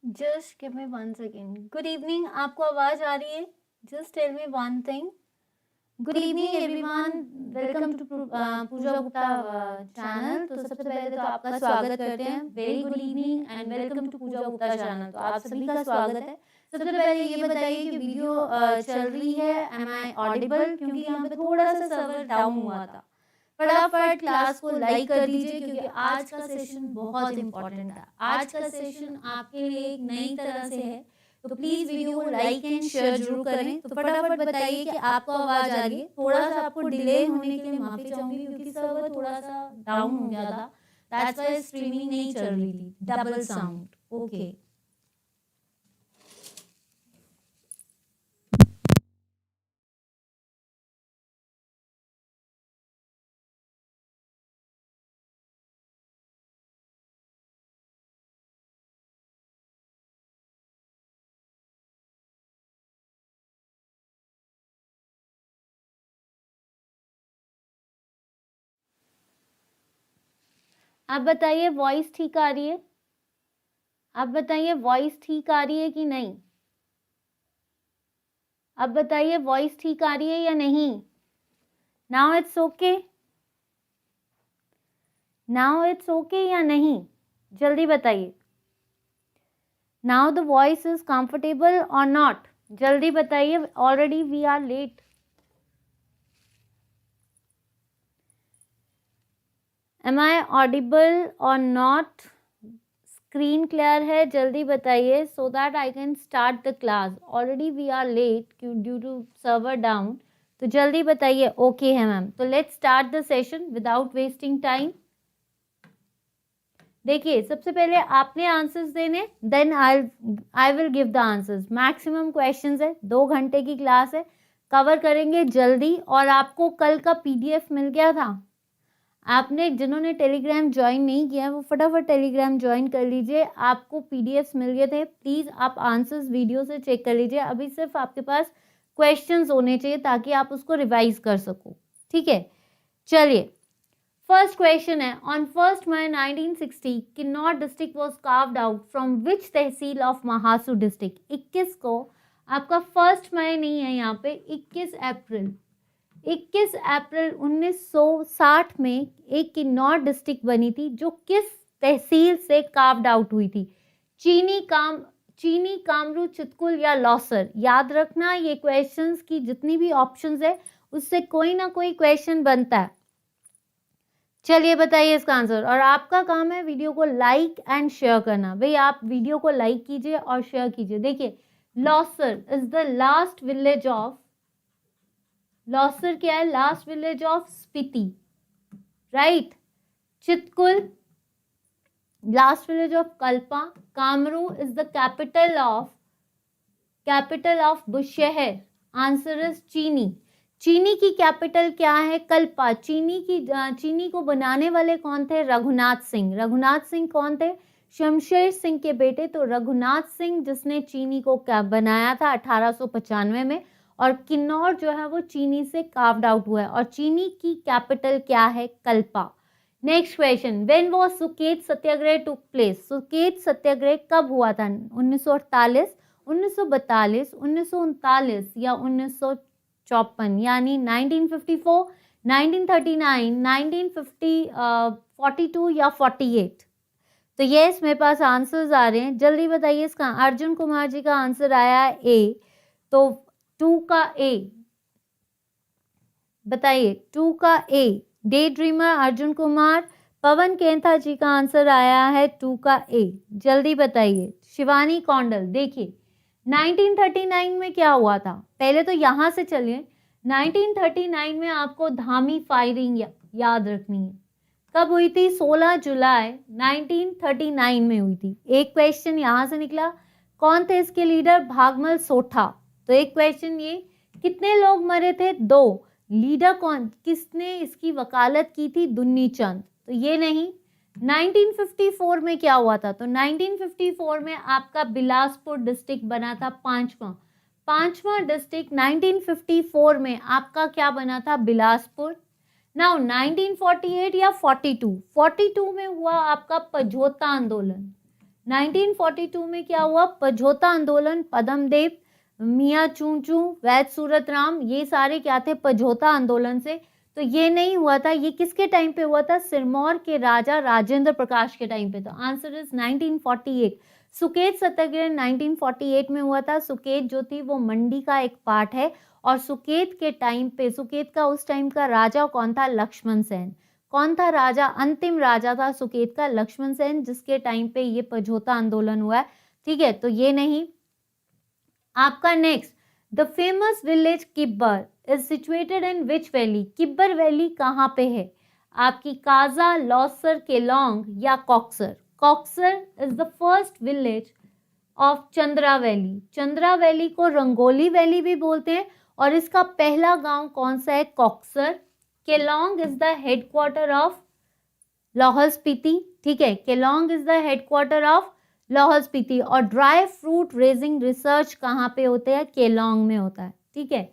Just give me 1 second. Good evening. आपको आवाज आ रही है? Just tell me one thing. Good evening everyone. Welcome to Pooja Gupta channel. तो सबसे पहले तो आपका स्वागत करते हैं. Very good evening and welcome to Pooja Gupta channel. तो आप सभी का स्वागत है. सबसे पहले ये बताइए कि वीडियो चल रही है. Am I audible? क्योंकि यहाँ पे थोड़ा सा सर्वर डाउन हुआ था. फटाफट क्लास को लाइक कर दीजिए क्योंकि आज का सेशन बहुत इंपॉर्टेंट है. आज का सेशन आपके लिए एक नई तरह से है, तो प्लीज वीडियो को लाइक एंड शेयर जरूर करें. तो फटाफट बताइए कि आपको आवाज आ रही है. थोड़ा सा आपको डिले होने के लिए माफी चाहूंगी क्योंकि सर्वर थोड़ा सा डाउन हो गया था. दैट्स व्हाई स्ट्रीमिंग नहीं चल रही थी. Double sound. ओके. आप बताइए वॉइस ठीक आ रही है? आप बताइए वॉइस ठीक आ रही है कि नहीं? अब बताइए वॉइस ठीक आ रही है या नहीं? Now it's okay. Now it's okay या नहीं? जल्दी बताइए. Now the voice is comfortable और नॉट? जल्दी बताइए. Already we are late. Am I audible और नॉट? स्क्रीन क्लियर है? जल्दी बताइए so that I can start the class. Already we are late due to server down. तो जल्दी बताइए. ओके है मैम. तो let's start the session without wasting time. देखिए सबसे पहले आपने आंसर्स देने, then I will give the answers. Maximum questions है. 2 घंटे की क्लास है. कवर करेंगे जल्दी. और आपको कल का पीडीएफ मिल गया था. आपने जिन्होंने टेलीग्राम ज्वाइन नहीं किया वो फटाफट टेलीग्राम ज्वाइन कर लीजिए. आपको पीडीएफ मिल गए थे. प्लीज आप आंसर्स वीडियो से चेक कर लीजिए. अभी सिर्फ आपके पास क्वेश्चंस होने चाहिए ताकि आप उसको रिवाइज कर सको. ठीक है. चलिए फर्स्ट क्वेश्चन है. On 1 May 1960 Kinnaur district was carved out from which tehsil of Mahasu district. 21 को आपका 1 मई नहीं है यहाँ पे. 21 अप्रैल 1960 में एक किन्नौर डिस्ट्रिक्ट बनी थी जो किस तहसील से कार्व्ड आउट हुई थी? चीनी कामरू, चितकुल या लौसर. याद रखना ये क्वेश्चंस की जितनी भी ऑप्शंस है उससे कोई ना कोई क्वेश्चन बनता है. चलिए बताइए इसका आंसर. और आपका काम है वीडियो को लाइक एंड शेयर करना. भाई आप वीडियो को लाइक कीजिए और शेयर कीजिए. देखिए Losar is the last village of, Losar क्या है? Last village of Spiti. Right. Chitkul last village of Kalpa. Kamru is the capital of Bushahr. Answer is Chini. Chini की कैपिटल क्या है? कल्पा. चीनी को बनाने वाले कौन थे? रघुनाथ सिंह. रघुनाथ सिंह कौन थे? शमशेर सिंह के बेटे. तो रघुनाथ सिंह जिसने चीनी को बनाया था 1895 में. और किन्नौर जो है वो चीनी से कार्व्ड आउट हुआ है. और चीनी की कैपिटल क्या है? Kalpa. Next question. When was Suket Satyagraha took place. Suket Satyagraha कब हुआ था? 1948, 1942, 1939 या 1954. यानी 1954, 1939, 1942 या 48. तो ये मेरे पास आंसर्स आ रहे हैं. जल्दी बताइए इसका. अर्जुन कुमार जी का आंसर आया है ए. तो 2 का ए बताइए. 2 का A. Day dreamer Arjun Kumar. Pawan Kentha ji का आंसर आया है 2 का ए. जल्दी बताइए. शिवानी कौंडल. देखिए 1939 में क्या हुआ था? पहले तो यहां से चलिए. 1939 में आपको धामी फायरिंग याद रखनी है. कब हुई थी? 16 जुलाई 1939 में हुई थी. एक क्वेश्चन यहां से निकला. कौन थे इसके लीडर? भागमल सोठा. तो एक क्वेश्चन ये. कितने लोग मरे थे? 2. लीडर कौन? किसने इसकी वकालत की थी? दुन्नी चंद. तो ये नहीं. 1954 में क्या हुआ था? तो 1954 में आपका बिलासपुर डिस्ट्रिक्ट बना था. पांचवा डिस्ट्रिक्ट 1954 में आपका क्या बना था? बिलासपुर. नाउ 1948 या 42 में हुआ आपका पझोता आंदोलन. 1942 में क्या हुआ? पझोता आंदोलन, पद्मदेव, मियाँ चूचू, वैद सूरत राम, ये सारे क्या थे? पझोता आंदोलन से। तो ये नहीं हुआ था, ये किसके टाइम पे हुआ था? सिरमौर के राजा राजेंद्र प्रकाश के टाइम पे। तो आंसर इज 1948। सुकेत सत्याग्रह 1948 में हुआ था। सुकेत जो थी वो मंडी का एक पार्ट है, और सुकेत के टाइम पे, सुकेत का उस टाइम का राजा कौन था? लक्ष्मण सेन। कौन था राजा? अंतिम राजा था सुकेत का लक्ष्मण सेन, जिसके टाइम पे ये पझोता आंदोलन हुआ है। ठीक है, तो ये नहीं। आपका next, the famous village Kibber is situated in which valley? Kibber valley कहाँ पे है? आपकी काजा, लौसर, केलोंग या Koksar? Koksar is the first village of Chandra valley. Chandra valley को रंगोली वैली भी बोलते हैं, और इसका पहला गांव कौन सा है? Koksar. Keylong is the headquarter of Lahaul Spiti. ठीक है, Keylong is the headquarter of Lahaul Spiti. और ड्राई फ्रूट रेजिंग रिसर्च कहाँ पे होते हैं? केलोंग में होता है। ठीक है,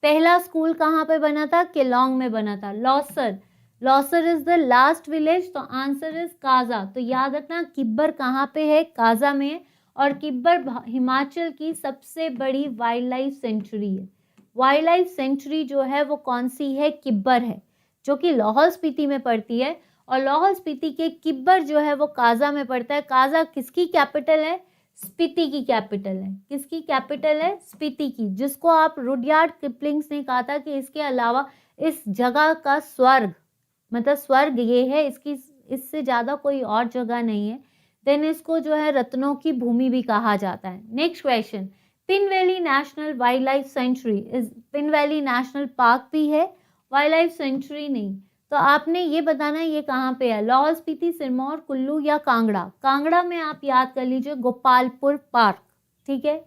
पहला स्कूल कहाँ पे बना था? केलोंग में बना था। लौसर, लौसर इज द लास्ट विलेज, तो आंसर इज काजा। तो याद रखना, किब्बर कहाँ पे है? काजा में है। और किब्बर हिमाचल की सबसे बड़ी वाइल्ड लाइफ सेंचुरी है। वाइल्ड लाइफ सेंचुरी जो है वो कौन सी है? किब्बर है, जो कि लाहौल स्पीति में पड़ती है। और लाहौल स्पीति के किब्बर जो है वो काजा में पड़ता है। काजा किसकी कैपिटल है? स्पीति की कैपिटल है। किसकी कैपिटल है? स्पीति की, जिसको आप रुडयार्ड किपलिंग्स ने कहा था कि इसके अलावा इस जगह का स्वर्ग, मतलब स्वर्ग ये है, इसकी इससे ज्यादा कोई और जगह नहीं है। देन इसको जो है रत्नों की भूमि भी कहा जाता है। Next question, pin valley national wild life sanctuary is, pin valley national park भी है, वाइल्ड लाइफ सेंचुरी नहीं। तो आपने ये बताना है ये कहाँ पे है? लाहौल स्पीति, सिरमौर, कुल्लू या कांगड़ा? कांगड़ा में आप याद कर लीजिए गोपालपुर पार्क। ठीक है,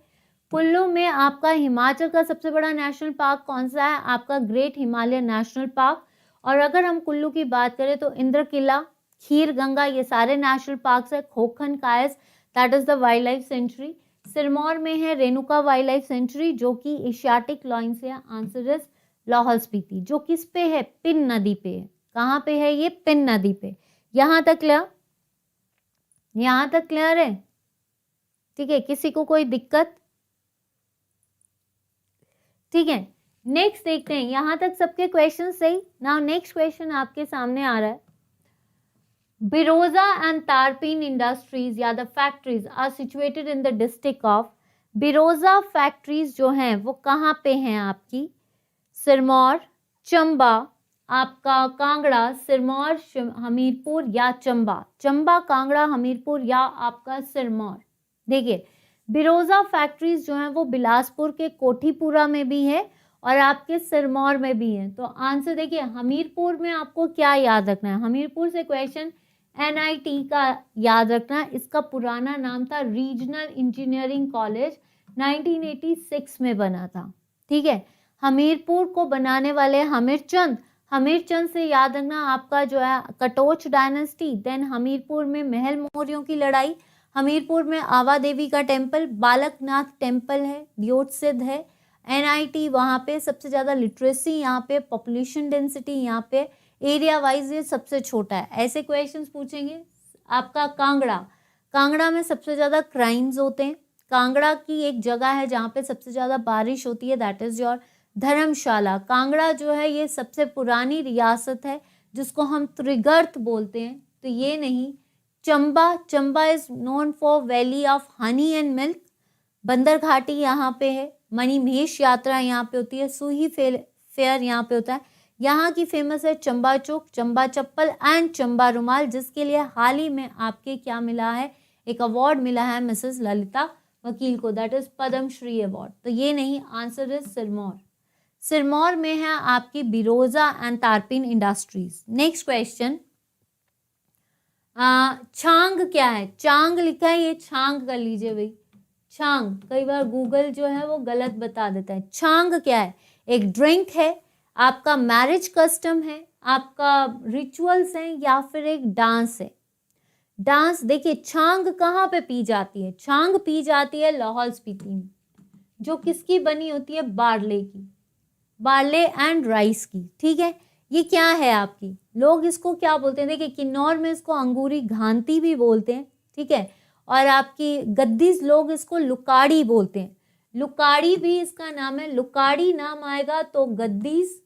कुल्लू में आपका हिमाचल का सबसे बड़ा नेशनल पार्क कौन सा है? आपका ग्रेट हिमालय नेशनल पार्क। और अगर हम कुल्लू की बात करें तो इंद्र किला, खीर गंगा, ये सारे नेशनल पार्क्स है। Khokhan Kais, that is the wildlife sanctuary. Sirmaur में है रेणुका वाइल्ड लाइफ सेंचुरी, जो कि एशियाटिक लॉइन से है। आंसर इज लाहौल स्पीति, जो किस पे है? पिन नदी पे है। कहाँ पे है ये? पिन नदी पे। यहां तक क्लियर? यहां तक क्लियर है? ठीक है, किसी को कोई दिक्कत? ठीक है, नेक्स्ट देखते हैं। यहां तक सबके क्वेश्चन सही। नाउ नेक्स्ट क्वेश्चन आपके सामने आ रहा है, बिरोजा एंड तारपीन इंडस्ट्रीज या the factories are situated in the district of. Biroja factories जो हैं वो कहाँ पे हैं? आपकी सिरमौर, चंबा, आपका कांगड़ा, सिरमौर, हमीरपुर या चंबा? चंबा, कांगड़ा, हमीरपुर या आपका सिरमौर? देखिए, बिरोजा फैक्ट्रीज जो हैं वो बिलासपुर के कोठीपुरा में भी है और आपके सिरमौर में भी है। तो आंसर देखिए, हमीरपुर में आपको क्या याद रखना है? हमीरपुर से क्वेश्चन NIT का याद रखना। इसका पुराना नाम था रीजनल इंजीनियरिंग कॉलेज, 1986 में बना था। ठीक है, हमीरपुर को बनाने वाले हमीरचंद। हमीरचंद से याद रखना आपका जो है कटोच डायनेस्टी। देन हमीरपुर में महल मौर्यों की लड़ाई, हमीरपुर में आवा देवी का टेम्पल, बालकनाथ टेम्पल है, दियोटसिद्ध है। NIT वहाँ पे सबसे ज़्यादा लिटरेसी, यहाँ पे पॉपुलेशन डेंसिटी, यहाँ पे एरिया वाइज ये सबसे छोटा है। ऐसे क्वेश्चंस पूछेंगे। आपका कांगड़ा, कांगड़ा में सबसे ज़्यादा क्राइम्स होते हैं। कांगड़ा की एक जगह है जहाँ पे सबसे ज़्यादा बारिश होती है, दैट इज़ योर धर्मशाला। कांगड़ा जो है ये सबसे पुरानी रियासत है जिसको हम त्रिगर्त बोलते हैं, तो ये नहीं। Chamba, Chamba is known for valley of honey and milk. बंदर घाटी यहाँ पे है। मणिमहेश यात्रा यहाँ पे होती है। सूही फेयर यहाँ पे होता है। यहाँ की फेमस है चंबा चौक, चंबा चप्पल एंड चंबा रुमाल, जिसके लिए हाल ही में आपके क्या मिला है? एक अवार्ड मिला है मिसेस ललिता वकील को, that is Padma Shri award. तो ये नहीं, आंसर इज सिरमौर। सिरमौर में है आपकी बिरोजा एंड तारपीन इंडस्ट्रीज। नेक्स्ट क्वेश्चन, छांग क्या है? चांग लिखा है, ये छांग कर लीजिए भाई। छांग, कई बार गूगल जो है वो गलत बता देता है। छांग क्या है? एक ड्रिंक है, आपका मैरिज कस्टम है, आपका रिचुअल्स हैं, या फिर एक डांस है। डांस, देखिए छांग कहाँ पे पी जाती है? छांग पी जाती है लाहौल स्पीति में, जो किसकी बनी होती है? बार्ले की, बार्ले एंड राइस की। ठीक है, ये क्या है आपकी? लोग इसको क्या बोलते हैं? देखिए किन्नौर में इसको अंगूरी घांटी भी बोलते हैं। ठीक है, और आपकी गद्दीज लोग इसको लुकाड़ी बोलते हैं। लुकाड़ी भी इसका नाम है। लुकाड़ी नाम आएगा तो गद्दीज,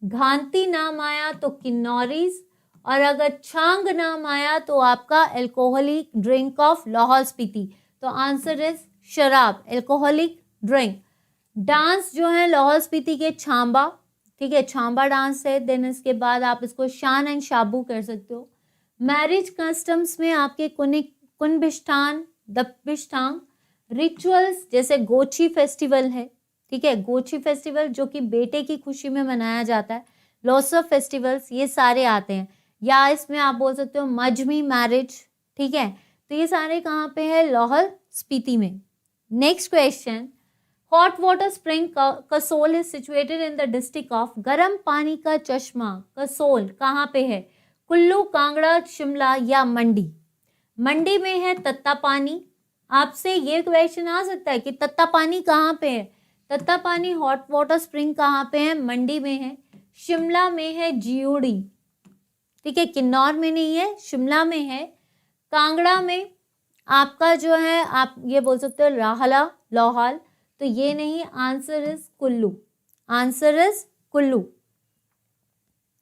घांती नाम आया तो किन्नौरीज, और अगर छांग नाम आया तो आपका alcoholic drink of Lahaul Spiti. तो आंसर इज शराब, एल्कोहलिक ड्रिंक। डांस जो है लाहौल स्पीति के छांबा, ठीक है, छांबा डांस है। देन इसके बाद आप इसको शान एंड शाबू कर सकते हो। मैरिज कस्टम्स में आपके कुनबिष्ठान, दबिष्ठांग। रिचुअल्स जैसे गोची फेस्टिवल है, ठीक है, गोची फेस्टिवल जो कि बेटे की खुशी में मनाया जाता है। लोसफ फेस्टिवल्स, ये सारे आते हैं। या इसमें आप बोल सकते हो मजमी मैरिज, ठीक है। तो ये सारे कहाँ पे है? लाहौल स्पीति में। Next question, hot water spring Kasol is situated in the district of. गर्म पानी का चश्मा कसोल कहाँ पे है? कुल्लू, कांगड़ा, शिमला या मंडी? मंडी में है तत्ता पानी। आपसे ये क्वेश्चन आ सकता है कि तत्ता पानी कहाँ पे है? तत्ता पानी हॉट वाटर स्प्रिंग कहाँ पे है? मंडी में है। शिमला में है जियोड़ी, ठीक है, किन्नौर में नहीं है, शिमला में है। कांगड़ा में आपका जो है, आप ये बोल सकते हो राहला, लाहौल, तो ये नहीं, answer is Kullu, answer is Kullu,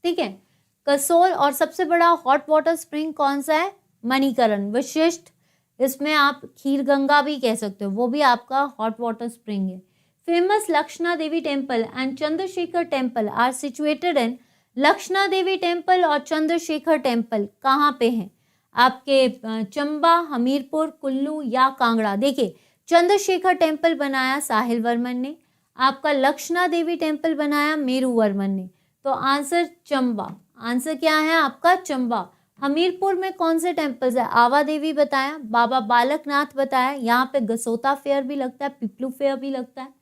ठीक है। कसोल। और सबसे बड़ा हॉट वाटर स्प्रिंग कौन सा है? मणिकरण, विशिष्ट, इसमें आप खीर गंगा भी कह सकते हो, वो भी आपका हॉट वाटर स्प्रिंग है। Famous Lakshana Devi temple and Chandrashekhar temple are situated in. Lakshana Devi temple और चंद्रशेखर टेम्पल कहाँ पे हैं? आपके चंबा, हमीरपुर, कुल्लू या कांगड़ा? देखिए, चंद्रशेखर टेम्पल बनाया साहिल वर्मन ने, आपका लक्षणा देवी टेम्पल बनाया मेरू वर्मन ने। तो आंसर चंबा, आंसर क्या है आपका? चंबा। हमीरपुर में कौन से टेम्पल्स है? आवा देवी बताया, बाबा बालकनाथ बताया, यहाँ पे गसोता फेयर भी लगता है, पिपलू फेयर भी लगता है।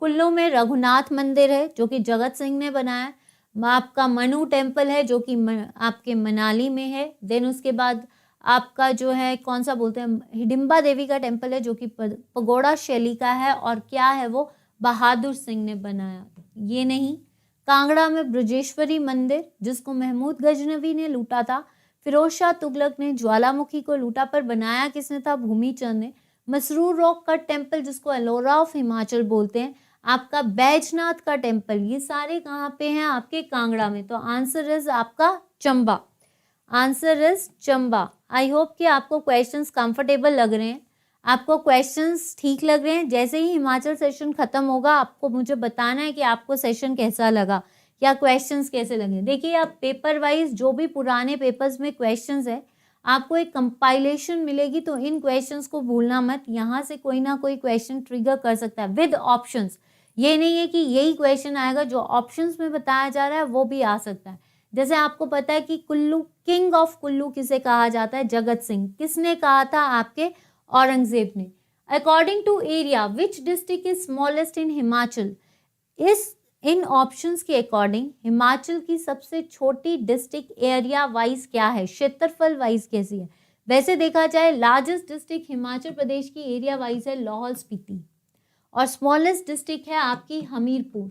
कुल्लू में रघुनाथ मंदिर है जो कि जगत सिंह ने बनाया। आपका मनु टेम्पल है जो कि आपके मनाली में है। देन उसके बाद आपका जो है कौन सा बोलते हैं, हिडिंबा देवी का टेम्पल है जो कि पगोड़ा शैली का है, और क्या है वो? बहादुर सिंह ने बनाया। ये नहीं। कांगड़ा में ब्रजेश्वरी मंदिर जिसको महमूद गजनवी ने लूटा था। फिरोज शाह तुगलक ने ज्वालामुखी को लूटा, पर बनाया किसने था? भूमिचंद ने। मसरूर रॉक का टेम्पल जिसको एलोरा ऑफ हिमाचल बोलते हैं। आपका बैजनाथ का टेम्पल, ये सारे कहाँ पे हैं? आपके कांगड़ा में। तो आंसर इज आपका Chamba, answer is Chamba. I hope कि आपको क्वेश्चंस कंफर्टेबल लग रहे हैं, आपको क्वेश्चंस ठीक लग रहे हैं। जैसे ही हिमाचल सेशन खत्म होगा आपको मुझे बताना है कि आपको सेशन कैसा लगा या क्वेश्चंस कैसे लगे। देखिए, आप पेपर वाइज जो भी पुराने पेपर्स में क्वेश्चंस है आपको एक कंपाइलेशन मिलेगी, तो इन क्वेश्चंस को भूलना मत। यहाँ से कोई ना कोई क्वेश्चन ट्रिगर कर सकता है विद ऑप्शंस। ये नहीं है कि यही क्वेश्चन आएगा, जो ऑप्शंस में बताया जा रहा है वो भी आ सकता है। जैसे आपको पता है कि कुल्लू, किंग ऑफ कुल्लू किसे कहा जाता है? जगत सिंह। किसने कहा था? आपके औरंगजेब ने। According to area which district is smallest in Himachal? इन ऑप्शंस के अकॉर्डिंग हिमाचल की सबसे छोटी डिस्ट्रिक्ट एरिया वाइज क्या है? क्षेत्रफल वाइज कैसी है? वैसे देखा जाए लार्जेस्ट डिस्ट्रिक्ट हिमाचल प्रदेश की एरिया वाइज है लाहौल स्पीति, और स्मॉलेस्ट डिस्ट्रिक्ट है आपकी हमीरपुर,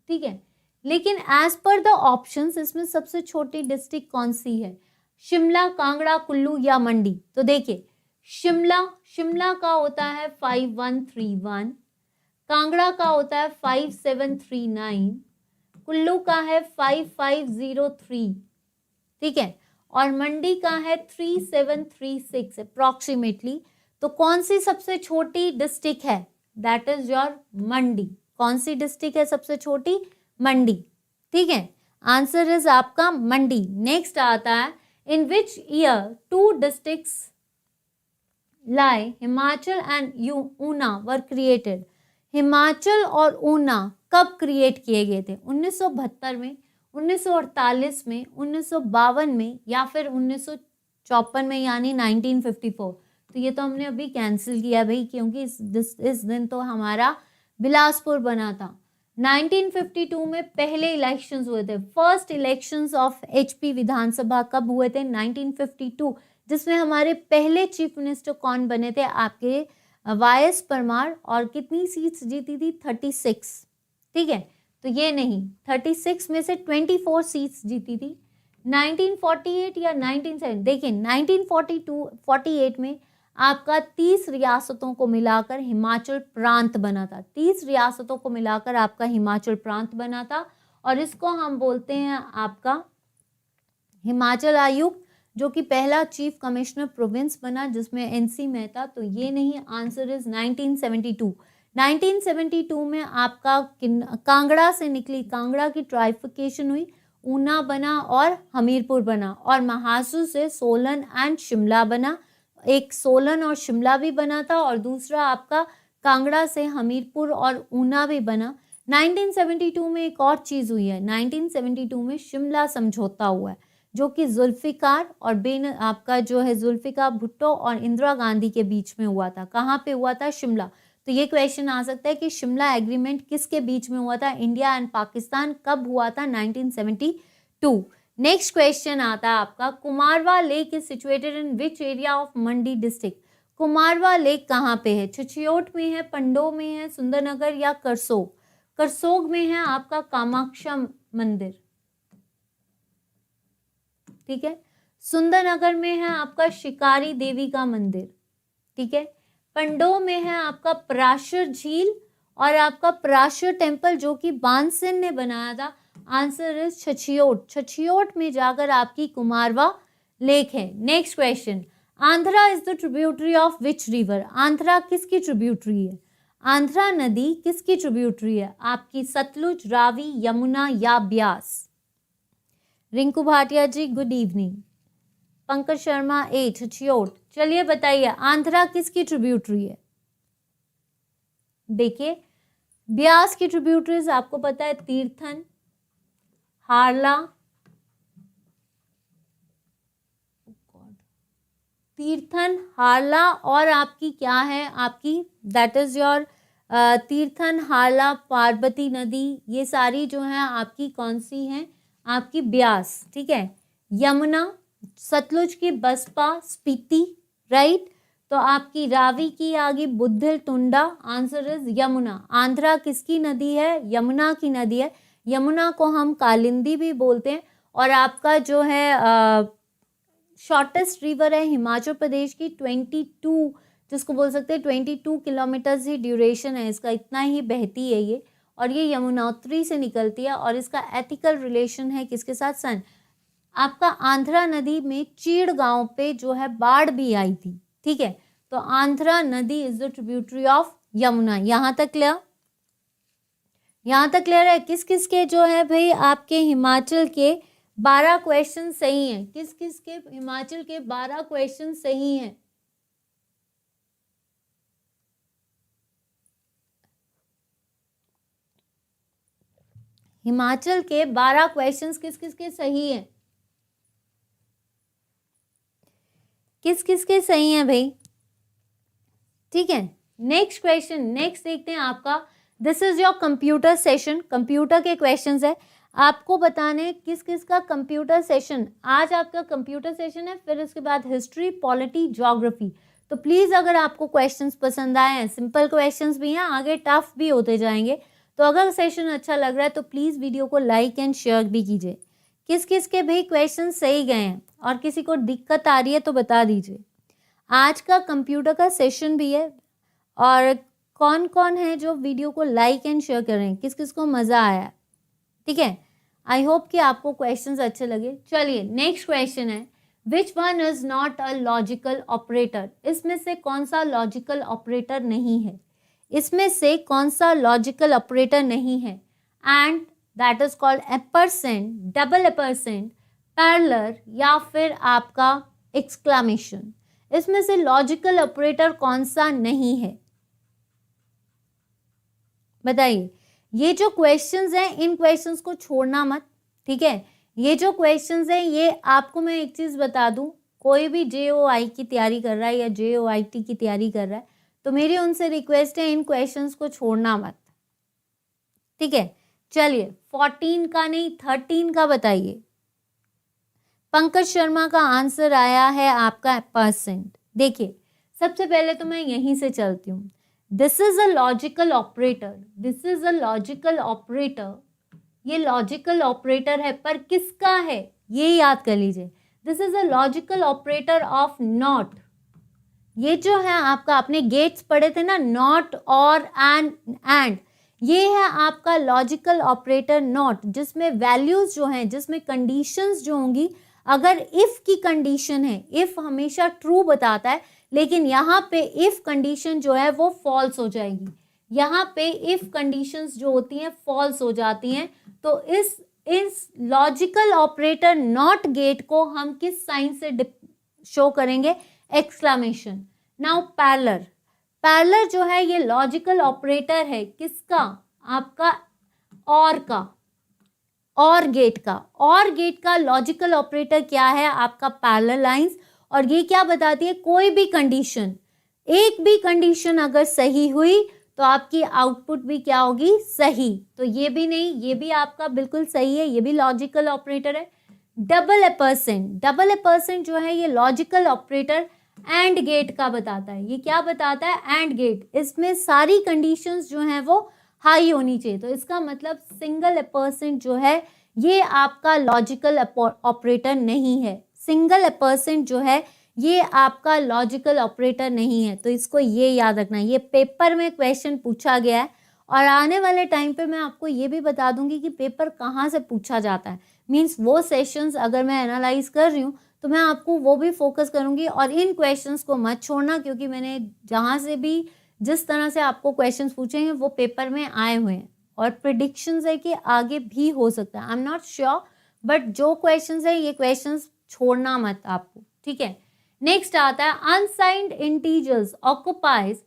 ठीक है। लेकिन एज पर द ऑप्शंस इसमें सबसे छोटी डिस्ट्रिक्ट कौन सी है? शिमला, कांगड़ा, कुल्लू या मंडी? तो देखिए, शिमला का होता है 5131, कांगड़ा का होता है 5739, कुल्लू का है 5503, ठीक है, और मंडी का है 3736 अप्रॉक्सीमेटली। तो कौन सी सबसे छोटी डिस्ट्रिक्ट है? दैट इज योर मंडी। कौन सी डिस्ट्रिक्ट है सबसे छोटी? मंडी, ठीक है, आंसर इज आपका मंडी। नेक्स्ट आता है, in which year two districts लाई Himachal and Una were created? Himachal और ऊना कब क्रिएट किए गए थे? 1972 में, 1948 में, 1952 में या फिर 1954 में, यानी 1954। तो ये तो हमने अभी कैंसिल किया भाई, क्योंकि इस दिन तो हमारा बिलासपुर बना था। 1952 में पहले इलेक्शंस हुए थे। फर्स्ट इलेक्शंस ऑफ एचपी विधानसभा कब हुए थे? 1952, जिसमें हमारे पहले चीफ मिनिस्टर कौन बने थे? आपके वाई.एस. परमार। और कितनी सीट्स जीती थी? 36, ठीक है। तो ये नहीं, 36 में से 24 सीट्स जीती थी। 1948 या 1970? देखिए 1948 में आपका 30 रियासतों को मिलाकर हिमाचल प्रांत बना था। 30 रियासतों को मिलाकर आपका हिमाचल प्रांत बना था और इसको हम बोलते हैं आपका हिमाचल आयुक्त, जो कि पहला चीफ कमिश्नर प्रोविंस बना जिसमें एनसी मेहता। तो ये नहीं, आंसर इज 1972। 1972 में आपका कांगड़ा से निकली, कांगड़ा की ट्राइफिकेशन हुई, ऊना बना और हमीरपुर बना, और महासू से सोलन एंड शिमला बना। एक सोलन और शिमला भी बना था और दूसरा आपका कांगड़ा से हमीरपुर और ऊना भी बना। 1972 में एक और चीज हुई है, 1972 में शिमला समझौता हुआ है, जो कि जुल्फिकार और आपका जो है जुल्फिकार भुट्टो और इंदिरा गांधी के बीच में हुआ था। कहाँ पे हुआ था? शिमला। तो ये क्वेश्चन आ सकता है कि शिमला एग्रीमेंट किसके बीच में हुआ था? India and Pakistan. कब हुआ था? 1972। नेक्स्ट क्वेश्चन आता है आपका, Kumarwah lake is situated in which area of Mandi district? Kumarwah lake कहाँ पे है? छिछियोट में है, पंडो में है, सुंदरनगर या करसोग? करसोग में है आपका कामाख्या मंदिर, ठीक है। सुंदरनगर में है आपका शिकारी देवी का मंदिर, ठीक है। पंडो में है आपका पराशर झील और आपका पराशर टेम्पल, जो कि बाणसिंह ने बनाया था। Answer is छछियोट। छछियोट में जाकर आपकी कुमारवा लेक है। Next question, Andhra is the tributary of which river? Andhra किसकी ट्रिब्यूटरी है? आंध्रा नदी किसकी ट्रिब्यूटरी है? आपकी सतलुज, रावी, यमुना या ब्यास? रिंकू भाटिया जी गुड इवनिंग। पंकज शर्मा ए छछियोट। चलिए बताइए आंध्रा किसकी ट्रिब्यूटरी है? देखिए ब्यास की ट्रिब्यूटरीज आपको पता है, तीर्थन, हारला, तीर्थन, हारला और आपकी क्या है, आपकी दैट इज योर तीर्थन, हारला, पार्वती नदी, ये सारी जो है आपकी कौन सी हैं? आपकी ब्यास, ठीक है। यमुना, सतलुज की बसपा, स्पीति, राइट। तो आपकी रावी की आ गई बुद्धिल, टुंडा। Answer is Yamuna. आंध्रा किसकी नदी है? यमुना की नदी है। यमुना को हम कालिंदी भी बोलते हैं। और आपका जो है शॉर्टेस्ट रिवर है हिमाचल प्रदेश की, 22, जिसको बोल सकते हैं 22 किलोमीटर ही ड्यूरेशन है इसका, इतना ही बहती है ये। और ये यमुनोत्री से निकलती है और इसका एथिकल रिलेशन है किसके साथ? सन। आपका आंध्रा नदी में चीड़ गांव पे जो है बाढ़ भी आई थी, ठीक है। तो आंध्रा नदी is the tributary of Yamuna. यहाँ तक क्लियर? यहाँ तक क्लियर है? किस किस के जो है भाई आपके हिमाचल के 12 क्वेश्चन सही हैं? किस किस के हिमाचल के 12 क्वेश्चन सही हैं? हिमाचल के 12 क्वेश्चंस किस किस के सही हैं? किस किस के सही हैं भाई? ठीक है। नेक्स्ट क्वेश्चन, नेक्स्ट देखते हैं आपका, this is your computer session. Computer के क्वेश्चंस है, आपको बताने किस किस का कंप्यूटर सेशन। आज आपका कंप्यूटर सेशन है, फिर इसके बाद हिस्ट्री, पॉलिटी, ज्योग्राफी। तो प्लीज अगर आपको क्वेश्चंस पसंद आए हैं, सिंपल क्वेश्चंस भी हैं, आगे टफ भी होते जाएंगे, तो अगर सेशन अच्छा लग रहा है तो प्लीज वीडियो को लाइक एंड शेयर भी कीजिए। किस किस के भाई क्वेश्चन सही गए हैं और किसी को दिक्कत आ रही है तो बता दीजिए। आज का कंप्यूटर का सेशन भी है और कौन कौन है जो वीडियो को लाइक एंड शेयर कर रहे हैं, किस किस को मज़ा आया, ठीक है। आई होप कि आपको क्वेश्चंस अच्छे लगे। चलिए नेक्स्ट क्वेश्चन है, which one is not a logical operator? इसमें से कौन सा लॉजिकल ऑपरेटर नहीं है? इसमें से कौन सा लॉजिकल ऑपरेटर नहीं है? And that is called ampersand, double ampersand, parallel या फिर आपका एक्सक्लेमेशन। इसमें से लॉजिकल ऑपरेटर कौन सा नहीं है? बताइए। ये जो क्वेश्चंस हैं इन क्वेश्चंस को छोड़ना मत, ठीक है। ये जो क्वेश्चंस हैं ये आपको मैं एक चीज़ बता दूं, कोई भी JOI की तैयारी कर रहा है या JOIT की तैयारी कर रहा है तो मेरी उनसे रिक्वेस्ट है इन क्वेश्चंस को छोड़ना मत, ठीक है। चलिए 14 का नहीं 13 का बताइए। पंकज शर्मा का आंसर आया है आपका परसेंट। देखिए सबसे पहले तो मैं यहीं से चलती हूँ। This is a logical operator, this is a logical operator, ये लॉजिकल ऑपरेटर है पर किसका है? ये याद कर लीजिए। This is a logical operator of not. ये जो है आपका, आपने गेट्स पढ़े थे ना, नॉट और एंड, ये है आपका लॉजिकल ऑपरेटर नॉट, जिसमें वैल्यूज जो हैं, जिसमें कंडीशंस जो होंगी, अगर इफ की कंडीशन है, इफ हमेशा ट्रू बताता है, लेकिन यहाँ पे इफ कंडीशन जो है वो फॉल्स हो जाएगी। यहाँ पे इफ कंडीशंस जो होती हैं फॉल्स हो जाती हैं। तो इस लॉजिकल ऑपरेटर नॉट गेट को हम किस साइन से शो करेंगे? एक्सक्लामेशन। नाउ पैरेलल, पैरेलल जो है ये लॉजिकल ऑपरेटर है किसका? आपका और का, और गेट का। और गेट का लॉजिकल ऑपरेटर क्या है? आपका पैरेलल लाइंस। और ये क्या बताती है? कोई भी कंडीशन, एक भी कंडीशन अगर सही हुई तो आपकी आउटपुट भी क्या होगी? सही। तो ये भी नहीं, ये भी आपका बिल्कुल सही है, ये भी लॉजिकल ऑपरेटर है। डबल एपर्सेंट, डबल एपर्सेंट जो है ये लॉजिकल ऑपरेटर एंड गेट का बताता है। ये क्या बताता है? And gate. इसमें सारी कंडीशंस जो हैं वो हाई होनी चाहिए। तो इसका मतलब सिंगल एपर्सेंट जो है ये आपका लॉजिकल ऑपरेटर नहीं है। सिंगल एपर्सेंट जो है ये आपका लॉजिकल ऑपरेटर नहीं है। तो इसको ये याद रखना, ये पेपर में क्वेश्चन पूछा गया है। और आने वाले टाइम पे मैं आपको ये भी बता दूंगी कि पेपर कहाँ से पूछा जाता है। मीन्स वो सेशंस अगर मैं एनालाइज कर रही हूँ तो मैं आपको वो भी फोकस करूंगी। और इन क्वेश्चंस को मत छोड़ना, क्योंकि मैंने जहाँ से भी जिस तरह से आपको क्वेश्चंस पूछे हैं वो पेपर में आए हुए हैं। और प्रिडिक्शंस है कि आगे भी हो सकता है, I am not sure, but जो क्वेश्चंस है ये क्वेश्चंस छोड़ना मत आपको, ठीक है। नेक्स्ट आता है अनसाइंड इंटीजर्स ऑक्युपाइज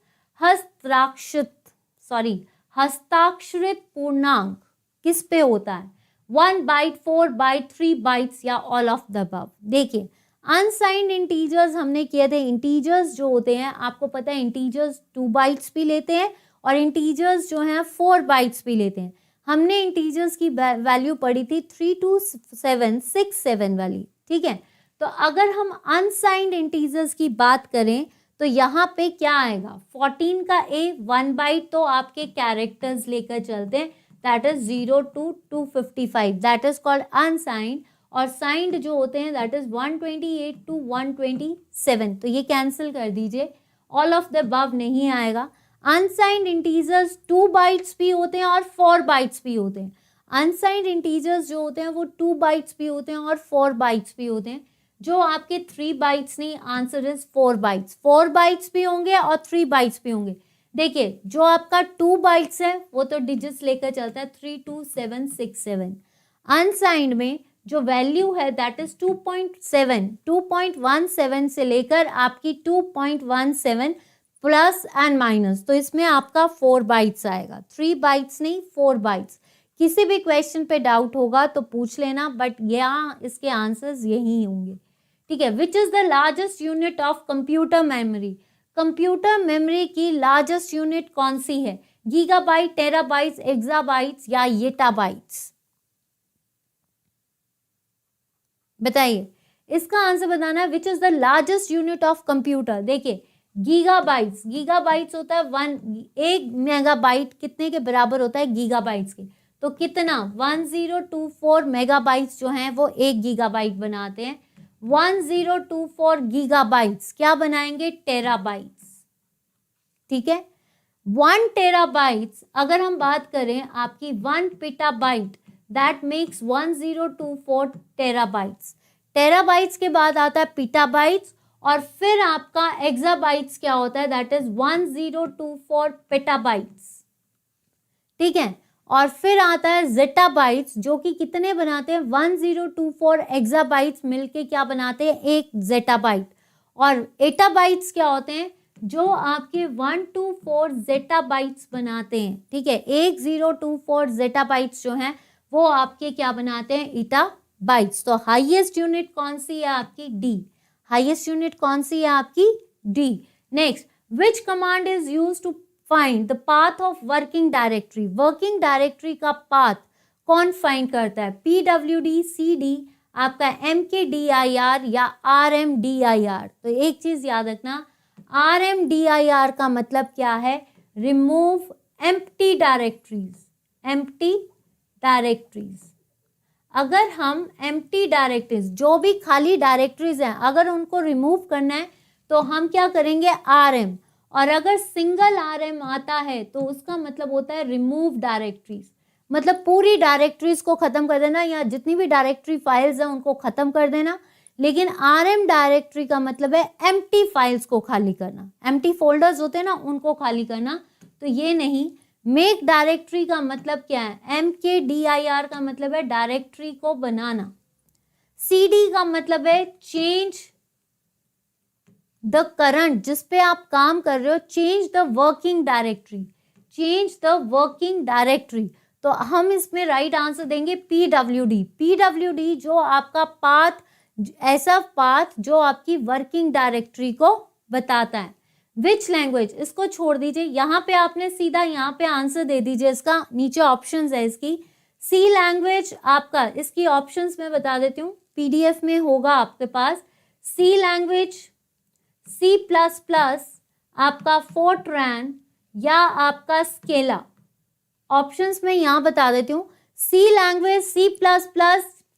हस्ताक्षरित पूर्णांक किस पे होता है? 1 बाइट, 4 बाइट, 3 बाइट्स या ऑल ऑफ द अबव। देखिए अनसाइंड इंटीजर्स हमने किए थे। इंटीजर्स जो होते हैं आपको पता है, इंटीजर्स 2 बाइट्स भी लेते हैं और इंटीजर्स जो हैं 4 बाइट्स भी लेते हैं। हमने इंटीजर्स की वैल्यू पढ़ी थी 326767 वाली, ठीक है। तो अगर हम अनसाइंड इंटीजर्स की बात करें तो यहाँ पे क्या आएगा? 14 का ए 1 बाइट तो आपके कैरेक्टर्स लेकर चलते हैं, that is 0 to 255, that is called unsigned. और साइंड जो होते हैं दैट इज 128 to 127। तो ये कैंसिल कर दीजिए, ऑल ऑफ द अबव नहीं आएगा। अनसाइंड इंटीजर्स 2 बाइट्स भी होते हैं और 4 बाइट्स भी होते हैं। अनसाइंड इंटीजर्स जो होते हैं वो 2 बाइट्स भी होते हैं और 4 बाइट्स भी होते हैं। जो आपके 3 बाइट्स नहीं, आंसर इज 4 बाइट्स। 4 बाइट्स भी होंगे और 3 बाइट्स भी होंगे। देखिए जो आपका 2 बाइट्स है वो तो डिजिट्स लेकर चलता है 32767। अनसाइंड में जो वैल्यू है दैट इज 2.17 से लेकर आपकी 2.17 प्लस एंड माइनस। तो इसमें आपका 4 बाइट्स आएगा, 3 बाइट्स नहीं 4 बाइट्स। किसी भी क्वेश्चन पे डाउट होगा तो पूछ लेना, बट यहाँ इसके आंसर्स यही होंगे, ठीक है। विच is the largest unit of computer memory? Computer memory की लार्जेस्ट यूनिट कौन सी है? गीगाबाइट, टेराबाइट्स, एक्साबाइट्स या येटाबाइट्स? बताइए, इसका आंसर बताना है। विच is the largest unit of computer? देखिए गीगाबाइट्स, गीगाबाइट्स होता है 1 मेगाबाइट कितने के बराबर होता है? गीगाबाइट्स के। तो कितना? 1024 मेगाबाइट्स जो हैं वो 1 गीगाबाइट बनाते हैं। 1024 गीगाबाइट्स क्या बनाएंगे? टेराबाइट्स, ठीक है। 1 टेराबाइट्स अगर हम बात करें आपकी 1 petabyte that makes 1024 terabytes. Terabytes के बाद आता है पीटाबाइट्स और फिर आपका एक्साबाइट्स क्या होता है? दैट इज 1024 पेटाबाइट्स, ठीक है। और फिर आता है जेटाबाइट्स जो कि कितने बनाते हैं? 1024 एक्साबाइट्स मिलके क्या बनाते हैं? 1 जेटाबाइट। और एटाबाइट्स क्या होते हैं? जो आपके 124 जेटाबाइट्स बनाते हैं, ठीक है। 1024 जेटाबाइट्स जो हैं वो आपके क्या बनाते हैं? ईटाबाइट्स। तो हाईएस्ट यूनिट कौन सी है आपकी? डी। हाईएस्ट यूनिट कौन सी है आपकी? D. Next, which command is used to find the path of working directory? Working directory का पाथ कौन फाइंड करता है? PWD, CD, आपका MKDIR या RMDIR? तो एक चीज याद रखना, RMDIR का मतलब क्या है? Remove empty directories, empty directories. अगर हम एम्प्टी डायरेक्टरीज, जो भी खाली डायरेक्टरीज हैं, अगर उनको रिमूव करना है तो हम क्या करेंगे, RM। और अगर सिंगल RM आता है तो उसका मतलब होता है रिमूव डायरेक्टरीज, मतलब पूरी डायरेक्टरीज को खत्म कर देना, या जितनी भी डायरेक्टरी फाइल्स हैं उनको खत्म कर देना। लेकिन RM डायरेक्टरी का मतलब है एम्प्टी फाइल्स को खाली करना, एम्प्टी फोल्डर्स होते हैं ना, उनको खाली करना। तो ये नहीं। मेक डायरेक्टरी का मतलब क्या है, MKDIR का मतलब है डायरेक्टरी को बनाना। CD का मतलब है चेंज द करंट, जिसपे आप काम कर रहे हो, change the working directory, change the working directory. तो हम इसमें राइट आंसर देंगे PWD। PWD जो आपका पाथ, ऐसा पाथ जो आपकी वर्किंग डायरेक्टरी को बताता है। विच लैंग्वेज, इसको छोड़ दीजिए, यहाँ पे आपने सीधा यहाँ पे आंसर दे दीजिए इसका, नीचे ऑप्शंस है इसकी। सी लैंग्वेज आपका, इसकी ऑप्शंस मैं बता देती हूँ, PDF में होगा आपके पास। सी लैंग्वेज, C++, आपका फोर्ट्रैन या आपका स्केला। ऑप्शंस में यहाँ बता देती हूँ, सी लैंग्वेज, C++,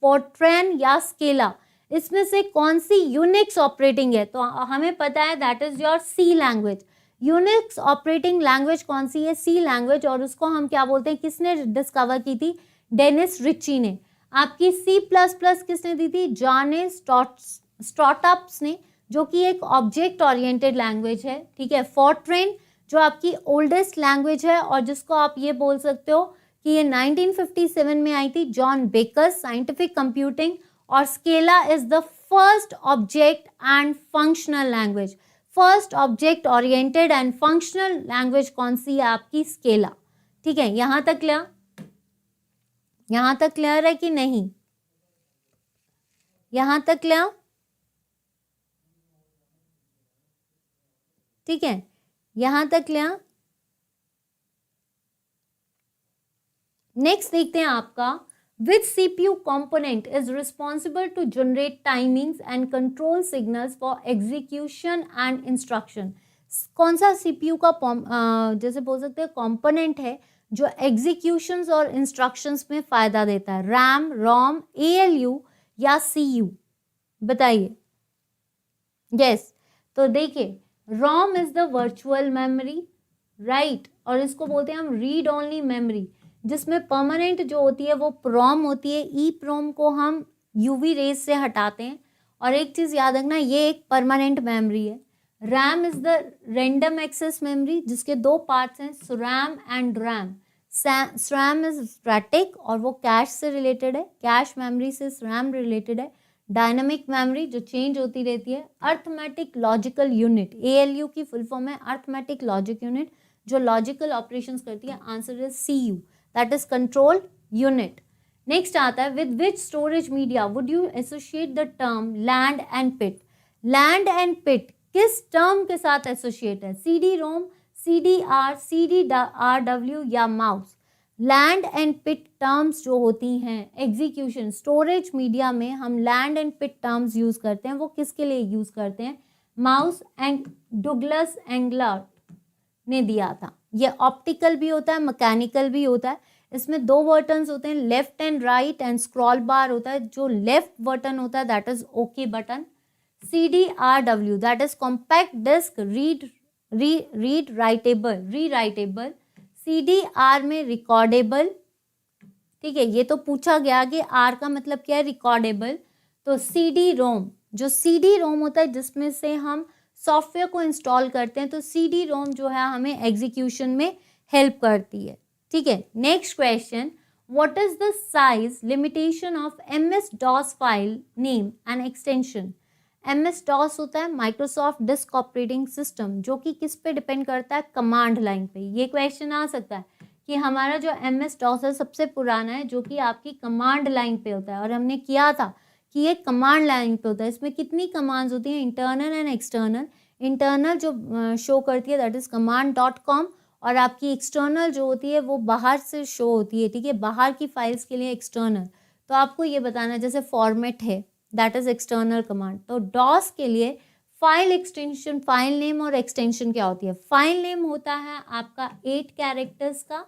फोर्ट्रैन या स्केला, इसमें से कौन सी यूनिक्स ऑपरेटिंग है? तो हमें पता है that is your C language. Unix operating language कौन सी है? C language. और उसको हम क्या बोलते हैं, किसने डिस्कवर की थी? डेनिस रिची ने। आपकी C++ किसने दी थी? जॉन स्टॉर्टअप्स ने, जो कि एक ऑब्जेक्ट ओरिएंटेड लैंग्वेज है, ठीक है। फोर्ट्रेन जो आपकी ओल्डेस्ट लैंग्वेज है और जिसको आप ये बोल सकते हो कि ये 1957 में आई थी, जॉन बेकर, साइंटिफिक कंप्यूटिंग। और Scala is the first object and functional language. First object oriented and functional language कौन सी है? आपकी स्केला, ठीक है। यहां तक क्लियर? यहां तक क्लियर है कि नहीं? यहां तक क्लियर? ठीक है, यहां तक क्लियर? नेक्स्ट देखते हैं आपका, which CPU component is responsible to generate timings and control signals for execution and instruction? कौन सा CPU का जैसे बोल सकते हैं कंपोनेंट है जो एग्जीक्यूशंस और इंस्ट्रक्शंस में फायदा देता है? रैम, रोम, ALU या CU? बताइए। यस, तो देखिए, ROM is the virtual memory, right, और इसको बोलते हैं हम रीड ओनली मेमोरी, जिसमें परमानेंट जो होती है वो प्रोम होती है। EEPROM को हम UV रेज से हटाते हैं। और एक चीज याद रखना, ये एक परमानेंट मेमोरी है। RAM is the random access memory, जिसके दो पार्ट्स हैं, SRAM and RAM। SRAM is static और वो कैश से रिलेटेड है, कैश मेमोरी से SRAM रिलेटेड है। डायनामिक मेमोरी जो चेंज होती रहती है। अर्थमेटिक लॉजिकल यूनिट, ALU की फुल फॉर्म है अर्थमेटिक लॉजिक यूनिट, जो लॉजिकल ऑपरेशंस करती है। Answer is CU, that is control unit. Next आता है, with which storage media would you associate the term land and pit? Land and pit किस term के साथ associate है? CD-ROM, CDR, CDRW या mouse? Land and pit terms जो होती हैं एग्जीक्यूशन स्टोरेज मीडिया में, हम land and pit terms use करते हैं। वो किसके लिए यूज करते हैं? माउस एंड डुगलस एंगलर ने दिया था। ये ऑप्टिकल भी होता है, मैकेनिकल भी होता है। इसमें दो बटन्स होते हैं, left and right, and scroll bar होता है। जो लेफ्ट बटन होता है that is okay button. CDRW that is compact disc read writable. CDR में रिकॉर्डेबल, ठीक है। ये तो पूछा गया कि R का मतलब क्या है? रिकॉर्डेबल। तो CD-ROM, जो CD-ROM होता है जिसमें से हम सॉफ्टवेयर को इंस्टॉल करते हैं, तो CD-ROM जो है हमें एग्जीक्यूशन में हेल्प करती है, ठीक है। Next question, what is the size limitation of MS-DOS file name and extension? MS-DOS होता है माइक्रोसॉफ्ट डिस्क ऑपरेटिंग सिस्टम, जो कि किस पे डिपेंड करता है? कमांड लाइन पे। ये क्वेश्चन आ सकता है कि हमारा जो MS-DOS है सबसे पुराना है, जो कि आपकी कमांड लाइन पे होता है। और हमने किया था कि ये कमांड लाइन पे होता है। इसमें कितनी कमांड्स होती हैं? Internal and external. इंटरनल जो शो करती है दैट इज command.com, और आपकी एक्सटर्नल जो होती है वो बाहर से शो होती है, ठीक है, बाहर की फाइल्स के लिए एक्सटर्नल। तो आपको ये बताना है, जैसे फॉर्मेट है दैट इज एक्सटर्नल कमांड। तो डॉस के लिए फाइल एक्सटेंशन, फाइल नेम और एक्सटेंशन क्या होती है? फाइल नेम होता है आपका 8 कैरेक्टर्स का,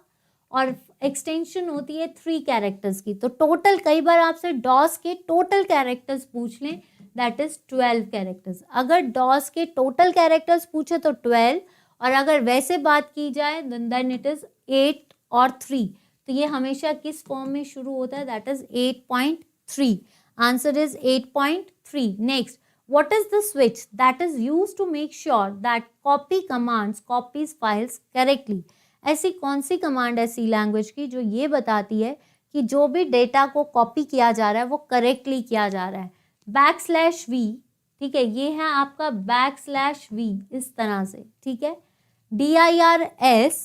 और एक्सटेंशन होती है 3 कैरेक्टर्स की। तो टोटल कई बार आपसे डॉस के टोटल कैरेक्टर्स पूछ लें, दैट इज 12 कैरेक्टर्स। अगर डॉस के टोटल कैरेक्टर्स पूछे तो 12, और अगर वैसे बात की जाए देन इट इज 8 और 3। तो ये हमेशा किस फॉर्म में शुरू होता है, that is 8.3। Answer is 8.3। Next, what is the switch that is used to make sure that copy commands copies files correctly? ऐसी कौन सी कमांड है सी लैंग्वेज की जो ये बताती है कि जो भी डेटा को कॉपी किया जा रहा है वो करेक्टली किया जा रहा है? \v, ठीक है, ये है आपका \v इस तरह से, ठीक है। DIRS,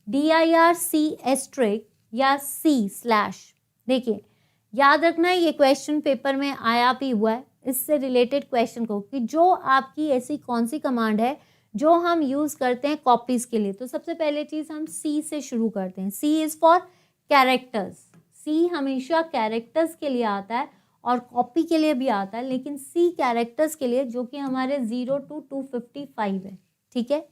DIRC*, या C/। देखिए याद रखना है, ये क्वेश्चन पेपर में आया भी हुआ है इससे रिलेटेड क्वेश्चन को, कि जो आपकी ऐसी कौन सी कमांड है जो हम यूज करते हैं कॉपीज के लिए। तो सबसे पहले चीज हम सी से शुरू करते हैं। सी इज फॉर कैरेक्टर्स। सी हमेशा कैरेक्टर्स के लिए आता है और कॉपी के लिए भी आता है, लेकिन सी कैरेक्टर्स के लिए, जो कि हमारे 0 to 255 है, ठीक है।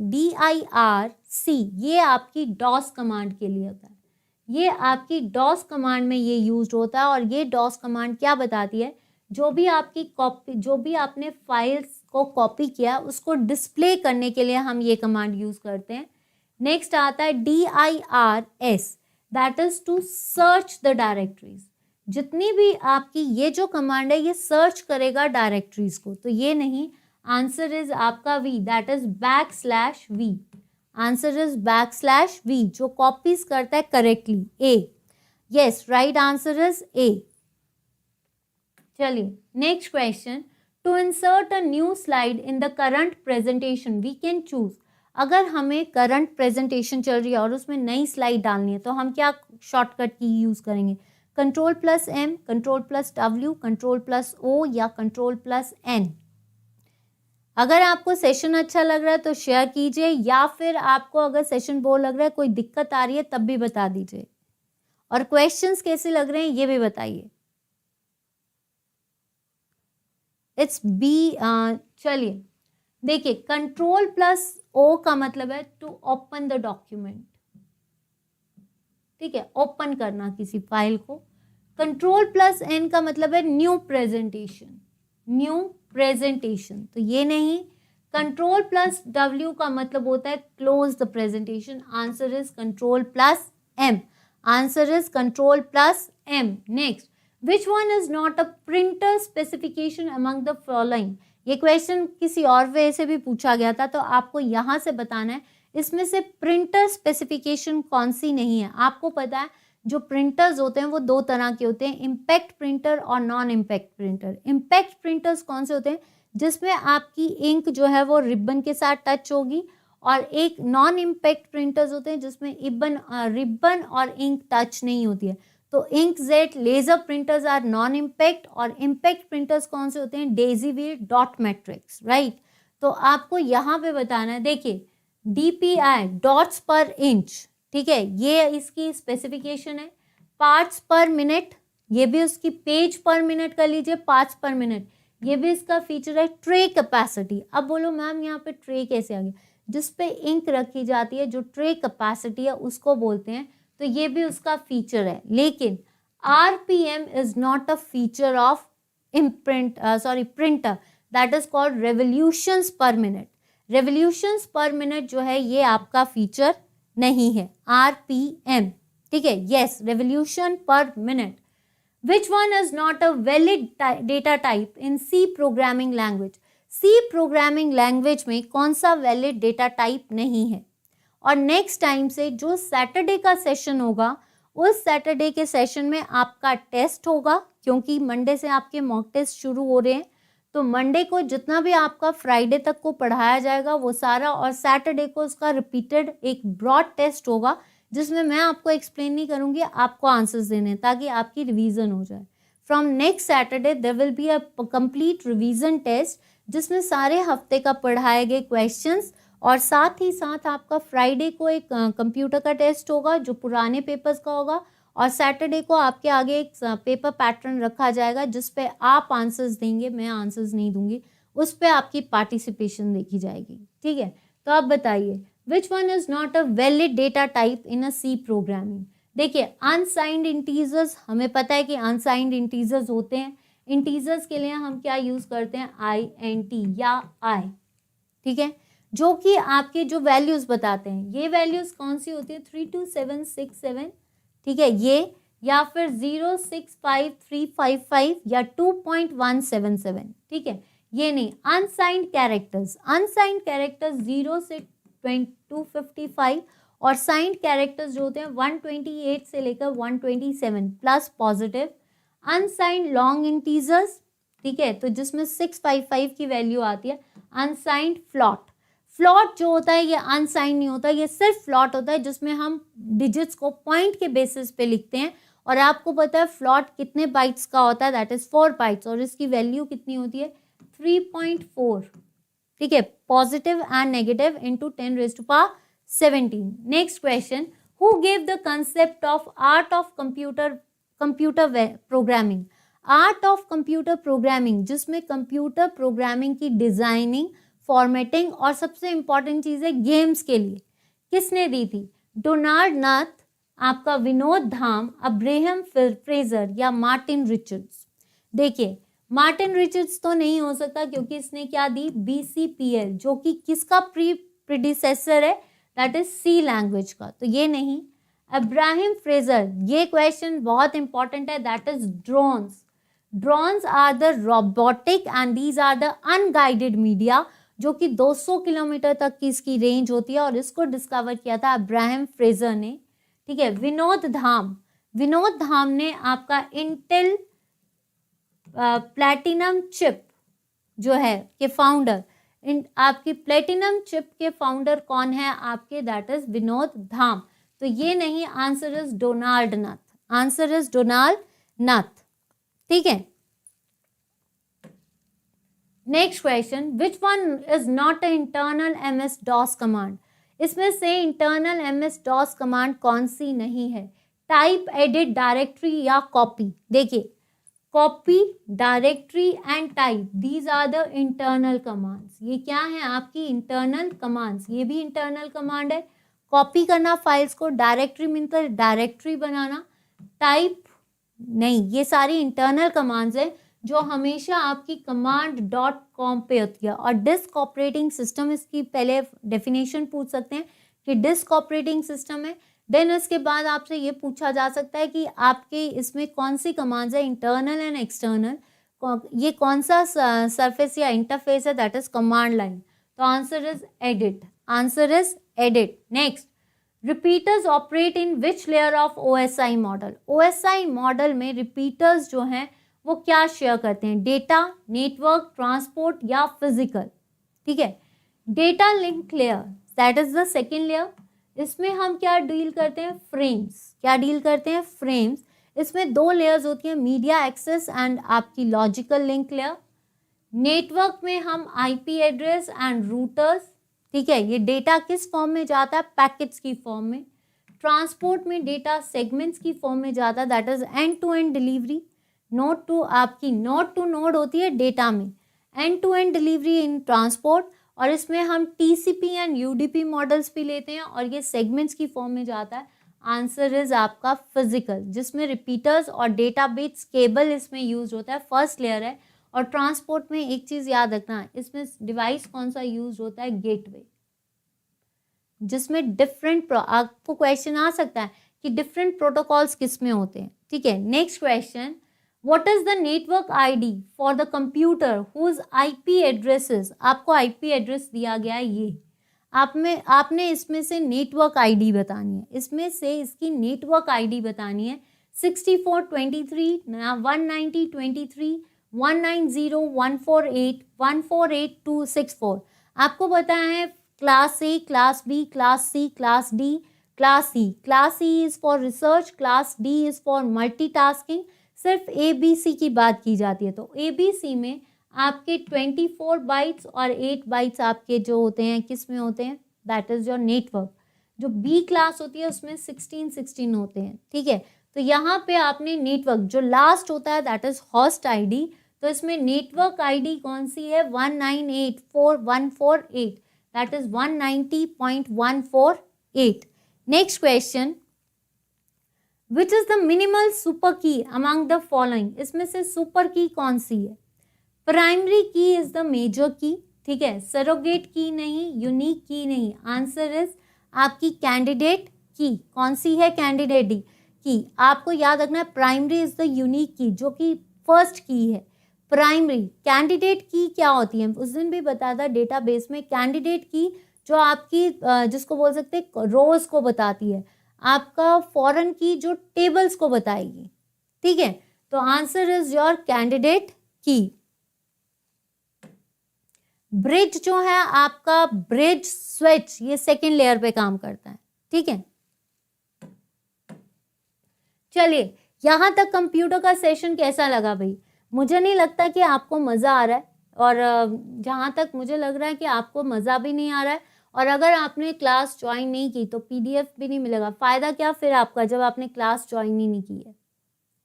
DIRC, ये आपकी डॉस कमांड के लिए होता है। ये आपकी डॉस कमांड में ये यूज होता है, और ये डॉस कमांड क्या बताती है, जो भी आपकी कॉपी, जो भी आपने फाइल्स को कॉपी किया उसको डिस्प्ले करने के लिए हम ये कमांड यूज करते हैं। नेक्स्ट आता है DIRS, that is to search the directories. जितनी भी आपकी ये जो कमांड है ये सर्च करेगा डायरेक्टरीज को, तो ये नहीं। आंसर इज आपका V, that is \V। Answer is \V, जो कॉपीज करता है correctly, A। Yes, right answer is A। चलिए next question, to insert a new slide in the current presentation we can choose. अगर हमें current presentation चल रही है और उसमें नई स्लाइड डालनी है तो हम क्या शॉर्टकट की यूज करेंगे? Ctrl+M, Ctrl+W, Ctrl+O या Ctrl+N। अगर आपको सेशन अच्छा लग रहा है तो शेयर कीजिए, या फिर आपको अगर सेशन बोर लग रहा है, कोई दिक्कत आ रही है, तब भी बता दीजिए, और क्वेश्चंस कैसे लग रहे हैं ये भी बताइए। It's B. चलिए देखिए, Ctrl+O का मतलब है टू ओपन द डॉक्यूमेंट, ठीक है, ओपन करना किसी फाइल को। Ctrl+N का मतलब है न्यू प्रेजेंटेशन, न्यू प्रेजेंटेशन, तो ये नहीं। Ctrl+W का मतलब होता है close the presentation. Answer is Ctrl+M। Answer is Ctrl+M। Next, which one is not a printer specification among the following. ये क्वेश्चन किसी और वे से भी पूछा गया था, तो आपको यहाँ से बताना है इसमें से प्रिंटर स्पेसिफिकेशन कौन सी नहीं है। आपको पता है जो प्रिंटर्स होते हैं वो 2 तरह के होते हैं, इम्पैक्ट प्रिंटर और non impact printer. Impact printers कौन से होते हैं? जिसमें आपकी इंक जो है वो रिबन के साथ टच होगी, और एक नॉन इम्पैक्ट प्रिंटर्स होते हैं जिसमें रिबन और इंक टच नहीं होती है। तो inkjet laser printers are non impact, और इम्पैक्ट प्रिंटर्स कौन से होते हैं? Daisy wheel, dot matrix, right. तो आपको यहाँ पे बताना है, देखिए DPI, डॉट्स पर इंच, ठीक है, ये इसकी स्पेसिफिकेशन है। पार्ट्स पर मिनट, ये भी उसकी, पेज पर मिनट कर लीजिए, पार्ट्स पर मिनट, ये भी इसका फीचर है। ट्रे कैपेसिटी, अब बोलो मैम यहाँ पे ट्रे कैसे आ गया? जिसपे इंक रखी जाती है, जो ट्रे कैपेसिटी है उसको बोलते हैं, तो ये भी उसका फीचर है। लेकिन RPM is not a feature of printer, that is called revolutions पर मिनट। रेवोल्यूशंस पर मिनट जो है ये आपका फीचर नहीं है, RPM, ठीक है। यस, रेवोल्यूशन पर minute. Which one is not a valid data type in C programming language. C programming language में कौन सा वैलिड डेटा टाइप नहीं है? और नेक्स्ट टाइम से जो सैटरडे का सेशन होगा, उस सैटरडे के सेशन में आपका टेस्ट होगा, क्योंकि मंडे से आपके मॉक टेस्ट शुरू हो रहे हैं। तो मंडे को जितना भी आपका फ्राइडे तक को पढ़ाया जाएगा वो सारा, और सैटरडे को उसका रिपीटेड एक ब्रॉड टेस्ट होगा, जिसमें मैं आपको एक्सप्लेन नहीं करूंगी, आपको आंसर्स देने, ताकि आपकी रिवीजन हो जाए। From next Saturday there will be a complete revision test, जिसमें सारे हफ्ते का पढ़ाए गए क्वेश्चंस, और साथ ही साथ आपका फ्राइडे को एक कंप्यूटर का टेस्ट होगा जो पुराने पेपर्स का होगा, और सैटरडे को आपके आगे एक पेपर पैटर्न रखा जाएगा जिस पे आप आंसर्स देंगे, मैं आंसर्स नहीं दूंगी, उस पे आपकी पार्टिसिपेशन देखी जाएगी, ठीक है। तो आप बताइए, which one is not a valid data type in a C programming. देखिए अनसाइंड इंटीजर्स, हमें पता है कि अनसाइंड इंटीजर्स होते हैं, इंटीजर्स के लिए हम क्या यूज करते हैं, INT या I, ठीक है, जो कि आपके जो वैल्यूज बताते हैं, ये वैल्यूज कौन सी होती है, 32767, ठीक है, ये या फिर 065355 या 2.177, ठीक है, ये नहीं। अनसाइंड कैरेक्टर्स, अनसाइंड कैरेक्टर्स 0 से 255 और साइंड कैरेक्टर्स जो होते हैं 128 से लेकर 127 plus positive. Unsigned long integers, ठीक है, तो जिसमें 655 की वैल्यू आती है। अनसाइंड फ्लॉट, फ्लॉट जो होता है ये अनसाइंड नहीं होता, ये सिर्फ फ्लॉट होता है जिसमें हम डिजिट्स को पॉइंट के बेसिस पे लिखते हैं, और आपको पता है फ्लॉट कितने बाइट्स का होता है, दैट इज 4 बाइट्स, और इसकी वैल्यू कितनी होती है, 3.4, ठीक है, positive and negative into 10⁻17। Next question, who gave the concept of art of computer programming. Art of computer programming, जिसमें कंप्यूटर प्रोग्रामिंग की डिजाइनिंग, फॉर्मेटिंग और सबसे इंपॉर्टेंट चीज है गेम्स के लिए, किसने दी थी, डोनाल्ड नथ, आपका विनोद धाम, अब्राहम फ्रेजर या मार्टिन रिचर्ड्स। देखिए मार्टिन रिचर्ड्स तो नहीं हो सकता क्योंकि इसने क्या दी, BCPL, जो कि किसका प्रीडिसेसर है, दैट इज सी लैंग्वेज का, तो ये नहीं। अब्राहम फ्रेजर, ये क्वेश्चन बहुत इंपॉर्टेंट है, that is drones. Drones are the robotic and these are the unguided media, जो कि 200 किलोमीटर तक की इसकी रेंज होती है, और इसको डिस्कवर किया था अब्राहम फ्रेजर ने, ठीक है। विनोद धाम, विनोद धाम ने आपका इंटेल प्लैटिनम चिप जो है के फाउंडर, आपकी प्लैटिनम चिप के फाउंडर कौन है आपके, दैट इज विनोद धाम, तो ये नहीं, answer is Donald Knuth, answer is Donald Knuth, ठीक है। Next question, which one is not a internal MS-DOS command. इसमें से इंटरनल MS-DOS कमांड कौन सी नहीं है, टाइप, एडिट, डायरेक्टरी या कॉपी। देखिए copy, directory and type, these are the internal commands, ये क्या है आपकी इंटरनल कमांड्स, ये भी इंटरनल कमांड है। कॉपी करना फाइल्स को, डायरेक्टरी मीन्स डायरेक्टरी बनाना, टाइप नहीं, ये सारी इंटरनल कमांड्स है जो हमेशा आपकी command.com पे होती है। और डिस्क ऑपरेटिंग सिस्टम, इसकी पहले डेफिनेशन पूछ सकते हैं कि डिस्क ऑपरेटिंग सिस्टम है, देन इसके बाद आपसे ये पूछा जा सकता है कि आपके इसमें कौन सी कमांड्स है, इंटरनल एंड एक्सटर्नल, ये कौन सा सरफेस या इंटरफेस है, दैट इज कमांड लाइन, तो answer is edit, answer is edit. Next, repeaters operate in which layer of OSI model. OSI model में रिपीटर्स जो हैं वो क्या शेयर करते हैं, डेटा, नेटवर्क, ट्रांसपोर्ट या फिजिकल, ठीक है। Data link layer, that is the second layer, इसमें हम क्या डील करते हैं, फ्रेम्स, क्या डील करते हैं, फ्रेम्स। इसमें 2 लेयर्स होती हैं, मीडिया एक्सेस एंड आपकी लॉजिकल लिंक लेयर। नेटवर्क में हम IP एड्रेस एंड रूटर्स, ठीक है, ये डेटा किस फॉर्म में जाता है, पैकेट्स की फॉर्म में। ट्रांसपोर्ट में डेटा सेगमेंट्स की फॉर्म में जाता है, that is end to end delivery. Node to, आपकी नोड टू नोड होती है डेटा में, end to end delivery in transport, और इसमें हम TCP एंड UDP मॉडल्स भी लेते हैं, और ये सेगमेंट्स की फॉर्म में जाता है। आंसर इज आपका फिजिकल, जिसमें रिपीटर्स और डेटाबेस केबल इसमें यूज होता है, फर्स्ट लेयर है। और ट्रांसपोर्ट में एक चीज याद रखना, इसमें डिवाइस कौन सा यूज होता है, गेटवे, जिसमें डिफरेंट, आपको क्वेश्चन आ सकता है कि डिफरेंट प्रोटोकॉल्स किस में होते हैं, ठीक है। Next question, What is the network ID for the computer whose IP addresses, आपको IP एड्रेस दिया गया है, ये आपने इसमें से नेटवर्क ID बतानी है, इसमें से इसकी नेटवर्क ID बतानी है 6423, 19023, 190, 148, 148264। आपको बताया है class A, class B, class C, class D, class E। Class E is for research, class D is for multitasking. सिर्फ ABC की बात की जाती है, तो ABC में आपके 24 बाइट्स और 8 बाइट्स आपके जो होते हैं किस में होते हैं, दैट इज योर नेटवर्क। जो B क्लास होती है उसमें 16 होते हैं, ठीक है। तो यहाँ पे आपने नेटवर्क जो लास्ट होता है दैट इज होस्ट ID, तो इसमें नेटवर्क ID कौन सी है, 1984148, that is 190.148. Next question, which is the minimal super की अमंग द फॉलोइंग, इसमें से सुपर की कौन सी है? प्राइमरी की इज द मेजर की, ठीक है, सरोगेट की नहीं, यूनिक की नहीं, आंसर इज आपकी कैंडिडेट की। कौन सी है? कैंडिडेट की। आपको याद रखना है प्राइमरी इज द यूनिक की, जो कि फर्स्ट की है। प्राइमरी, कैंडिडेट की क्या होती है? उस दिन भी बताया था डेटाबेस में, कैंडिडेट की जो आपकी जिसको बोल सकते हैं रोज को बताती है, आपका फॉरेन की जो टेबल्स को बताएगी, ठीक है। तो आंसर इज योर कैंडिडेट की। ब्रिज जो है आपका, ब्रिज स्विच, ये सेकेंड लेयर पे काम करता है, ठीक है। चलिए, यहां तक कंप्यूटर का सेशन कैसा लगा भाई? मुझे नहीं लगता कि आपको मजा आ रहा है, और जहां तक मुझे लग रहा है कि आपको मजा भी नहीं आ रहा है, और अगर आपने क्लास ज्वाइन नहीं की तो पीडीएफ भी नहीं मिलेगा। फायदा क्या फिर आपका जब आपने क्लास ज्वाइन ही नहीं की है,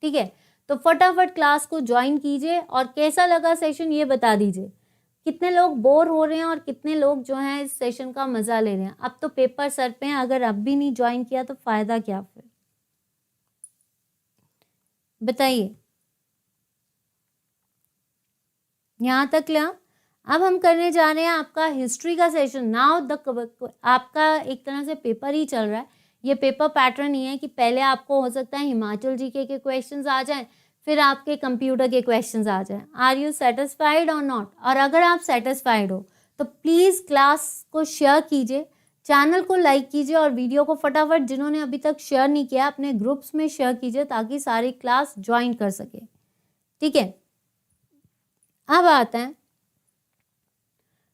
ठीक है। तो फटाफट क्लास को ज्वाइन कीजिए, और कैसा लगा सेशन ये बता दीजिए। कितने लोग बोर हो रहे हैं और कितने लोग जो हैं इस सेशन का मजा ले रहे हैं? अब तो पेपर सर पे हैं, अगर अब भी नहीं ज्वाइन किया तो फायदा क्या फिर, बताइए। यहां तक लिया। अब हम करने जा रहे हैं आपका हिस्ट्री का सेशन। नाउ आपका एक तरह से पेपर ही चल रहा है। ये पेपर पैटर्न ही है कि पहले आपको हो सकता है हिमाचल जीके के क्वेश्चंस आ जाएं, फिर आपके कंप्यूटर के क्वेश्चंस आ जाएं। आर यू सेटिस्फाइड और नॉट? और अगर आप सेटिस्फाइड हो तो प्लीज क्लास को शेयर कीजिए, चैनल को लाइक कीजिए, और वीडियो को फटाफट जिन्होंने अभी तक शेयर नहीं किया अपने ग्रुप्स में शेयर कीजिए, ताकि सारी क्लास ज्वाइन कर सके, ठीक है। अब आते हैं,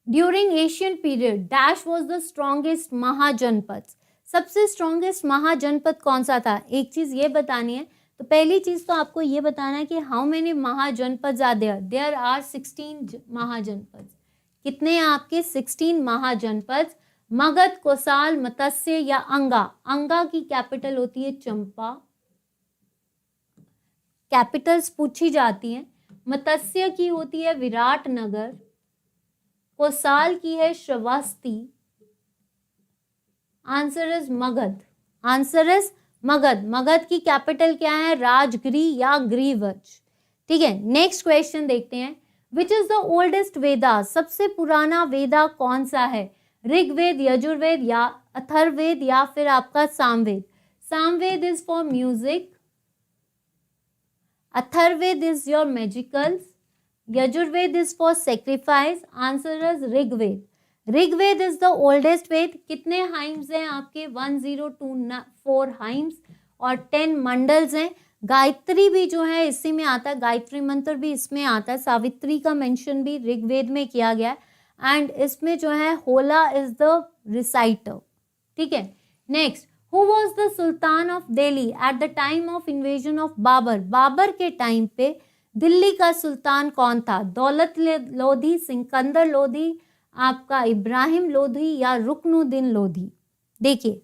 during Asian period dash was the strongest mahajanapada. सबसे स्ट्रॉन्गेस्ट महाजनपद कौन सा था? एक चीज ये बतानी है। तो पहली चीज तो आपको ये बताना है कि how many mahajanapada are there? There are 16 mahajanapada. कितने हैं आपके? 16 महाजनपद। मगध, कोसाल, मत्स्य या अंगा। अंगा की कैपिटल होती है चंपा, कैपिटल्स पूछी जाती हैं। मत्स्य की होती है विराटनगर, कोसाल की है Shravasti, answer is Magadh. Answer is Magadh. Magadh की कैपिटल क्या है? राजगिरी या ग्रीवच, ठीक है। नेक्स्ट क्वेश्चन देखते हैं, विच इज द ओल्डेस्ट वेदा? सबसे पुराना वेदा कौन सा है? ऋग्वेद, यजुर्वेद या अथर्ववेद या फिर आपका Samaveda? Samaveda is for music, Atharvaveda is your magicals, Yajurved is for sacrifice, answer is Rigved. Rigved is the oldest Ved. कितने हाइम्स हैं आपके? 1024 हाइम्स और 10 मंडल्स हैं। गायत्री भी जो है इसी में आता है, गायत्री मंत्र भी इसमें आता है। सावित्री का मेंशन भी ऋग्वेद में किया गया है, एंड इसमें जो है होला इज द रिसाइटर, ठीक है। Next, Who was the Sultan of Delhi at the time of invasion of Babur? Babur के टाइम पे दिल्ली का सुल्तान कौन था? दौलत लोधी, सिकंदर लोधी, आपका इब्राहिम लोधी या रुकनुद्दीन लोधी? देखिए,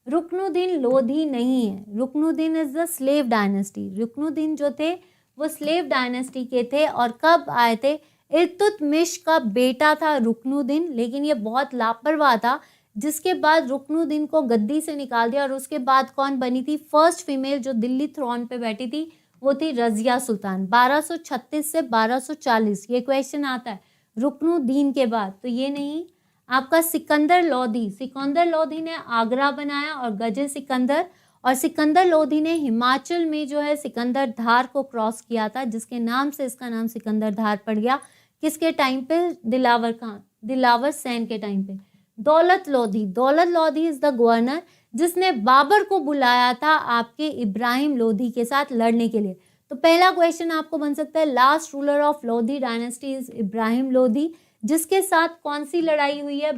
रुकनुद्दीन लोधी नहीं है, Ruknuddin is the slave dynasty. Ruknuddin जो थे वो स्लेव डायनेस्टी के थे, और कब आए थे? इल्तुतमिश का बेटा था रुकनुद्दीन, लेकिन ये बहुत लापरवाह था, जिसके बाद रुकनुद्दीन को गद्दी से निकाल दिया। और उसके बाद कौन बनी थी? फर्स्ट फीमेल जो दिल्ली थ्रोन पे बैठी थी वो थी रजिया सुल्तान, 1236 से 1240। ये क्वेश्चन आता है रुकनुद्दीन के बाद, तो ये नहीं। आपका सिकंदर लोधी, सिकंदर लोधी ने आगरा बनाया और गजे सिकंदर, और सिकंदर लोधी ने हिमाचल में जो है सिकंदर धार को क्रॉस किया था, जिसके नाम से इसका नाम सिकंदर धार पड़ गया। किसके टाइम पे? दिलावर खान, दिलावर सैन के टाइम पे। दौलत लोधी, दौलत लोधी इज द गवर्नर जिसने बाबर को बुलाया था आपके इब्राहिम लोधी के साथ लड़ने के लिए। तो पहला क्वेश्चन आपको बन सकता है, last ruler of Lodhi dynasty is Ibrahim Lodhi, जिसके साथ कौन सी लड़ाई हुई है?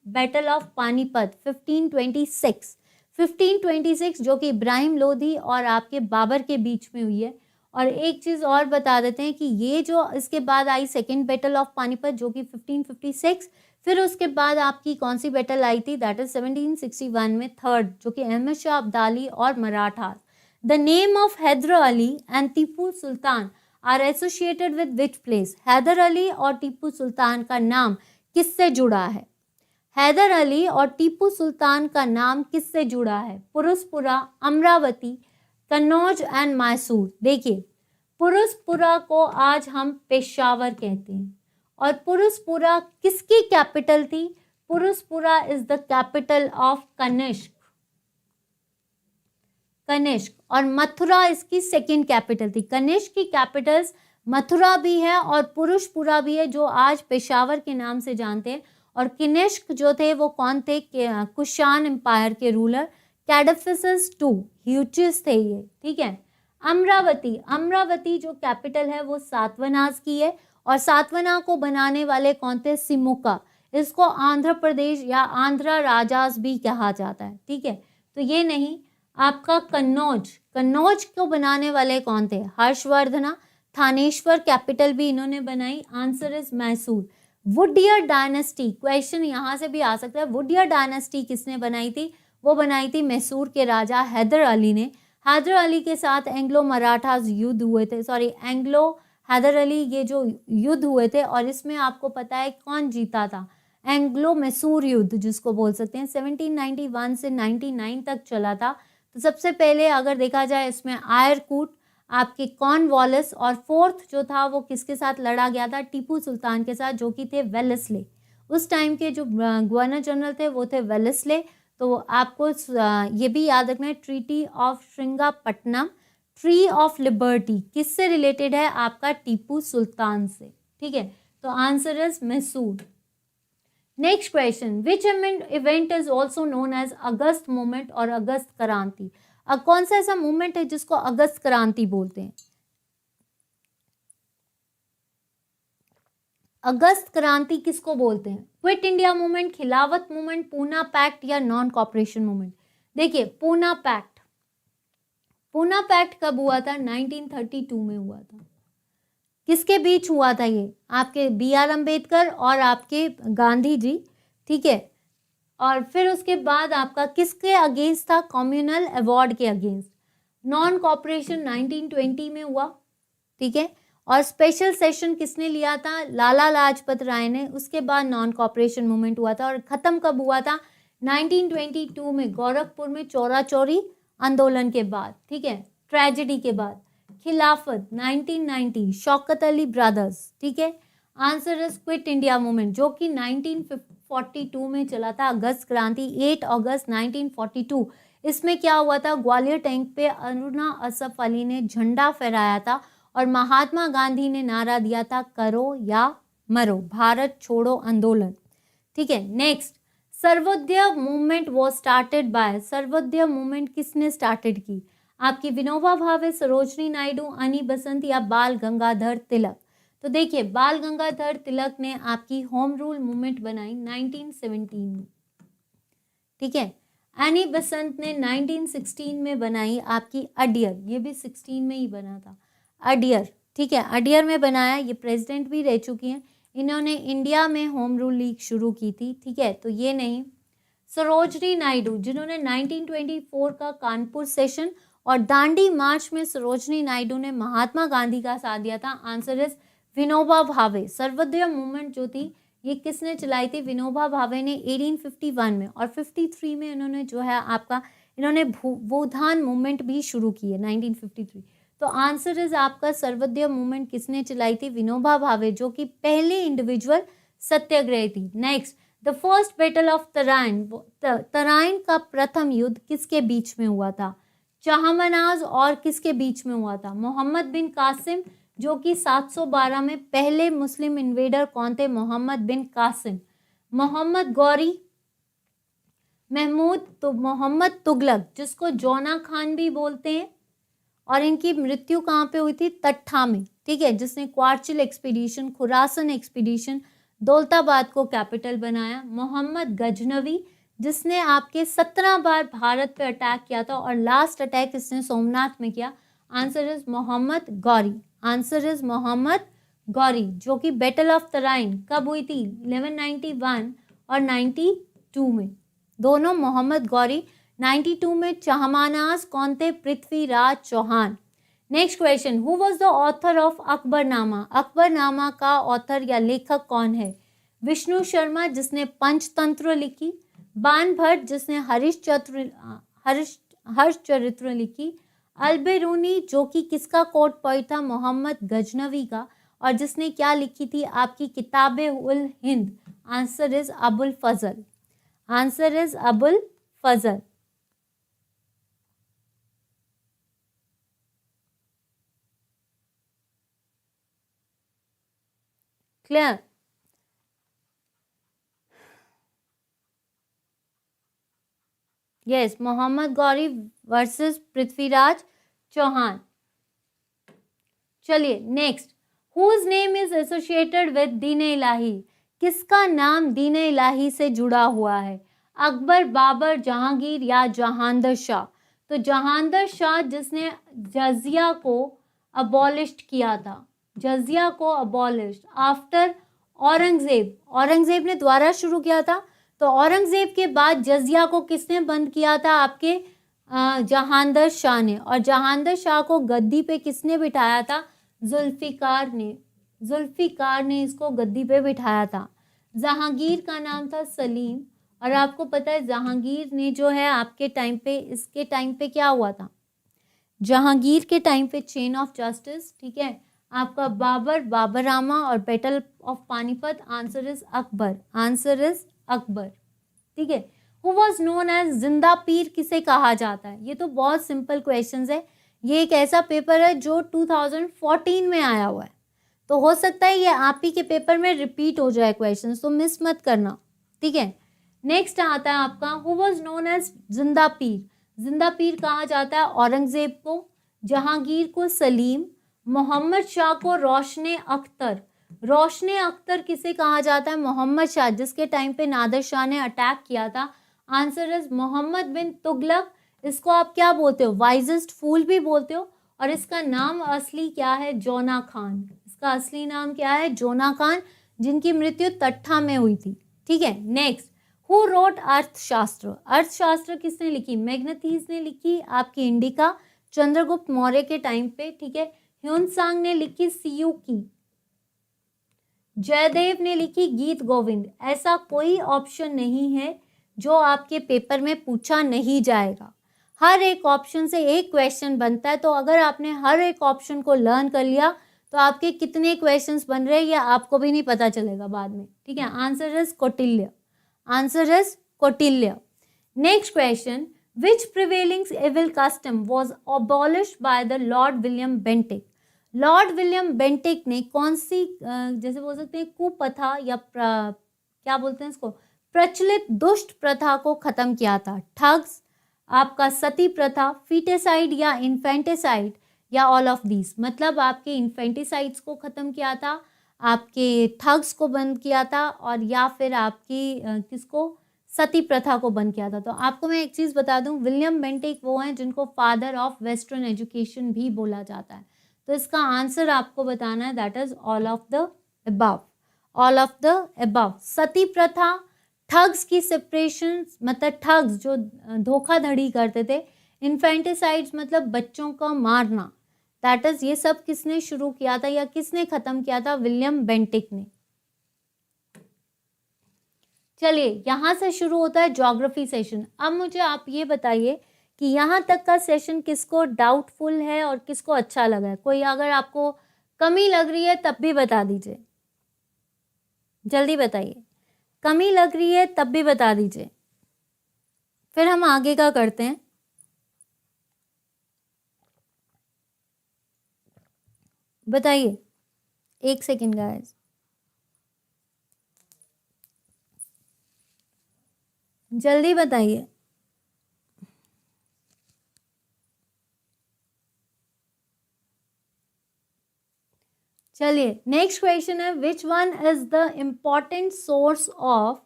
बैटल ऑफ पानीपत 1526, 1526 जो कि इब्राहिम लोधी और आपके बाबर के बीच में हुई है। और एक चीज और बता देते हैं कि ये जो इसके बाद आई सेकेंड बैटल ऑफ पानीपत जो कि 1556, फिर उसके बाद आपकी कौन सी बैटल आई थी? दैट इज 1761 में थर्ड, जो कि अहमद शाह अब्दाली और Maratha. The name of Hyder Ali and Tipu Sultan are associated with which place? Hyder Ali और टीपू सुल्तान का नाम किससे जुड़ा है? हैदर अली और टीपू सुल्तान का नाम किससे जुड़ा है? पुरुषपुरा, अमरावती, कन्नौज एंड मैसूर। देखिए, पुरुषपुरा को आज हम पेशावर कहते हैं और पुरुषपुरा किसकी कैपिटल थी? Purushapura is the capital of Kanishka. Kanishka और मथुरा इसकी सेकंड कैपिटल थी। कनिष्क की कैपिटल्स मथुरा भी है और पुरुषपुरा भी है, जो आज पेशावर के नाम से जानते हैं। और कनिष्क जो थे वो कौन थे? कुशान एम्पायर के रूलर कैडफिसस II ह्यूचिस थे ये, ठीक है। अमरावती, अमरावती जो कैपिटल है वो सातवाहनास की है और सातवाहना को बनाने वाले कौन थे? सिमुका। इसको आंध्र प्रदेश या आंध्रा राजास भी कहा जाता है, ठीक है। तो ये नहीं, आपका कन्नौज, कन्नौज को बनाने वाले कौन थे? हर्षवर्धना। थानेश्वर कैपिटल भी इन्होंने बनाई। Answer is Mysore. Wodeyar dynasty, question यहाँ से भी आ सकता है, वुडियर डायनेस्टी किसने बनाई थी? वो बनाई थी मैसूर के राजा हैदर अली ने। हैदर अली के साथ एंग्लो मराठास युद्ध हुए थे, सॉरी एंग्लो हैदर अली, ये जो युद्ध हुए थे और इसमें आपको पता है कौन जीता था? एंग्लो मैसूर युद्ध जिसको बोल सकते हैं, 1791 से 99 तक चला था। तो सबसे पहले अगर देखा जाए इसमें आयरकूट, आपके कॉर्नवालिस और फोर्थ जो था वो किसके साथ लड़ा गया था? टीपू सुल्तान के साथ, जो कि थे वेलेस्ले। उस टाइम के जो गवर्नर जनरल थे वो थे वेलेस्ले। तो आपको ये भी याद रखना है, treaty of Srirangapatnam, tree of liberty किससे रिलेटेड है? आपका टीपू सुल्तान से, ठीक है। तो answer is Mysore. Next question, which event is also known as August movement और अगस्त क्रांति? कौन सा ऐसा मूवमेंट है जिसको अगस्त क्रांति बोलते हैं? अगस्त क्रांति किसको बोलते हैं? क्विट इंडिया मूवमेंट, खिलाफत मूवमेंट, पूना पैक्ट या नॉन कॉपरेशन मूवमेंट? देखिए, पूना पैक्ट, पूना पैक्ट कब हुआ था? 1932 में हुआ था। किसके बीच हुआ था ये? आपके BR अम्बेडकर और आपके गांधी जी, ठीक है। और फिर उसके बाद आपका किसके अगेंस्ट था? कम्युनल अवार्ड के अगेंस्ट। नॉन कॉपरेशन 1920 में हुआ, ठीक है। और स्पेशल सेशन किसने लिया था? लाला लाजपत राय ने। उसके बाद नॉन कॉपरेशन मूवमेंट हुआ था और खत्म कब हुआ था? 1922 में, गोरखपुर में चौरा चौरी आंदोलन के बाद, ठीक है, ट्रेजेडी के बाद। खिलाफत 1990, शौकत अली ब्रदर्स, ठीक है। Answer is quit India movement, जो कि 1942 में चला था। अगस्त क्रांति 8 अगस्त 1942। इसमें क्या हुआ था? ग्वालियर टैंक पे अरुणा असफ अली ने झंडा फहराया था और महात्मा गांधी ने नारा दिया था, करो या मरो, भारत छोड़ो आंदोलन, ठीक है। Next, Sarvodaya movement was started by, Sarvodaya movement किसने स्टार्टेड की? आपकी विनोबा भावे, सरोजनी नायडू, अनी बेसेंट या बाल गंगाधर तिलक? तो देखिए, बाल गंगाधर तिलक ने आपकी होम रूल मूवमेंट बनाई 1917 में, ठीक है। एनी बेसेंट ने 1916 में बनाई आपकी अडियर, ये भी 16 में ही बना था, अडियर, ठीक है, अडियर में बनाया। ये प्रेसिडेंट भी रह चुकी हैं। इन्होंने इंडिया में होम रूल लीग शुरू की थी, ठीक है। तो ये नहीं। सरोजनी नायडू, जिन्होंने 1924 का कानपुर सेशन और दांडी मार्च में सरोजनी नायडू ने महात्मा गांधी का साथ दिया था। Answer is Vinoba Bhave. Sarvodaya movement जो थी ये किसने चलाई थी? विनोबा भावे ने 1851 में, और 53 में इन्होंने जो है आपका, इन्होंने भूदान मूवमेंट भी शुरू की है 1953। तो आंसर इज आपका सर्वोदय मूवमेंट किसने चलाई थी? विनोबा भावे, जो कि पहले इंडिविजुअल सत्याग्रही थी। Next, the first battle of Tarain, Tarain का प्रथम युद्ध किसके बीच में हुआ था? चाहमनाज और किसके बीच में हुआ था? मोहम्मद बिन कासिम, जो कि 712 में पहले मुस्लिम इन्वेडर कौन थे? मोहम्मद बिन कासिम। मोहम्मद गौरी, मोहम्मद तुगलक, जिसको जौना खान भी बोलते हैं, और इनकी मृत्यु कहाँ पे हुई थी? तट्ठा में, ठीक है, जिसने क्वार्चिल एक्सपीडिशन, खुरासन एक्सपीडिशन, दौलताबाद को कैपिटल बनाया। मोहम्मद गजनवी, जिसने आपके 17 बार भारत पे अटैक किया था और लास्ट अटैक इसने सोमनाथ में किया। Answer is Mohammad Ghori. Answer is Mohammad Ghori, जो कि बैटल ऑफ तराइन कब हुई थी? 1191 और 92 में, दोनों मोहम्मद गौरी। 92 में चाहमानाज कौन थे? Prithviraj Chauhan. Next question, who was the author of Akbarnama? Akbarnama का ऑथर या लेखक कौन है? विष्णु शर्मा जिसने पंचतंत्र लिखी, बाण भट्ट जिसने हर्षचरित्र लिखी, अल्बेरूनी जो कि किसका कोर्ट पोइट था, मोहम्मद गजनवी का, और जिसने क्या लिखी थी आपकी Kitabe ul Hind. Answer is Abul Fazal. Answer is Abul Fazal. Clear? Yes, Mohammad Ghori versus Prithviraj Chauhan. चलिए next, whose name is associated with Din Ilahi. किसका नाम दीन इलाही से जुड़ा हुआ है? अकबर, बाबर, जहांगीर या जहांदर शाह? तो जहांदर शाह जिसने जजिया को अबॉलिश्ड किया था, जजिया को अबॉलिश्ड आफ्टर औरंगजेब। औरंगजेब ने द्वारा शुरू किया था, तो औरंगजेब के बाद जजिया को किसने बंद किया था? आपके जहांदर शाह ने। और जहांदर शाह को गद्दी पे किसने बिठाया था? जुल्फिकार ने। जुल्फिकार ने इसको गद्दी पे बिठाया था। जहांगीर का नाम था सलीम। और आपको पता है जहांगीर ने जो है आपके टाइम पे, इसके टाइम पे क्या हुआ था? जहांगीर के टाइम पे चेन ऑफ जस्टिस, ठीक है, आपका बाबर, बाबरनामा और battle of Panipat. Answer is Akbar. Answer is Akbar. ठीक है। हु वॉज नोन एज जिंदा पीर किसे कहा जाता है? ये तो बहुत सिंपल क्वेश्चंस है। ये एक ऐसा पेपर है जो 2014 में आया हुआ है, तो हो सकता है ये आप ही के पेपर में रिपीट हो जाए क्वेश्चन, तो मिस मत करना। ठीक है। नेक्स्ट आता है आपका, हु वॉज नोन एज जिंदा पीर। जिंदा पीर कहा जाता है औरंगजेब को, जहांगीर को सलीम, मोहम्मद शाह को रोशने अख्तर। रोशने अख्तर किसे कहा जाता है? मोहम्मद शाह, जिसके टाइम पे नादिर शाह ने अटैक किया था। आंसर इज मोहम्मद बिन तुगलक। इसको आप क्या बोलते हो? वाइजेस्ट फूल भी बोलते हो। और इसका नाम असली क्या है? जोना खान। इसका असली नाम क्या है? जोना खान, जिनकी मृत्यु तट्ठा में हुई थी। ठीक है। नेक्स्ट, हु रोट अर्थशास्त्र। अर्थशास्त्र किसने लिखी? मैग्नेथीज ने लिखी, आपकी इंडिका, चंद्रगुप्त मौर्य के टाइम पे। ठीक है। ह्यूनसांग ने लिखी सीयू की। जयदेव ने लिखी गीत गोविंद। ऐसा कोई ऑप्शन नहीं है जो आपके पेपर में पूछा नहीं जाएगा। हर एक ऑप्शन से एक क्वेश्चन बनता है, तो अगर आपने हर एक ऑप्शन को लर्न कर लिया तो आपके कितने क्वेश्चंस बन रहे हैं ये आपको भी नहीं पता चलेगा बाद में। ठीक है। Answer is Kautilya. Answer is Kautilya. Next question, which prevailing evil custom was abolished by the Lord William Bentinck. Lord William Bentinck ने कौन सी जैसे बोल सकते हैं कुप्रथा या क्या बोलते हैं इसको, प्रचलित दुष्ट प्रथा को खत्म किया था? ठग्स, आपका सती प्रथा, फीटेसाइड या इन्फेंटिसाइड, या ऑल ऑफ दीज। मतलब आपके इन्फेंटिसाइड्स को खत्म किया था, आपके ठग्स को बंद किया था, और या फिर आपकी किसको, सती प्रथा को बंद किया था। तो आपको मैं एक चीज बता दूं, विलियम बेंटिक वो हैं जिनको फादर ऑफ वेस्टर्न एजुकेशन भी बोला जाता है। तो इसका आंसर आपको बताना है, that is all of the above. All of the above. Sati प्रथा, ठग्स की सेपरेशन, मतलब ठग्स जो धोखाधड़ी करते थे, इन्फेंटिसाइड्स मतलब बच्चों को मारना, दैट इज, ये सब किसने शुरू किया था या किसने खत्म किया था? विलियम बेंटिक ने। चलिए यहां से शुरू होता है ज्योग्राफी सेशन। अब मुझे आप ये बताइए कि यहाँ तक का सेशन किसको डाउटफुल है और किसको अच्छा लगा है? कोई अगर आपको कमी लग रही है तब भी बता दीजिए, जल्दी बताइए। कमी लग रही है तब भी बता दीजिए, फिर हम आगे का करते हैं। बताइए, एक सेकेंड गाइस, जल्दी बताइए। चलिए नेक्स्ट क्वेश्चन है, which one is the important source of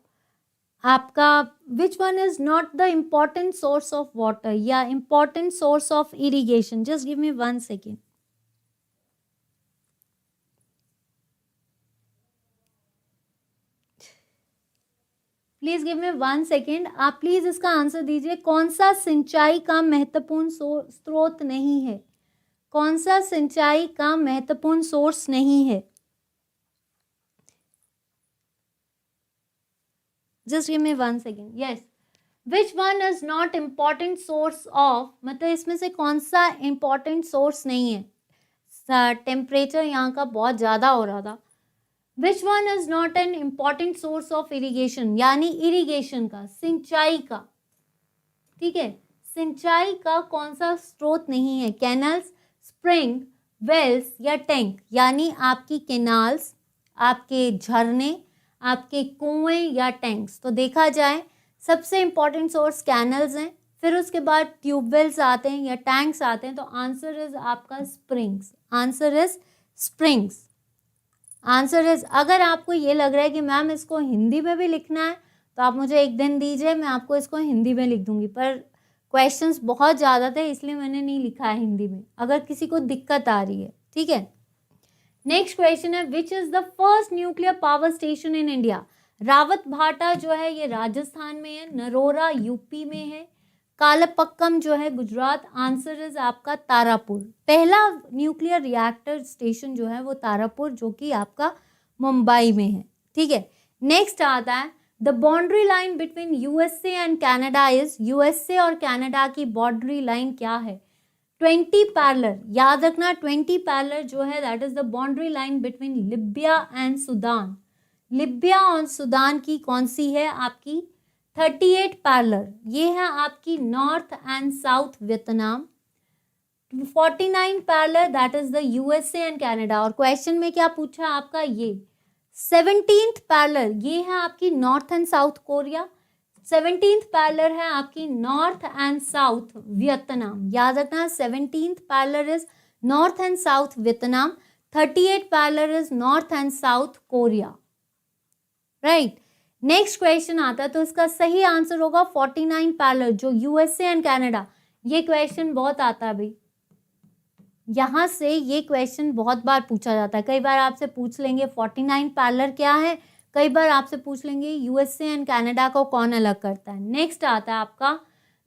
आपका, which one is not the important source of water या important source of irrigation? Just give me 1 second. Please give me 1 second. आप please इसका answer दीजिए। कौन सा सिंचाई का महत्वपूर्ण स्रोत नहीं है? कौन सा सिंचाई का महत्वपूर्ण सोर्स नहीं है? Just give me 1 second. Yes. Which one is not important source of, मतलब इसमें से कौन सा इम्पॉर्टेंट सोर्स नहीं है. टेम्परेचर यहाँ का बहुत ज़्यादा हो रहा था. विच one is not an important source of irrigation, यानी इरीगेशन का, सिंचाई का. ठीक है, सिंचाई का कौन सा स्रोत नहीं है. कैनल्स, स्प्रिंग, वेल्स या टैंक, यानी आपकी कैनाल्स, आपके झरने, आपके कुएं या टैंक्स. तो देखा जाए सबसे इंपॉर्टेंट सोर्स कैनल्स हैं, फिर उसके बाद ट्यूबवेल्स आते हैं या टैंक्स आते हैं. तो आंसर इज आपका springs. Answer is springs. Answer is, अगर आपको ये लग रहा है कि मैम इसको हिंदी में भी लिखना है तो आप मुझे एक दिन दीजिए, मैं आपको इसको हिंदी में लिख दूंगी, पर क्वेश्चंस बहुत ज़्यादा थे इसलिए मैंने नहीं लिखा है हिंदी में, अगर किसी को दिक्कत आ रही है. ठीक है. नेक्स्ट क्वेश्चन है, विच is the first nuclear power station in India. Rawat भाटा जो है ये राजस्थान में है, नरोरा यूपी में है, कालपक्कम जो है गुजरात. आंसर इज आपका तारापुर. पहला न्यूक्लियर रिएक्टर स्टेशन जो है वो तारापुर, जो कि आपका मुंबई में है. ठीक है. नेक्स्ट आता है, the boundary line between USA and Canada is. USA और कनाडा की बाउंड्री लाइन क्या है. 20 पैरेलल. याद रखना 20 पैरेलल जो है that is the boundary line between Libya and Sudan. Libya और सूडान की कौन सी है आपकी 38 पैरेलल. ये है आपकी north and south Vietnam. 49 parallel that is the USA and Canada. और क्वेश्चन में क्या पूछा आपका, ये 17th पैरेलल ये है आपकी north and south Korea. 17th parallel है आपकी नॉर्थ एंड साउथ वियतनाम. याद रखना 17th parallel is north and south Vietnam. 38 parallel is north and south Korea. Right. Next question आता है, तो इसका सही आंसर होगा 49 पैरेलल जो यूएसए एंड कनाडा. ये क्वेश्चन बहुत आता है भाई, यहाँ से ये क्वेश्चन बहुत बार पूछा जाता है. कई बार आपसे पूछ लेंगे 49 पैरेलल क्या है, कई बार आपसे पूछ लेंगे यूएसए एंड कनाडा को कौन अलग करता है. नेक्स्ट आता है आपका,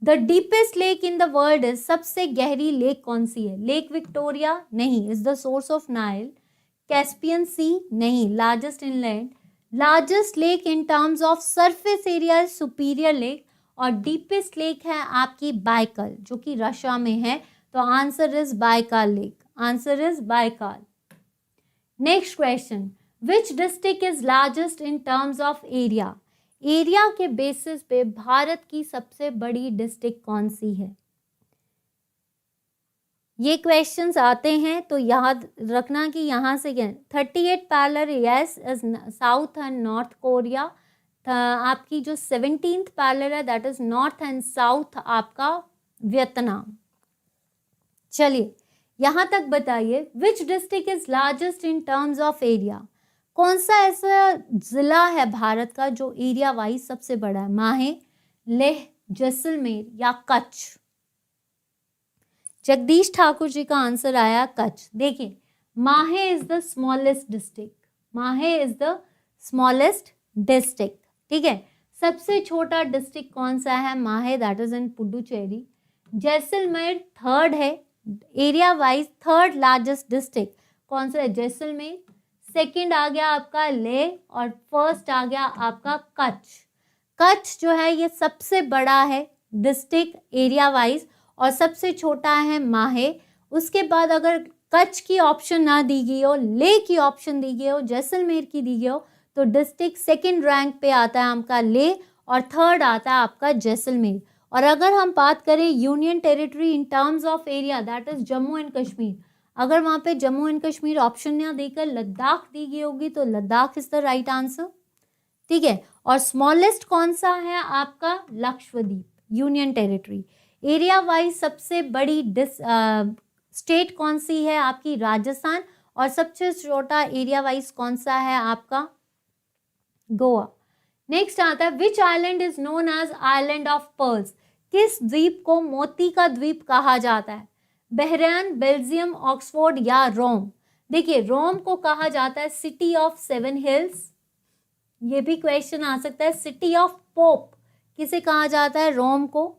the deepest lake in the world is. सबसे गहरी लेक कौन सी है. लेक विक्टोरिया नहीं. Is the source of Nile. Caspian sea नहीं. Largest inland. Largest lake in terms of surface area superior lake. और डीपेस्ट लेक है आपकी बाइकल जो कि रशिया में है. तो answer is Baikal lake. Answer is Baikal. Next question, which district is largest in terms of area. Area के basis पे भारत की सबसे बड़ी डिस्ट्रिक्ट कौन सी है. ये क्वेश्चंस आते हैं तो याद रखना कि यहाँ से क्या 38 parallel yes is south and north Korea. आपकी जो 17th पैरेलल है that is north and south आपका वियतनाम. चलिए यहाँ तक बताइए, विच district is largest in terms of area. कौन सा ऐसा जिला है भारत का जो एरिया वाइज सबसे बड़ा है. माहे, लेह, जैसलमेर या कच्छ. जगदीश ठाकुर जी का आंसर आया कच्छ. देखिए Mahe is the smallest district. Mahe is the smallest district. ठीक है. सबसे छोटा डिस्ट्रिक्ट कौन सा है. Mahe that is in Puducherry. Jaisalmer third है area wise. Third largest district कौन सा है. जैसलमेर. सेकंड आ गया आपका लेह और फर्स्ट आ गया आपका कच्छ. कच्छ जो है ये सबसे बड़ा है डिस्ट्रिक्ट एरिया वाइज और सबसे छोटा है माहे. उसके बाद अगर कच्छ की ऑप्शन ना दी गई हो, लेह की ऑप्शन दी गई हो, जैसलमेर की दी गई हो, तो डिस्ट्रिक्ट सेकंड रैंक पे आता है आपका लेह और थर्ड आता है आपका जैसलमेर. और अगर हम बात करें union territory in terms of area that is Jammu and Kashmir. अगर वहाँ पे जम्मू एंड कश्मीर ऑप्शन ना देकर लद्दाख दी गई होगी तो Ladakh is the right answer. ठीक है. और स्मॉलेस्ट कौन सा है आपका Lakshadweep union territory. Area wise सबसे बड़ी स्टेट कौन सी है आपकी राजस्थान. और सबसे छोटा एरिया वाइज कौन सा है आपका गोवा. नेक्स्ट आता है, which island is known as island of pearls. किस द्वीप को मोती का द्वीप कहा जाता है. बहरैन, बेल्जियम, ऑक्सफोर्ड या रोम. देखिए रोम को कहा जाता है सिटी ऑफ 7 हिल्स. ये भी क्वेश्चन आ सकता है. सिटी ऑफ पोप किसे कहा जाता है. रोम को.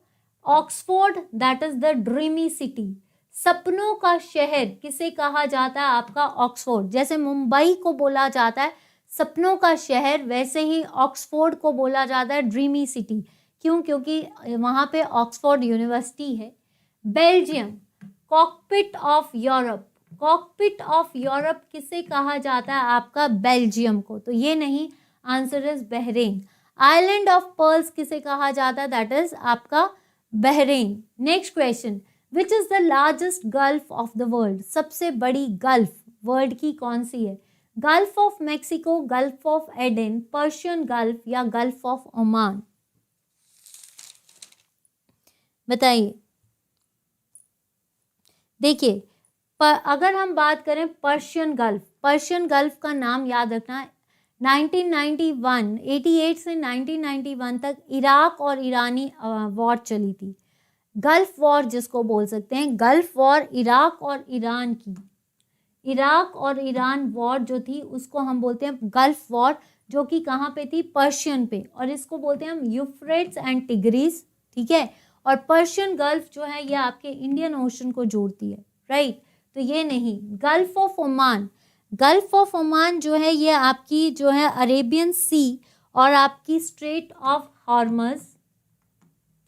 Oxford that is the dreamy city. सपनों का शहर किसे कहा जाता है आपका ऑक्सफोर्ड. जैसे मुंबई को बोला जाता है सपनों का शहर, वैसे ही ऑक्सफोर्ड को बोला जाता है ड्रीमी सिटी। क्यों? क्योंकि वहाँ पे ऑक्सफोर्ड यूनिवर्सिटी है। Belgium, cockpit of Europe, cockpit of Europe किसे कहा जाता है आपका? बेल्जियम को, तो ये नहीं, answer is Bahrain. Island of pearls किसे कहा जाता है? दैट इज आपका Bahrain. Next question, which is the largest gulf of the world? सबसे बड़ी गल्फ वर्ल्ड की कौन सी है? Gulf of Mexico, gulf of Aiden, Persian gulf या गल्फ ऑफ ओमान? बताइए। देखिए, अगर हम बात करें पर्शियन गल्फ, पर्शियन गल्फ का नाम याद रखना। 1991 से 1991 तक इराक और ईरानी वॉर चली थी, गल्फ वॉर जिसको बोल सकते हैं, गल्फ वॉर इराक और ईरान की, इराक और ईरान वॉर जो थी उसको हम बोलते हैं गल्फ वॉर, जो कि कहाँ पे थी? पर्शियन पे, और इसको बोलते हैं हम यूफ्रेट्स एंड टिग्रीज, ठीक है। और पर्शियन गल्फ जो है ये आपके इंडियन ओशन को जोड़ती है, राइट। तो ये नहीं। Gulf of Oman, gulf of Oman जो है ये आपकी जो है अरेबियन सी और आपकी स्ट्रेट ऑफ हॉर्मज,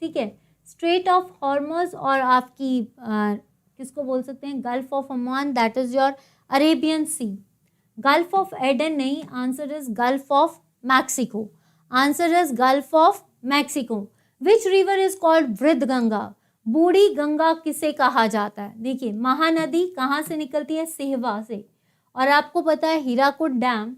ठीक है, स्ट्रेट ऑफ हॉर्मज और आपकी किसको बोल सकते हैं? Gulf of Oman, that is your Arabian sea. Gulf of Aden नहीं, answer is gulf of Mexico, answer is gulf of Mexico. Which river is called Vriddha Ganga? बूढ़ी गंगा किसे कहा जाता है? देखिए, महानदी कहाँ से निकलती है? सिहवा से। और आपको पता है हीराकुद डैम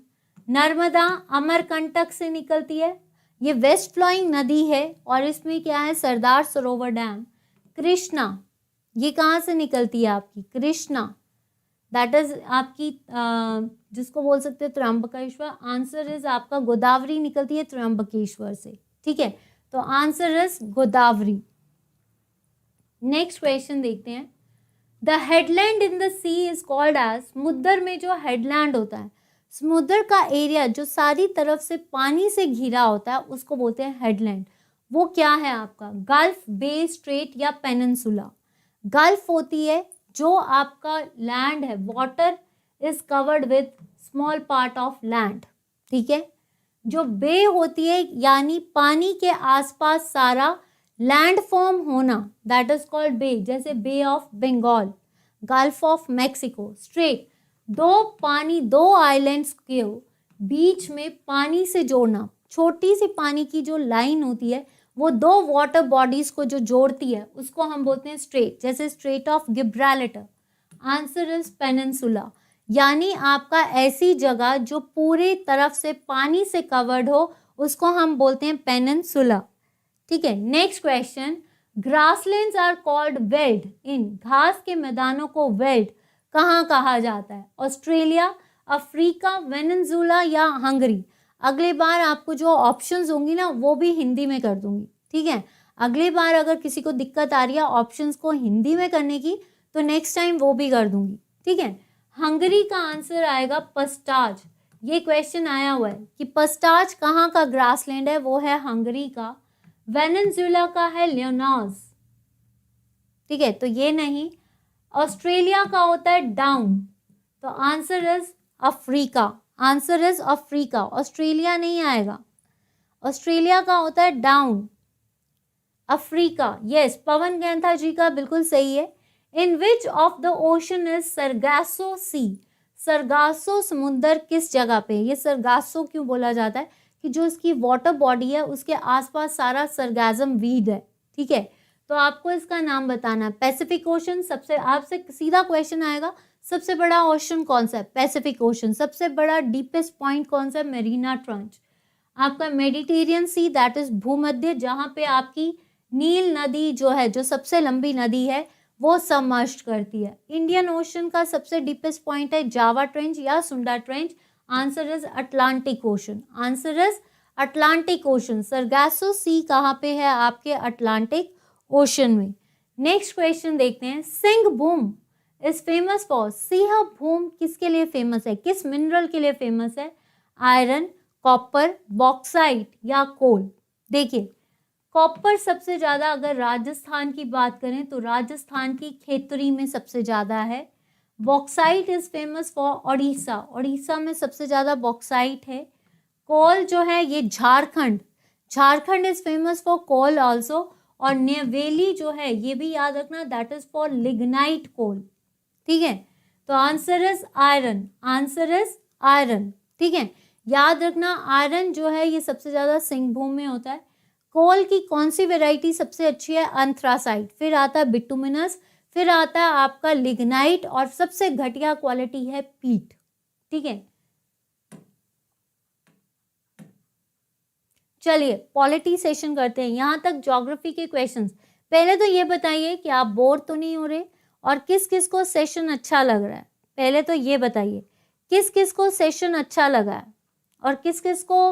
नर्मदा अमरकंटक से निकलती है, ये वेस्ट फ्लोइंग नदी है। और इसमें क्या है? सरदार सरोवर डैम। कृष्णा, ये कहाँ से निकलती है आपकी? कृष्णा, दैट इज आपकी जिसको बोल सकते हैं त्र्यंबकेश्वर, आंसर इज आपका गोदावरी निकलती है त्र्यंबकेश्वर से, ठीक है। तो answer is Godavari. Next question देखते हैं। The headland in the sea is called as, समुद्र में जो हेडलैंड होता है, समुद्र का एरिया जो सारी तरफ से पानी से घिरा होता है उसको बोलते हैं हेडलैंड। वो क्या है आपका? गल्फ, बे, स्ट्रेट या पेनिनसुला? गल्फ होती है जो आपका लैंड है, water is covered with small part of land, ठीक है। जो बे होती है यानी पानी के आसपास सारा लैंड फॉर्म होना, दैट इज कॉल्ड बे, जैसे bay of Bengal, gulf of Mexico. Strait, दो आइलैंड्स के बीच में पानी से जोड़ना, छोटी सी पानी की जो लाइन होती है वो दो वाटर बॉडीज को जो जोड़ती है उसको हम बोलते हैं स्ट्रेट, जैसे straight of Gibraltar. Answer is peninsula, यानी आपका ऐसी जगह जो पूरी तरफ से पानी से कवर्ड हो उसको हम बोलते हैं पेनिनसुला, ठीक है। Next question, grasslands are called veld in, घास के मैदानों को वेल्ड कहाँ कहा जाता है? ऑस्ट्रेलिया, अफ्रीका, वेनेजुला या हंगरी? अगली बार आपको जो ऑप्शंस होंगी ना वो भी हिंदी में कर दूंगी, ठीक है। अगली बार अगर किसी को दिक्कत आ रही है ऑप्शंस को हिंदी में करने की तो नेक्स्ट टाइम वो भी कर दूंगी, ठीक है। हंगरी का आंसर आएगा पस्टाज। ये क्वेश्चन आया हुआ है कि पस्टाज कहाँ का ग्रासलैंड है, वो है हंगरी का। वेनेजुला का है लियोनास, ठीक है, तो ये नहीं। ऑस्ट्रेलिया का होता है डाउन, तो answer is Africa, answer is Africa, Australia नहीं आएगा। ऑस्ट्रेलिया का होता है down, Africa. Yes, Pawan Gaintha ji का बिल्कुल सही है। In which of the ocean is Sargasso sea? Sargasso समुद्र किस जगह पे? ये सरगासो क्यों बोला जाता है कि जो इसकी वाटर बॉडी है उसके आसपास सारा सरगाजम वीड है, ठीक है। तो आपको इसका नाम बताना है। पैसिफिक ओशन, सबसे आपसे सीधा क्वेश्चन आएगा, सबसे बड़ा ओशन कौन सा है? Pacific ocean. सबसे बड़ा डीपेस्ट पॉइंट कौन सा है? Mirena trench. आपका मेडिटेरियन सी, दैट इज भूमध्य, जहाँ पे आपकी नील नदी जो है, जो सबसे लंबी नदी है, वो सबमर्ज्ड करती है। इंडियन ओशन का सबसे डीपेस्ट पॉइंट है जावा ट्रेंच या Sunda trench. Answer is Atlantic ocean, answer is Atlantic ocean. Sargasso sea कहाँ पे है? आपके अटलांटिक ओशन में। नेक्स्ट क्वेश्चन देखते हैं। Singhbhum is famous for, Singhbhum किसके लिए फेमस है? किस मिनरल के लिए फेमस है? आयरन, कॉपर, बॉक्साइट या कोल? देखिए, कॉपर सबसे ज़्यादा, अगर राजस्थान की बात करें तो राजस्थान की खेतरी में सबसे ज़्यादा है। Bauxite is famous for Odisha, Odisha में सबसे ज्यादा बॉक्साइट है। कोल जो है ये Jharkhand, Jharkhand is famous for coal also. और नेवेली जो है ये भी याद रखना, that is for lignite coal, ठीक है। तो answer is iron, answer is iron, ठीक है। याद रखना आयरन जो है ये सबसे ज्यादा सिंहभूम में होता है। कोल की कौन सी वेराइटी सबसे अच्छी है? एंथ्रासाइट, फिर आता है बिटुमिनस, फिर आता है आपका लिग्नाइट, और सबसे घटिया क्वालिटी है पीट, ठीक है। चलिए पॉलिटी सेशन करते हैं। यहां तक ज्योग्राफी के क्वेश्चंस। पहले तो ये बताइए कि आप बोर तो नहीं हो रहे और किस किस को सेशन अच्छा लग रहा है। पहले तो ये बताइए किस किस को सेशन अच्छा लगा है और किस किस को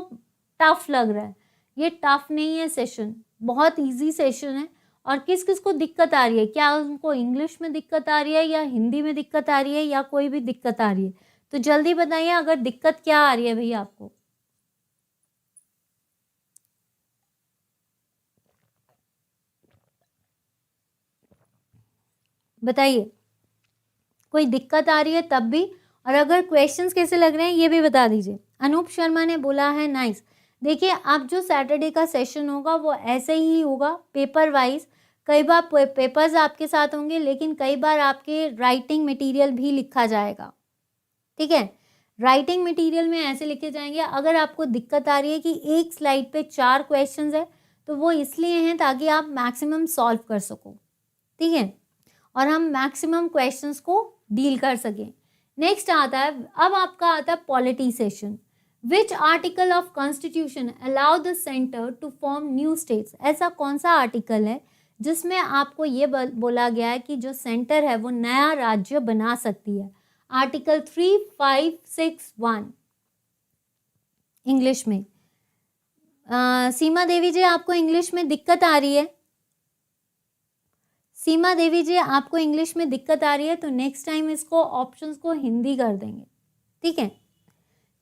टफ लग रहा है। ये टफ नहीं है सेशन, बहुत इजी सेशन है। और किस किस को दिक्कत आ रही है, क्या उनको इंग्लिश में दिक्कत आ रही है या हिंदी में दिक्कत आ रही है या कोई भी दिक्कत आ रही है, तो जल्दी बताइए अगर दिक्कत क्या आ रही है भैया आपको। बताइए कोई दिक्कत आ रही है तब भी, और अगर क्वेश्चंस कैसे लग रहे हैं ये भी बता दीजिए। अनूप शर्मा ने बोला है नाइस। देखिए अब जो सैटरडे का सेशन होगा वो ऐसे ही होगा पेपर वाइज। कई बार पेपर्स आपके साथ होंगे लेकिन कई बार आपके राइटिंग मटेरियल भी लिखा जाएगा, ठीक है। राइटिंग मटेरियल में ऐसे लिखे जाएंगे। अगर आपको दिक्कत आ रही है कि एक स्लाइड पे 4 क्वेश्चंस है तो वो इसलिए हैं ताकि आप मैक्सिमम सॉल्व कर सको, ठीक है, और हम मैक्सिमम क्वेश्चंस को डील कर सकें। नेक्स्ट आता है, अब आपका आता है polity session. Which article of constitution allow the centre to form new states. ऐसा कौन सा आर्टिकल है जिसमें आपको ये बोला गया है कि जो सेंटर है वो नया राज्य बना सकती है। आर्टिकल 3561 इंग्लिश में। सीमा देवी जी आपको इंग्लिश में दिक्कत आ रही है? सीमा देवी जी आपको इंग्लिश में दिक्कत आ रही है तो नेक्स्ट टाइम इसको ऑप्शंस को हिंदी कर देंगे, ठीक है।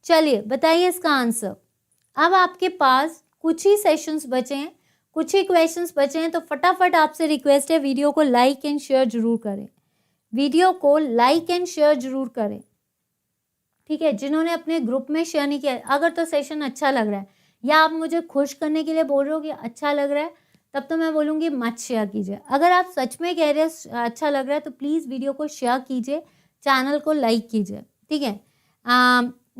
चलिए बताइए इसका आंसर। अब आपके पास कुछ ही सेशंस बचे हैं, कुछ ही क्वेश्चंस बचे हैं, तो फटाफट आपसे रिक्वेस्ट है वीडियो को लाइक एंड शेयर जरूर करें, वीडियो को लाइक एंड शेयर जरूर करें, ठीक है। जिन्होंने अपने ग्रुप में शेयर नहीं किया, अगर तो सेशन अच्छा लग रहा है या आप मुझे खुश करने के लिए बोल रहे हो कि अच्छा लग रहा है, तब तो मैं बोलूँगी मत शेयर कीजिए। अगर आप सच में कह रहे हैं अच्छा लग रहा है तो प्लीज़ वीडियो को शेयर कीजिए, चैनल को लाइक कीजिए, ठीक है।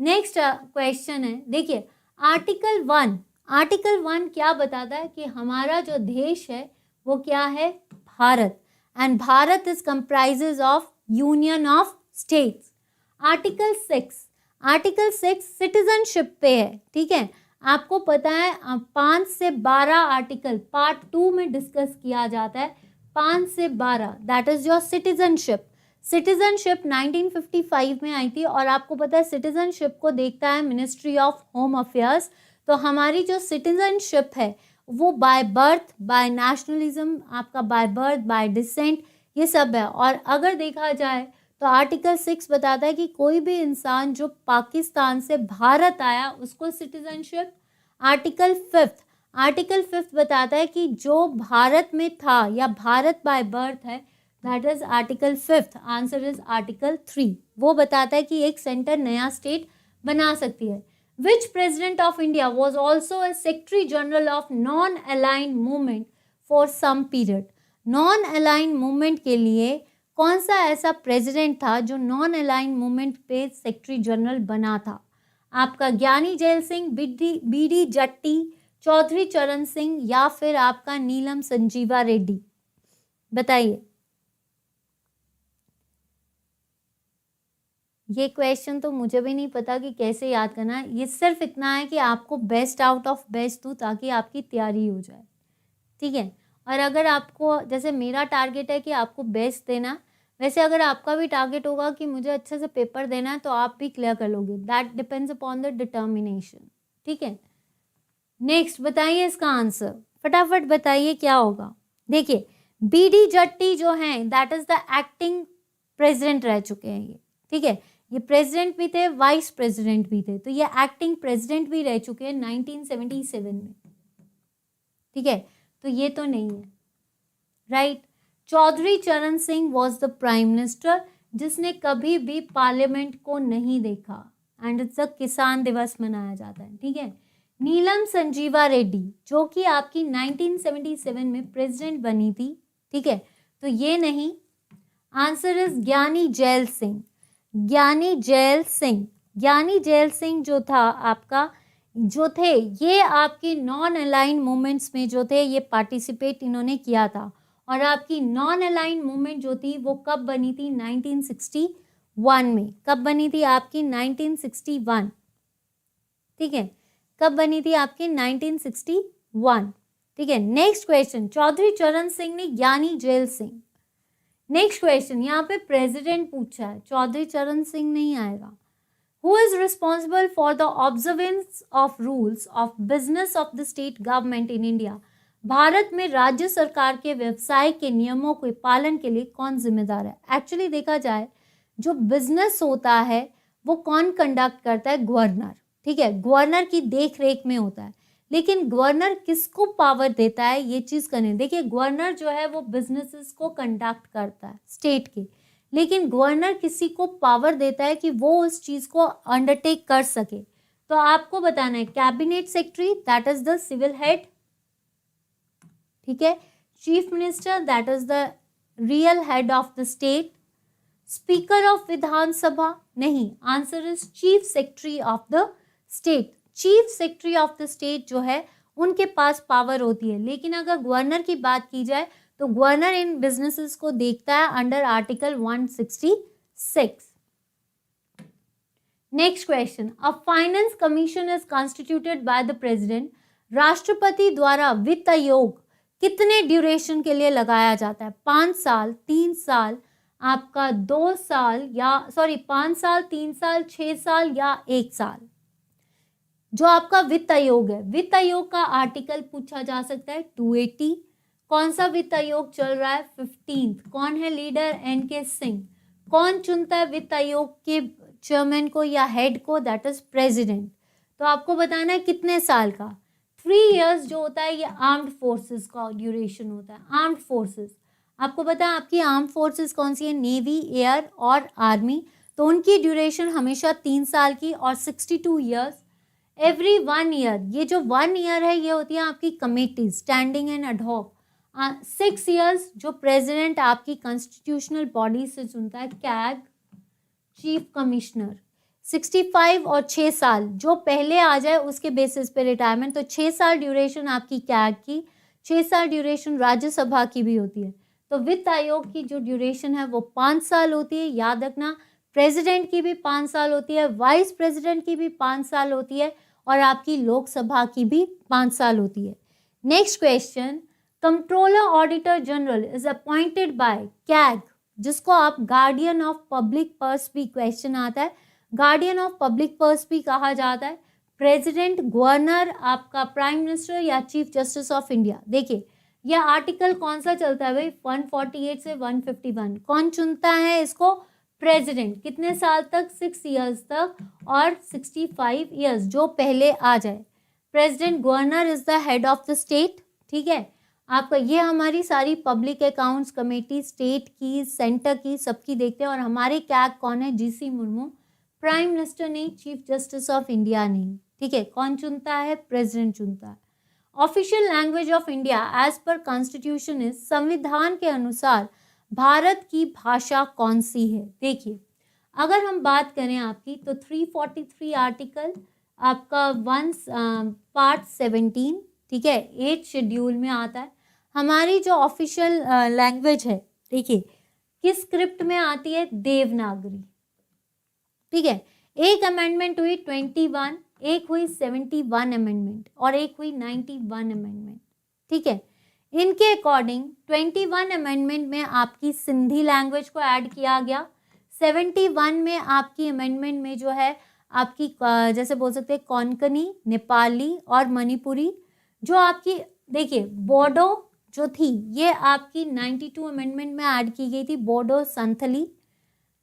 नेक्स्ट क्वेश्चन है, देखिए आर्टिकल 1, आर्टिकल 1 क्या बताता है कि हमारा जो देश है वो क्या है? Bharat. And Bharat is comprises of union of states. Article 6, article 6 citizenship पे है, ठीक है। आपको पता है 5 से 12 आर्टिकल पार्ट 2 में डिस्कस किया जाता है, 5 से 12, that is your citizenship. Citizenship 1955 में आई थी और आपको पता है सिटीजनशिप को देखता है मिनिस्ट्री ऑफ होम अफेयर्स। तो हमारी जो सिटीजनशिप है वो बाय बर्थ, बाय नेशनलिज्म, आपका बाय बर्थ, बाय डिसेंट, ये सब है। और अगर देखा जाए तो आर्टिकल 6 बताता है कि कोई भी इंसान जो पाकिस्तान से भारत आया उसको सिटीजनशिप। आर्टिकल 5, आर्टिकल 5 बताता है कि जो भारत में था या भारत बाय बर्थ है, that is article 5। Answer is article 3। वो बताता है कि एक सेंटर नया स्टेट बना सकती है। Which president of India was also a secretary general of non aligned movement for some period. Non aligned movement के लिए कौन सा ऐसा प्रेसिडेंट था जो नॉन अलाइंड मूवमेंट पे सेक्रेटरी जनरल बना था? आपका ज्ञानी जैल सिंह, बीडी जट्टी, चौधरी चरण सिंह या फिर आपका नीलम संजीवा रेड्डी। बताइए। ये क्वेश्चन तो मुझे भी नहीं पता कि कैसे याद करना है। ये सिर्फ इतना है कि आपको बेस्ट आउट ऑफ बेस्ट दूँ ताकि आपकी तैयारी हो जाए, ठीक है। और अगर आपको, जैसे मेरा टारगेट है कि आपको बेस्ट देना, वैसे अगर आपका भी टारगेट होगा कि मुझे अच्छे से पेपर देना है तो आप भी क्लियर कर लोगे। That depends upon the determination, ठीक है। नेक्स्ट बताइए इसका आंसर, फटाफट बताइए क्या होगा। देखिए बीडी जट्टी जो हैं that is the acting president रह चुके हैं ये, ठीक है। ये प्रेसिडेंट भी थे, वाइस प्रेसिडेंट भी थे, तो ये एक्टिंग प्रेसिडेंट भी रह चुके हैं 1977 में, ठीक है। तो ये तो नहीं है, right. Chaudhary Charan Singh was the prime minister जिसने कभी भी पार्लियामेंट को नहीं देखा, एंड इट्स अ किसान दिवस मनाया जाता है, ठीक है। नीलम संजीवा रेड्डी जो कि आपकी 1977 में प्रेसिडेंट बनी थी, ठीक है, तो ये नहीं। आंसर इज ज्ञानी जैल सिंह। ज्ञानी जैल सिंह, ज्ञानी जैल सिंह जो था आपका, जो थे ये आपकी नॉन अलाइन मूवमेंट्स में जो थे ये पार्टिसिपेट इन्होंने किया था। और आपकी नॉन अलाइन मूवमेंट जो थी वो कब बनी थी? 1961 में। कब बनी थी आपकी? 1961, ठीक है, कब बनी थी आपकी? 1961, ठीक है। नेक्स्ट क्वेश्चन, चौधरी चरण सिंह ने ज्ञानी जैल सिंह। नेक्स्ट क्वेश्चन, यहाँ पे प्रेसिडेंट पूछा है, चौधरी चरण सिंह नहीं आएगा। Who is responsible for the observance of rules of business of the state government in India? Bharat में राज्य सरकार के व्यवसाय के नियमों के पालन के लिए कौन जिम्मेदार है? एक्चुअली देखा जाए जो बिजनेस होता है वो कौन कंडक्ट करता है? गवर्नर, ठीक है, गवर्नर की देख रेख में होता है। लेकिन गवर्नर किसको पावर देता है ये चीज करने? देखिए गवर्नर जो है वो बिजनेसेस को कंडक्ट करता है स्टेट के, लेकिन गवर्नर किसी को पावर देता है कि वो उस चीज को अंडरटेक कर सके। तो आपको बताना है cabinet secretary that is the civil head, ठीक है, chief minister that is the real head of the state, speaker of Vidhan Sabha नहीं, answer is chief secretary of the state. Chief secretary of the state जो है उनके पास power होती है। लेकिन अगर गवर्नर की बात की जाए तो गवर्नर इन बिजनेसेस को देखता है under article 166। Next question, a finance commission is constituted by the president. राष्ट्रपति द्वारा वित्त आयोग कितने ड्यूरेशन के लिए लगाया जाता है? 5 साल, 3 साल, आपका 2 साल, या 5 साल, 3 साल, 6 साल या 1 साल? जो आपका वित्त आयोग है, वित्त आयोग का आर्टिकल पूछा जा सकता है 280। कौन सा वित्त आयोग चल रहा है? 15th। कौन है लीडर? NK सिंह। कौन चुनता है वित्त आयोग के चेयरमैन को या हेड को? That is president. तो आपको बताना है कितने साल का? 3 इयर्स जो होता है ये आर्म्ड फोर्सेस का ड्यूरेशन होता है। आर्म्ड फोर्सेस, आपको पता है आपकी आर्म फोर्सेस कौन सी है? नेवी, एयर और आर्मी। तो उनकी ड्यूरेशन हमेशा 3 साल की और 62 ईयर्स। एवरी 1 ईयर, ये जो 1 ईयर है ये होती है आपकी committee, standing and ad hoc. 6 years जो प्रेसिडेंट आपकी कॉन्स्टिट्यूशनल बॉडी से चुनता है, कैग, चीफ कमिश्नर। 65 और 6 साल जो पहले आ जाए उसके बेसिस पे रिटायरमेंट। तो 6 साल ड्यूरेशन आपकी कैग की, 6 साल ड्यूरेशन राज्यसभा की भी होती है। तो वित्त आयोग की जो ड्यूरेशन है वो 5 साल होती है, याद रखना। प्रेसिडेंट की भी 5 साल होती है, वाइस प्रेसिडेंट की भी 5 साल होती है और आपकी लोकसभा की भी 5 साल होती है। Next question, controller auditor general is appointed by CAG, जिसको आप गार्डियन ऑफ पब्लिक पर्स भी क्वेश्चन आता है, गार्डियन ऑफ पब्लिक पर्स भी कहा जाता है। प्रेसिडेंट, गवर्नर, आपका प्राइम मिनिस्टर या चीफ जस्टिस ऑफ इंडिया। देखिए यह आर्टिकल कौन सा चलता है भाई? 148 से 151। कौन चुनता है इसको? प्रेसिडेंट। कितने साल तक? 6 इयर्स तक और 65 इयर्स जो पहले आ जाए। President, governor is the head of the state, ठीक है। आपका ये हमारी सारी पब्लिक अकाउंट्स कमेटी स्टेट की, सेंटर की, सबकी देखते हैं। और हमारे कैग कौन है? GC मुर्मू। प्राइम मिनिस्टर नहीं, चीफ जस्टिस ऑफ इंडिया नहीं, ठीक है। कौन चुनता है? प्रेसिडेंट चुनता है। Official language of India as per constitution is, संविधान के अनुसार भारत की भाषा कौन सी है? देखिए अगर हम बात करें आपकी तो 343 आर्टिकल आपका 1 पार्ट 17, ठीक है, 8 शेड्यूल में आता है। हमारी जो ऑफिशियल लैंग्वेज है, देखिए किस स्क्रिप्ट में आती है? देवनागरी, ठीक है। एक अमेंडमेंट हुई 21, एक हुई 71 अमेंडमेंट और एक हुई 91 अमेंडमेंट, ठीक है। इनके अकॉर्डिंग 21 अमेंडमेंट में आपकी सिंधी लैंग्वेज को ऐड किया गया। 71 में आपकी अमेंडमेंट में जो है आपकी जैसे बोल सकते हैं कोंकणी, नेपाली और मणिपुरी। जो आपकी देखिए बोडो जो थी ये आपकी 92 अमेंडमेंट में ऐड की गई थी, बोडो, संथली।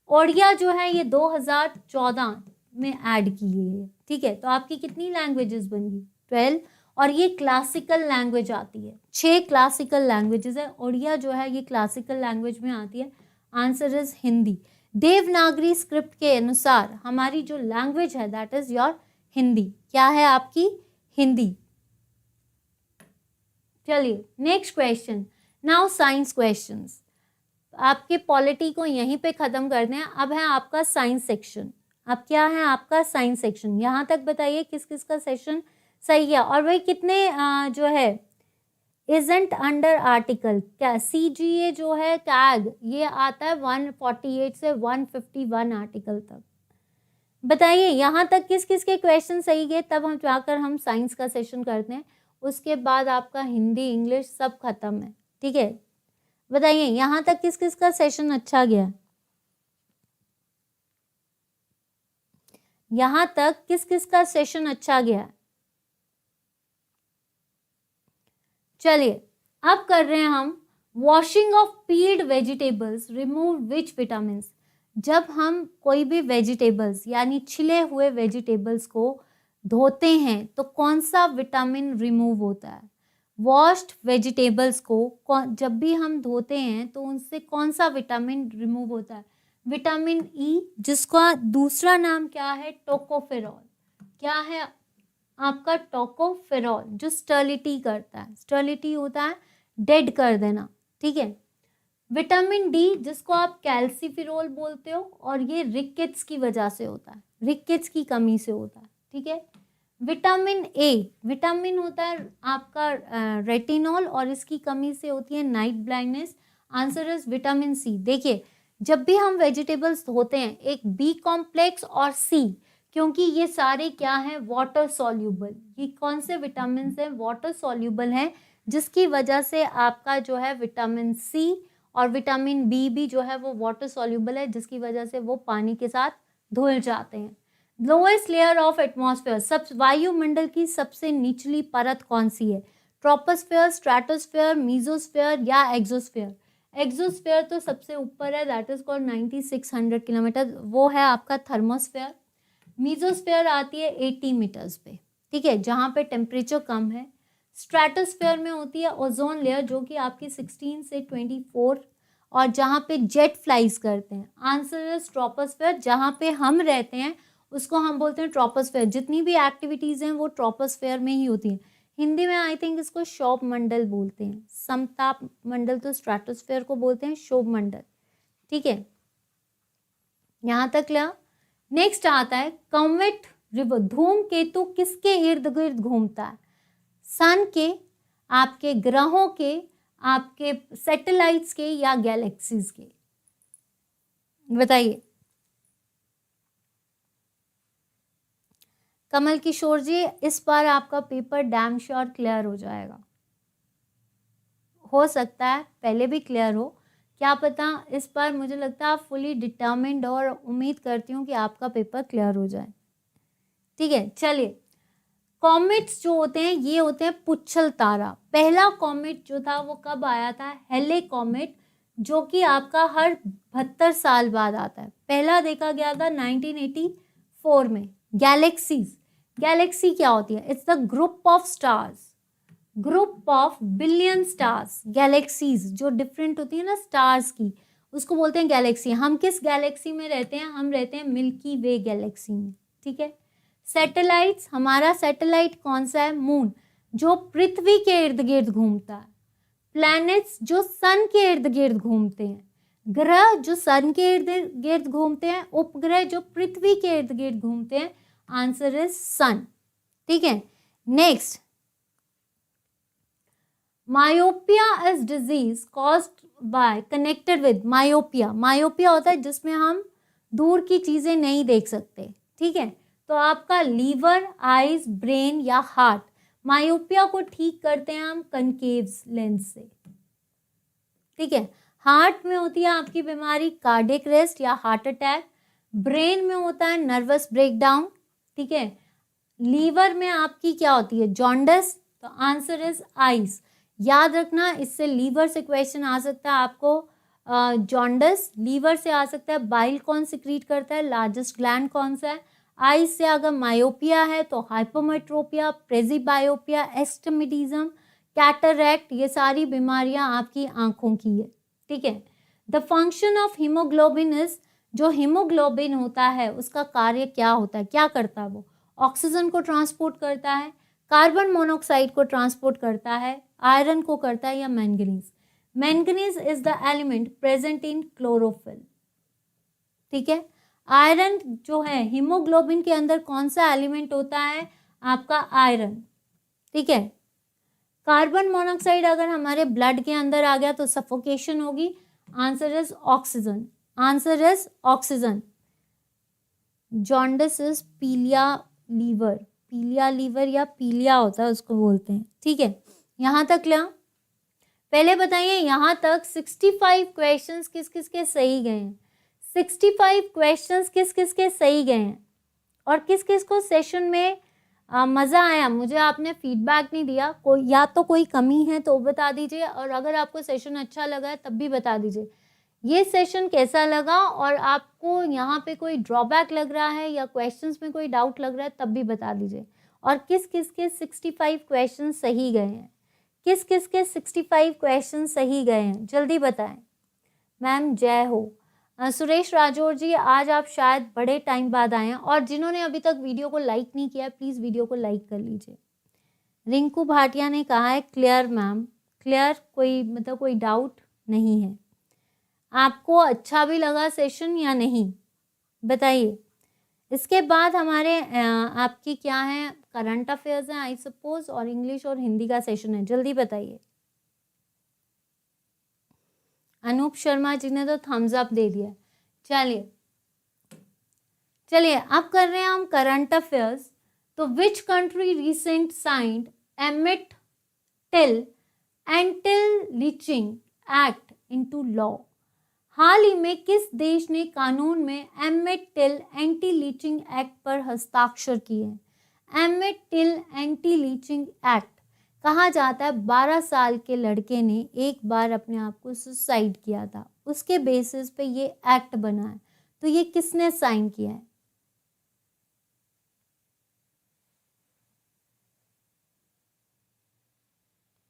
ओडिया जो है ये 2014 में ऐड की गई है, ठीक है। तो आपकी कितनी लैंग्वेजेस बन गई? 12। और ये क्लासिकल लैंग्वेज आती है, 6 क्लासिकल लैंग्वेजेस है। ओडिया जो है ये क्लासिकल लैंग्वेज में आती है। Answer is Hindi. Devanagari script के अनुसार हमारी जो लैंग्वेज है दैट इज योर हिंदी। क्या है आपकी? हिंदी। चलिए next question. Now science questions. आपके पॉलिटी को यहीं पे खत्म कर दें। अब है आपका साइंस सेक्शन। अब क्या है आपका साइंस सेक्शन। यहाँ तक बताइए किस किस का सेशन सही है। और वही कितने जो है इजंट अंडर आर्टिकल, क्या CGA जो है टैग ये आता है 148 से 151 आर्टिकल तक। बताइए यहाँ तक किस किस के क्वेश्चन सही गए। तब हम जाकर हम साइंस का सेशन करते हैं। उसके बाद आपका हिंदी इंग्लिश सब खत्म है। ठीक है, बताइए यहाँ तक किस किस का सेशन अच्छा गया। यहाँ तक किस किस का सेशन अच्छा गया। चलिए अब कर रहे हैं हम washing of peeled vegetables remove which vitamin. जब हम कोई भी वेजिटेबल्स यानी छिले हुए वेजिटेबल्स को धोते हैं तो कौन सा विटामिन रिमूव होता है। वॉश्ड वेजिटेबल्स को जब भी हम धोते हैं तो उनसे कौन सा विटामिन रिमूव होता है। विटामिन E, जिसका दूसरा नाम क्या है? टोकोफेरॉल। क्या है आपका? टोकोफेरॉल, जो स्टर्लिटी करता है। स्टर्लिटी होता है डेड कर देना। ठीक है। विटामिन D, जिसको आप कैल्सीफेरॉल बोलते हो, और ये रिकेट्स की वजह से होता है, रिकेट्स की कमी से होता है। ठीक है। विटामिन A, विटामिन होता है आपका रेटिनॉल, और इसकी कमी से होती है night blindness. Answer is vitamin C। देखिए जब भी हम वेजिटेबल्स धोते हैं, एक B कॉम्प्लेक्स और C, क्योंकि ये सारे क्या हैं? Water soluble. ये कौन से विटामिन हैं? वाटर सॉल्यूबल हैं, जिसकी वजह से आपका जो है विटामिन C और विटामिन B भी जो है वो वाटर सॉल्यूबल है, जिसकी वजह से वो पानी के साथ धुल जाते हैं। लोएस्ट लेयर ऑफ एटमॉस्फेयर, सब वायुमंडल की सबसे निचली परत कौन सी है? ट्रोपोस्फेयर, स्ट्रेटोस्फेयर, मीजोस्फेयर या एक्सोस्फेयर। एक्सोस्फेयर तो सबसे ऊपर है, दैट इज कॉल्ड 9600 किलोमीटर, वो है आपका थर्मोस्फेयर। मीजोस्फेयर आती है 80 मीटर्स पे। ठीक है, जहाँ पे टेम्परेचर कम है। स्ट्रेटोस्फेयर में होती है ओजोन लेयर, जो कि आपकी 16 से 24, और जहाँ पे जेट फ्लाइज करते हैं। आंसर है ट्रोपोस्फेयर। जहाँ पे हम रहते हैं उसको हम बोलते हैं ट्रोपोस्फेयर। जितनी भी एक्टिविटीज हैं वो ट्रोपोस्फेयर में ही होती हैं। हिंदी में आई थिंक इसको शोभ मंडल बोलते हैं। समताप मंडल तो स्ट्रेटोस्फेयर को बोलते हैं शोभ मंडल। ठीक है, यहाँ तक क्लियर। नेक्स्ट आता है कॉमेट रिवर। धूमकेतु किसके इर्द गिर्द घूमता है? सन के, आपके ग्रहों के, आपके सैटेलाइट्स के, या गैलेक्सीज के? बताइए। कमल किशोर जी, इस बार आपका पेपर डैम श्योर क्लियर हो जाएगा। हो सकता है पहले भी क्लियर हो, क्या पता। इस बार मुझे लगता है आप फुली डिटर्मिन्ड, और उम्मीद करती हूँ कि आपका पेपर क्लियर हो जाए। ठीक है, चलिए। कॉमेट्स जो होते हैं ये होते हैं पुच्छल तारा। पहला कॉमेट जो था वो कब आया था? हेले कॉमेट, जो कि आपका हर 72 साल बाद आता है। पहला देखा गया था 1984 में। गैलेक्सीज, गैलेक्सी क्या होती है? It's the group of stars, group of billion stars. Galaxies जो डिफरेंट होती है ना स्टार्स की, उसको बोलते हैं गैलेक्सी। हम किस गैलेक्सी में रहते हैं? हम रहते हैं मिल्की वे गैलेक्सी में। ठीक है। सैटेलाइट्स, हमारा सैटेलाइट कौन सा है? मून, जो पृथ्वी के इर्द गिर्द घूमता है। प्लैनेट्स जो सन के इर्द गिर्द घूमते हैं। ग्रह जो सन के इर्द गिर्द घूमते हैं। उपग्रह जो पृथ्वी के इर्द गिर्द घूमते हैं। आंसर इज सन। ठीक है। Next, myopia is disease caused by connected with. Myopia, myopia होता है जिसमें हम दूर की चीजें नहीं देख सकते। ठीक है, तो आपका लीवर, आईज, ब्रेन या हार्ट। मायोपिया को ठीक करते हैं हम कनकेव लेंस से। ठीक है। हार्ट में होती है आपकी बीमारी कार्डियक अरेस्ट या हार्ट अटैक। ब्रेन में होता है नर्वस ब्रेकडाउन। ठीक है। लीवर में आपकी क्या होती है? जॉन्डिस। तो आंसर इज आइज। याद रखना, इससे लीवर से क्वेश्चन आ सकता है आपको। जॉन्डिस लीवर से आ सकता है। बाइल कौन सिक्रीट करता है? लार्जेस्ट ग्लैंड कौन सा है? आइज से अगर मायोपिया है तो हाइपोमेट्रोपिया, प्रेजिबायोपिया, एस्टिमिटिज्म, कैटरैक्ट, ये सारी बीमारियां आपकी आंखों की है। ठीक है। The function of haemoglobin is, जो हीमोग्लोबिन होता है उसका कार्य क्या होता है, क्या करता है वो? ऑक्सीजन को ट्रांसपोर्ट करता है, कार्बन मोनोऑक्साइड को ट्रांसपोर्ट करता है, आयरन को करता है, या manganese? Manganese is the element present in chlorophyll. ठीक है, आयरन जो है हीमोग्लोबिन के अंदर कौन सा एलिमेंट होता है? आपका आयरन। ठीक है, कार्बन मोनोऑक्साइड अगर हमारे ब्लड के अंदर आ गया तो सफोकेशन होगी। Answer is oxygen. Answer is oxygen. Jaundice is पीलिया लीवर। पीलिया लीवर या पीलिया होता है उसको बोलते हैं। ठीक है, यहाँ तक क्या? पहले बताइए यहाँ तक 65 क्वेश्चंस किस किस के सही गए हैं? 65 क्वेश्चंस किस किस के सही गए हैं? और किस किस को सेशन में मज़ा आया? मुझे आपने फीडबैक नहीं दिया, कोई या तो कोई कमी है तो बता दीजिए, और अगर आपको सेशन अच्छा लगा है तब भी बता दीजिए ये सेशन कैसा लगा, और आपको यहाँ पे कोई ड्रॉबैक लग रहा है या क्वेश्चंस में कोई डाउट लग रहा है तब भी बता दीजिए। और किस किस के 65 क्वेश्चन सही गए हैं? किस किस के 65 क्वेश्चन सही गए हैं? जल्दी बताएं। मैम जय हो। सुरेश राजौर जी, आज आप शायद बड़े टाइम बाद आए हैं, और जिन्होंने अभी तक वीडियो को लाइक नहीं किया प्लीज़ वीडियो को लाइक कर लीजिए। रिंकू भाटिया ने कहा है क्लियर मैम। क्लियर, कोई मतलब कोई डाउट नहीं है। आपको अच्छा भी लगा सेशन या नहीं बताइए। इसके बाद हमारे आपकी क्या है, करंट अफेयर्स हैं आई सपोज, और इंग्लिश और हिंदी का सेशन है। जल्दी बताइए। अनूप शर्मा जी ने तो थम्स अप दे दिया। चलिए अब कर रहे हैं हम करंट अफेयर्स। तो which country recent signed Emmett Till anti lynching act into law? हाल ही में किस देश ने कानून में Emmett Till anti lynching act पर हस्ताक्षर किए हैं? Emmett Till anti lynching act कहा जाता है 12 साल के लड़के ने एक बार अपने आप को सुसाइड किया था, उसके बेसिस पे ये एक्ट बना है। तो ये किसने साइन किया है?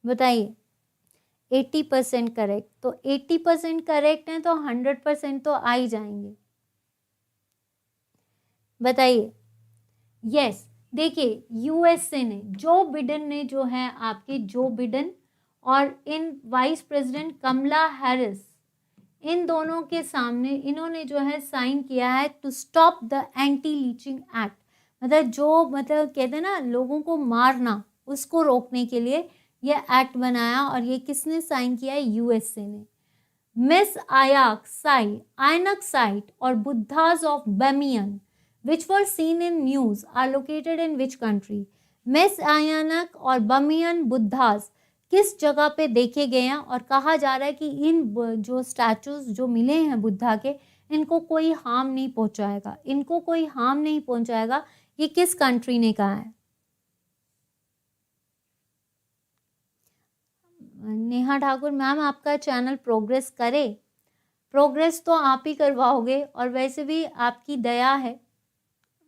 बताइए। 80% करेक्ट। तो 80% करेक्ट है तो 100% तो आ ही जाएंगे। बताइए। यस, देखिए यूएसए ने जो बिडेन ने जो है आपके जो बिडेन और इन वाइस प्रेसिडेंट कमला हैरिस, इन दोनों के सामने इन्होंने जो है साइन किया है to stop the anti lynching act. मतलब जो मतलब कहते हैं ना लोगों को मारना, उसको रोकने के लिए ये एक्ट बनाया, और ये किसने साइन किया है? यूएसए ने। मिस आयाक साई आयनक साइट और Buddhas of Bamiyan which were seen in news are located in which country? Mes Aynak और बमियन बुद्धास किस जगह पे देखे गए हैं? और कहा जा रहा है कि इन जो स्टैचूज जो मिले हैं बुद्धा के, इनको कोई हार्म नहीं पहुंचाएगा, इनको कोई हार्म नहीं पहुंचाएगा। ये किस कंट्री ने कहा है? नेहा ठाकुर मैम, आपका चैनल प्रोग्रेस करे? प्रोग्रेस तो आप ही करवाओगे, और वैसे भी आपकी दया है,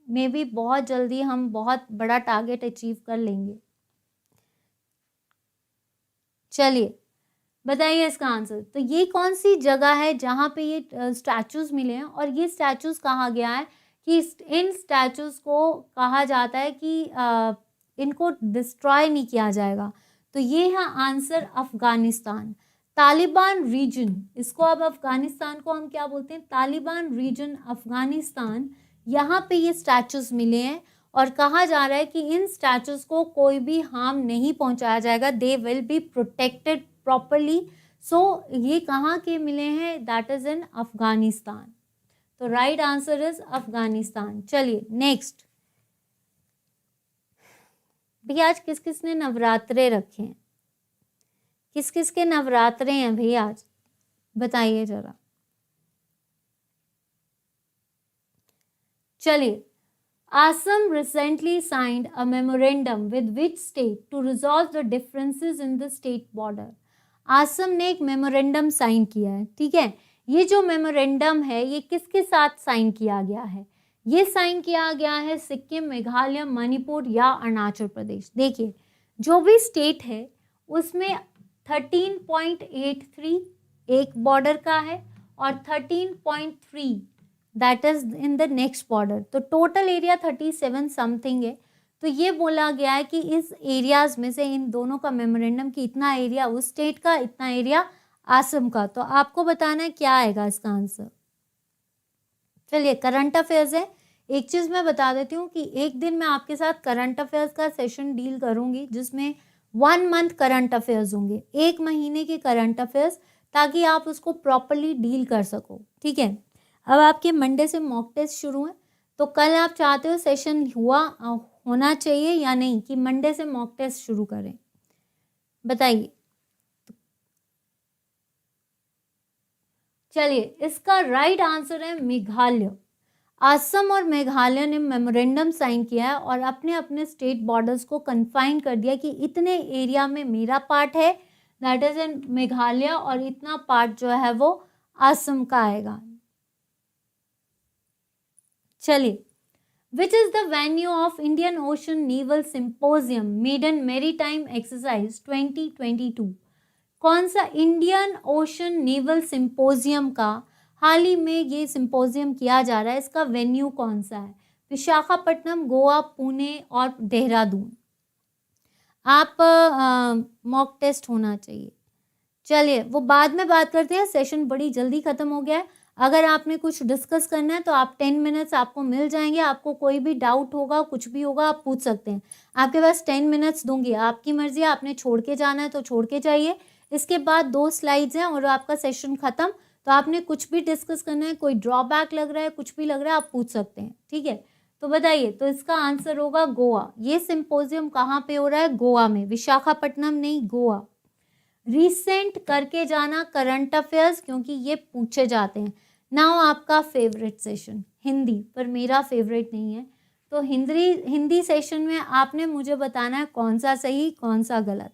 मे भी बहुत जल्दी हम बहुत बड़ा टारगेट अचीव कर लेंगे। चलिए बताइए इसका आंसर। तो ये कौन सी जगह है जहाँ पे ये स्टैचूज मिले हैं? और ये स्टैचूज कहा गया है कि इन स्टैचूज को कहा जाता है कि इनको डिस्ट्रॉय नहीं किया जाएगा। तो ये है आंसर अफगानिस्तान, तालिबान रीजन। इसको अब अफगानिस्तान को हम क्या बोलते हैं? तालिबान रीजन, अफगानिस्तान। यहाँ पे ये स्टैचूज मिले हैं, और कहा जा रहा है कि इन स्टैचूज को कोई भी हार्म नहीं पहुंचाया जाएगा, they will be protected properly. So ये कहाँ के मिले हैं? That is in Afghanistan. तो राइट आंसर इज अफगानिस्तान। चलिए नेक्स्ट। भैया आज किस किस ने नवरात्रे रखे हैं? किस किस के नवरात्रे हैं भैया आज? बताइए जरा। चलिए, Assam recently signed a memorandum with which state to resolve the differences in the state border? Assam ने एक मेमोरेंडम साइन किया है। ठीक है, ये जो मेमोरेंडम है ये किसके साथ साइन किया गया है? ये साइन किया गया है सिक्किम, मेघालय, मणिपुर या अरुणाचल प्रदेश। देखिए जो भी स्टेट है उसमें 13.83 एक बॉर्डर का है, और 13.3 that is in the next border. तो टोटल एरिया 37 समथिंग है। तो ये बोला गया है कि इस एरियाज में से इन दोनों का मेमोरेंडम की इतना एरिया उस स्टेट का, इतना एरिया आसम का। तो आपको बताना है क्या आएगा इसका आंसर। चलिए करंट अफेयर्स है। एक चीज मैं बता देती हूँ कि एक दिन मैं आपके साथ करंट अफेयर्स का सेशन डील करूंगी जिसमें 1 मंथ करंट अफेयर्स होंगे, 1 महीने के करंट अफेयर्स, ताकि आप उसको प्रॉपरली डील कर सको। ठीक है, अब आपके मंडे से मॉक टेस्ट शुरू है। तो कल आप चाहते हो सेशन होना चाहिए या नहीं कि मंडे से मॉक टेस्ट शुरू करें, बताइए। चलिए इसका राइट आंसर है मेघालय। असम और मेघालय ने मेमोरेंडम साइन किया है और अपने अपने स्टेट बॉर्डर्स को कन्फाइन कर दिया कि इतने एरिया में मेरा पार्ट है, दैट इज इन मेघालय, और इतना पार्ट जो है वो असम का आएगा। चलिए, which is the venue of Indian Ocean naval symposium maiden maritime exercise 2022? कौन सा इंडियन ओशन नेवल सिंपोजियम का हाल ही में ये सिंपोजियम किया जा रहा है, इसका वेन्यू कौन सा है? विशाखापट्टनम, गोवा, पुणे और देहरादून। आप मॉक टेस्ट होना चाहिए। चलिए वो बाद में बात करते हैं, सेशन बड़ी जल्दी खत्म हो गया है। अगर आपने कुछ डिस्कस करना है तो आप 10 मिनट्स आपको मिल जाएंगे। आपको कोई भी डाउट होगा, कुछ भी होगा, आप पूछ सकते हैं। आपके पास 10 मिनट्स दूंगी, आपकी मर्जी है, आपने छोड़ के जाना है तो छोड़ के जाइए। इसके बाद 2 स्लाइड्स हैं और आपका सेशन खत्म। तो आपने कुछ भी डिस्कस करना है, कोई ड्रॉबैक लग रहा है, कुछ भी लग रहा है, आप पूछ सकते हैं। ठीक है, तो बताइए, तो इसका आंसर होगा गोवा। ये सिंपोजियम कहाँ पे हो रहा है? गोवा में, विशाखापट्टनम नहीं, गोवा। रिसेंट करके जाना करंट अफेयर्स, क्योंकि ये पूछे जाते हैं। नाउ आपका फेवरेट सेशन हिंदी, पर मेरा फेवरेट नहीं है। तो हिंदी सेशन में आपने मुझे बताना है कौन सा सही कौन सा गलत।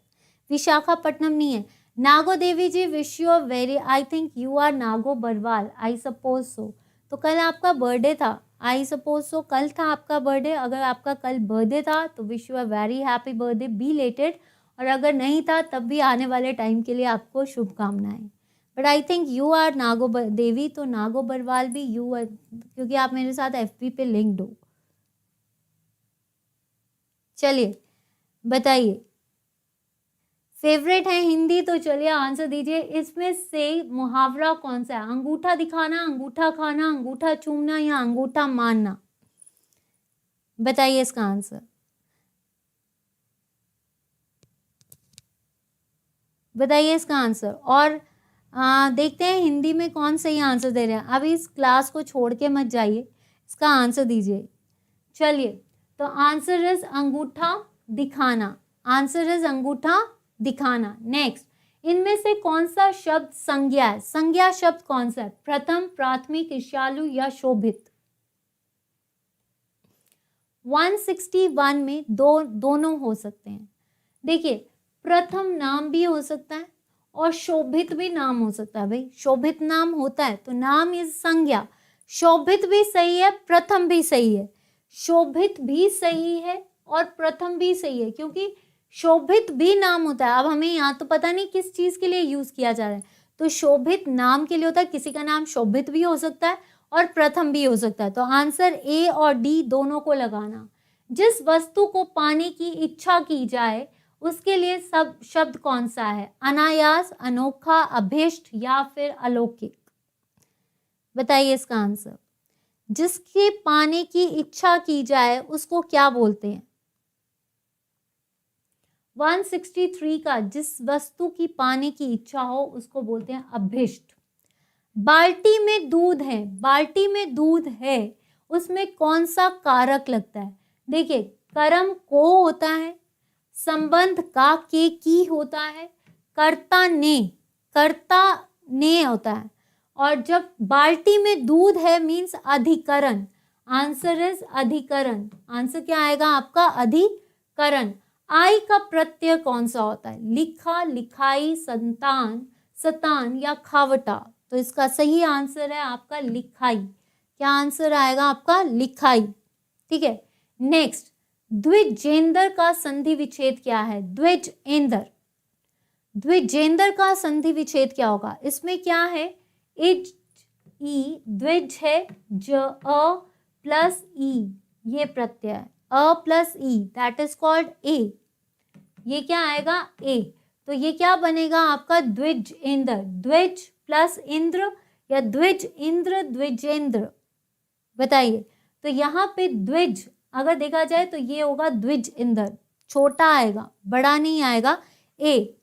विशाखापट्टनम नहीं है। Nago Devi ji, wish you a very, I think you are Nago Barwal, I suppose so. तो कल आपका बर्थडे था, आई सपोज सो कल था आपका बर्थडे। अगर आपका कल बर्थडे था तो wish you a very happy birthday, belated. और अगर नहीं था तब भी आने वाले टाइम के लिए आपको शुभकामनाएं। But I think you are Nago Devi, तो नागो बरवाल भी यू आर, क्योंकि आप मेरे साथ FB पे लिंक्ड हो। चलिए बताइए, फेवरेट है हिंदी, तो चलिए आंसर दीजिए। इसमें से मुहावरा कौन सा है? अंगूठा दिखाना, अंगूठा खाना, अंगूठा चूमना या अंगूठा मारना? बताइए इसका आंसर। बताइए इसका आंसर। और देखते हैं हिंदी में कौन सही आंसर दे रहे हैं। अभी इस क्लास को छोड़ के मत जाइए, इसका आंसर दीजिए। चलिए, तो आंसर इज अंगूठा दिखाना। आंसर इज अंगूठा दिखाना। नेक्स्ट, इनमें से कौन सा शब्द संज्ञा है? संज्ञा शब्द कौन सा है? प्रथम, प्राथमिक, ईर्ष्यालु या शोभित? 161 में दोनों हो सकते हैं। देखिए, प्रथम नाम भी हो सकता है और शोभित भी नाम हो सकता है। भाई शोभित नाम होता है तो नाम इज संज्ञा। शोभित भी सही है, प्रथम भी सही है। शोभित भी सही है और प्रथम भी सही है, क्योंकि शोभित भी नाम होता है। अब हमें यहाँ तो पता नहीं किस चीज के लिए यूज किया जा रहा है। तो शोभित नाम के लिए होता है, किसी का नाम शोभित भी हो सकता है और प्रथम भी हो सकता है। तो आंसर A और D दोनों को लगाना। जिस वस्तु को पाने की इच्छा की जाए उसके लिए सब शब्द कौन सा है? अनायास, अनोखा, अभीष्ट या फिर अलौकिक? बताइए इसका आंसर। जिसके पाने की इच्छा की जाए उसको क्या बोलते हैं? 163 का, जिस वस्तु की पाने की इच्छा हो उसको बोलते हैं अभीष्ट। बाल्टी में दूध है, बाल्टी में दूध है, उसमें कौन सा कारक लगता है? देखिए, कर्म को होता है, संबंध का के की होता है, कर्ता ने होता है। और जब बाल्टी में दूध है मीन्स अधिकरण। आंसर इज अधिकरण। आंसर क्या आएगा आपका? अधिकरण। आई का प्रत्यय कौन सा होता है? लिखा, लिखाई, संतान, सतान या खावटा? तो इसका सही आंसर है आपका लिखाई। क्या आंसर आएगा आपका? लिखाई। ठीक है, नेक्स्ट, द्विजेंद्र का संधि विच्छेद क्या है? द्विजेंद्र, द्विजेंद्र का संधि विच्छेद क्या होगा? इसमें क्या है? इज ई द्विज है, ज अ प्लस ई ये प्रत्यय है, अ प्लस ई दैट इज कॉल्ड ए। ये क्या आएगा ए, तो ये क्या बनेगा आपका द्विज इंद्र, द्विज प्लस इंद्र या द्विज इंद्र द्विजेंद्र, बताइए। तो यहाँ पे द्विज अगर देखा जाए तो ये होगा द्विज इंद्र, छोटा आएगा बड़ा नहीं आएगा। ए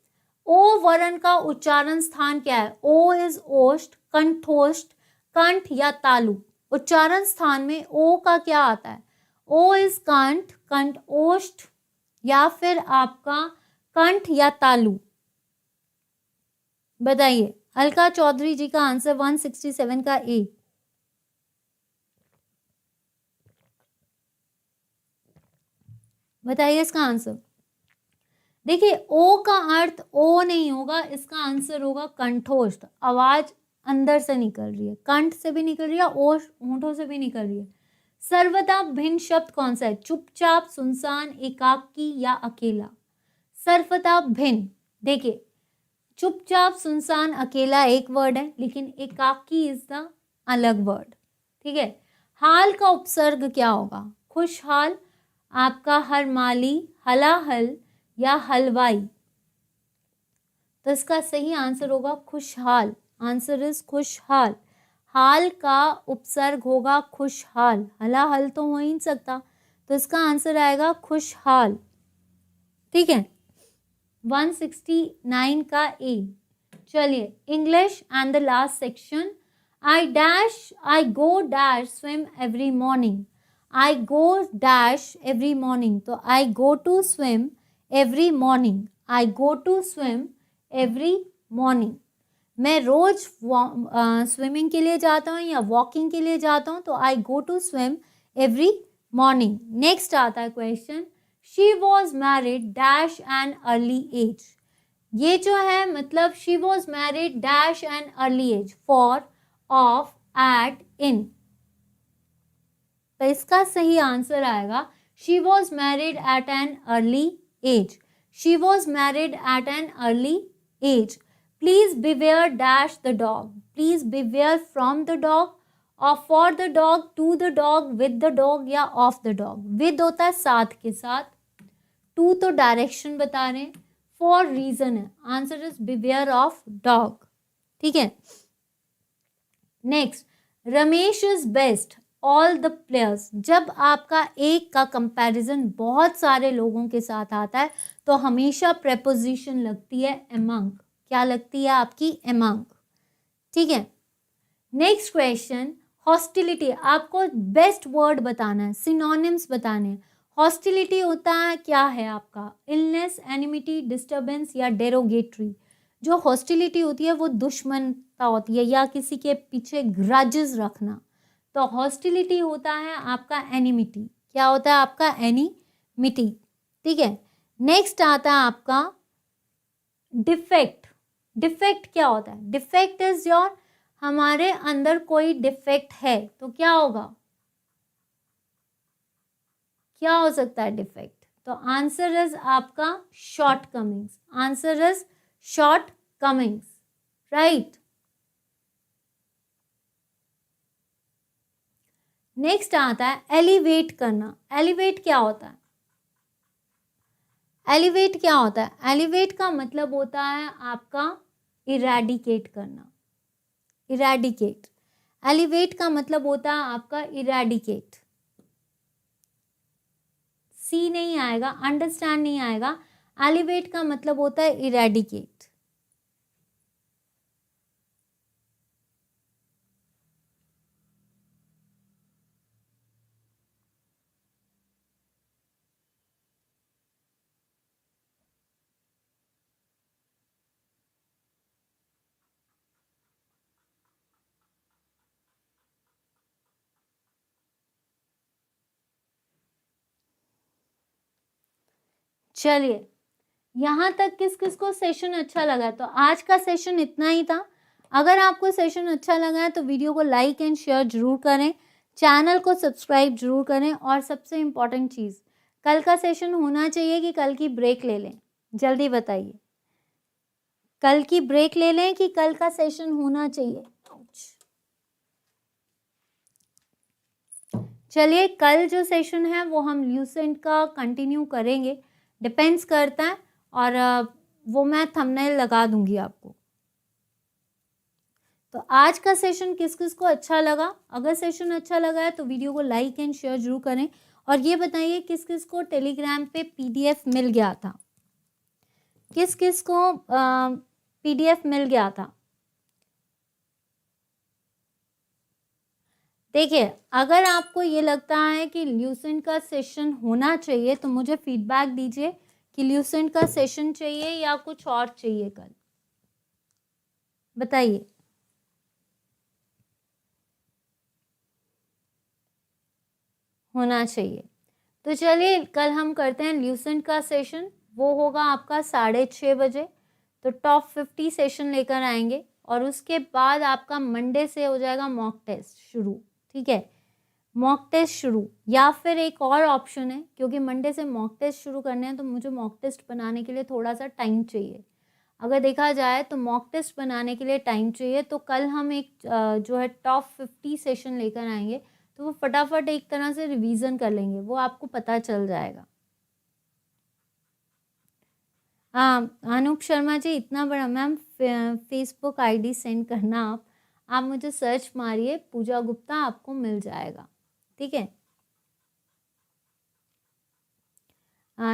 ओ वर्ण का उच्चारण स्थान क्या है, ओ इज ओष्ठ, कंठोष्ठ, कंठ या तालु। उच्चारण स्थान में ओ का क्या आता है, ओ इज कंठ, कंठ ओष्ठ या फिर आपका कंठ या तालु, बताइए। अलका चौधरी जी का आंसर 167 का ए। बताइए इसका आंसर। देखिए ओ का अर्थ ओ नहीं होगा, इसका आंसर होगा कंठोष्ठ, आवाज अंदर से निकल रही है, कंठ से भी निकल रही है, ओष्ठ होंठों से भी निकल रही है। सर्वदा भिन्न शब्द कौन सा है, चुपचाप, सुनसान, एकाकी या अकेला। सर्वदा भिन्न, देखिए चुपचाप, सुनसान, अकेला एक वर्ड है, लेकिन एकाकी इज द अलग वर्ड, ठीक है। हाल का उपसर्ग क्या होगा, खुशहाल, आपका हरमाली, हलाहल या हलवाई। तो इसका सही आंसर होगा खुशहाल, आंसर इज खुशहाल। हाल का उपसर्ग होगा खुशहाल, हलाहल तो हो ही नहीं सकता, तो इसका आंसर आएगा खुशहाल, ठीक है। 169 का ए। चलिए English and the last section. I go dash swim every morning, I go dash every morning, तो I go to swim every morning, I go to swim every morning. मैं रोज स्विमिंग के लिए जाता हूँ या वॉकिंग के लिए जाता हूँ, तो I go to swim every morning. Next आता है question, she was married dash an early age. ये जो है मतलब she was married dash an early age, for, of, at, in. तो इसका सही आंसर आएगा she was married at an early age, she was married at an early age. Please beware dash the dog, please beware from the dog, और for the dog, to the dog, with the dog या of the dog. With होता है साथ के साथ, to तो direction बता रहे हैं, फॉर रीजन है, answer is beware of dog, ठीक है। Next, Ramesh is best all the players. जब आपका एक का कंपैरिजन बहुत सारे लोगों के साथ आता है तो हमेशा प्रेपोजिशन लगती है among, क्या लगती है आपकी among, ठीक है। नेक्स्ट क्वेश्चन, हॉस्टिलिटी, आपको बेस्ट वर्ड बताना है, सिनोनिम्स बताने हैं। हॉस्टिलिटी होता है क्या है आपका, इलनेस, एनिमिटी, डिस्टर्बेंस या डेरोगेटरी। जो हॉस्टिलिटी होती है वो दुश्मनता होती है या किसी के पीछे ग्रजेस रखना, तो हॉस्टिलिटी होता है आपका एनिमिटी। क्या होता है आपका एनिमिटी, ठीक है। नेक्स्ट आता है आपका डिफेक्ट। डिफेक्ट क्या होता है, डिफेक्ट इज योर, हमारे अंदर कोई डिफेक्ट है तो क्या होगा, क्या हो सकता है डिफेक्ट, तो आंसर इज आपका shortcomings, answer is shortcomings, right. Next आता है एलिवेट करना। एलिवेट क्या होता है, एलिवेट क्या होता है, एलिवेट का मतलब होता है आपका इरेडिकेट करना, इरेडिकेट। एलिवेट का मतलब होता है आपका इरेडिकेट, सी नहीं आएगा, अंडरस्टैंड नहीं आएगा। एलिवेट का मतलब होता है इरेडिकेट। चलिए यहाँ तक किस किस को सेशन अच्छा लगा, तो आज का सेशन इतना ही था। अगर आपको सेशन अच्छा लगा है तो वीडियो को लाइक एंड शेयर जरूर करें, चैनल को सब्सक्राइब जरूर करें, और सबसे इम्पॉर्टेंट चीज़, कल का सेशन होना चाहिए कि कल की ब्रेक ले लें, जल्दी बताइए, कल की ब्रेक ले लें कि कल का सेशन होना चाहिए। चलिए कल जो सेशन है वो हम ल्यूसेंट का कंटिन्यू करेंगे, डिपेंड्स करता है, और वो मैं थंबनेल लगा दूंगी आपको। तो आज का सेशन किस किस को अच्छा लगा? अगर सेशन अच्छा लगा है तो वीडियो को लाइक एंड शेयर जरूर करें, और ये बताइए किस किस को टेलीग्राम पे पीडीएफ मिल गया था, किस किस को पीडीएफ मिल गया था। देखिए अगर आपको ये लगता है कि ल्यूसेंट का सेशन होना चाहिए तो मुझे फीडबैक दीजिए कि ल्यूसेंट का सेशन चाहिए या कुछ और चाहिए कल, बताइए। होना चाहिए। तो चलिए कल हम करते हैं ल्यूसेंट का सेशन, वो होगा आपका 6:30 बजे। तो टॉप 50 सेशन लेकर आएंगे, और उसके बाद आपका मंडे से हो जाएगा मॉक टेस्ट शुरू, ठीक है। मॉक टेस्ट शुरू, या फिर एक और ऑप्शन है, क्योंकि मंडे से मॉक टेस्ट शुरू करने हैं तो मुझे मॉक टेस्ट बनाने के लिए थोड़ा सा टाइम चाहिए। अगर देखा जाए तो मॉक टेस्ट बनाने के लिए टाइम चाहिए, तो कल हम एक जो है टॉप 50 सेशन लेकर आएंगे, तो वो फटाफट एक तरह से रिवीजन कर लेंगे, वो आपको पता चल जाएगा। हाँ अनूप शर्मा जी, इतना बड़ा मैम फेसबुक आईडी सेंड करना, आप मुझे सर्च मारिए पूजा गुप्ता, आपको मिल जाएगा, ठीक है।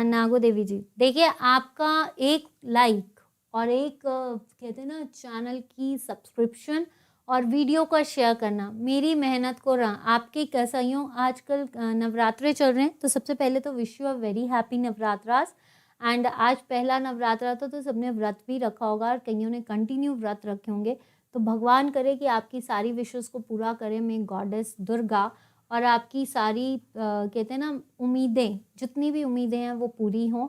नागो देवी जी, देखिए आपका एक लाइक और एक कहते हैं ना चैनल की सब्सक्रिप्शन और वीडियो का शेयर करना मेरी मेहनत को आपके कैसा यूँ आजकल नवरात्रे चल रहे हैं, तो सबसे पहले तो wish you a very happy Navratras. And आज पहला नवरात्रा था तो सबने व्रत भी रखा होगा, और कईयों ने कंटिन्यू व्रत रखे होंगे। तो भगवान करे कि आपकी सारी विशेस को पूरा करें, मैं गॉडेस दुर्गा, और आपकी सारी कहते हैं ना उम्मीदें, जितनी भी उम्मीदें हैं वो पूरी हों।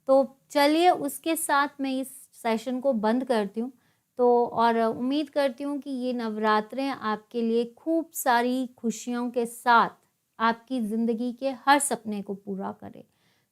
तो चलिए उसके साथ मैं इस सेशन को बंद करती हूँ। तो और उम्मीद करती हूँ कि ये नवरात्रें आपके लिए खूब सारी खुशियों के साथ आपकी ज़िंदगी के हर सपने को पूरा करे।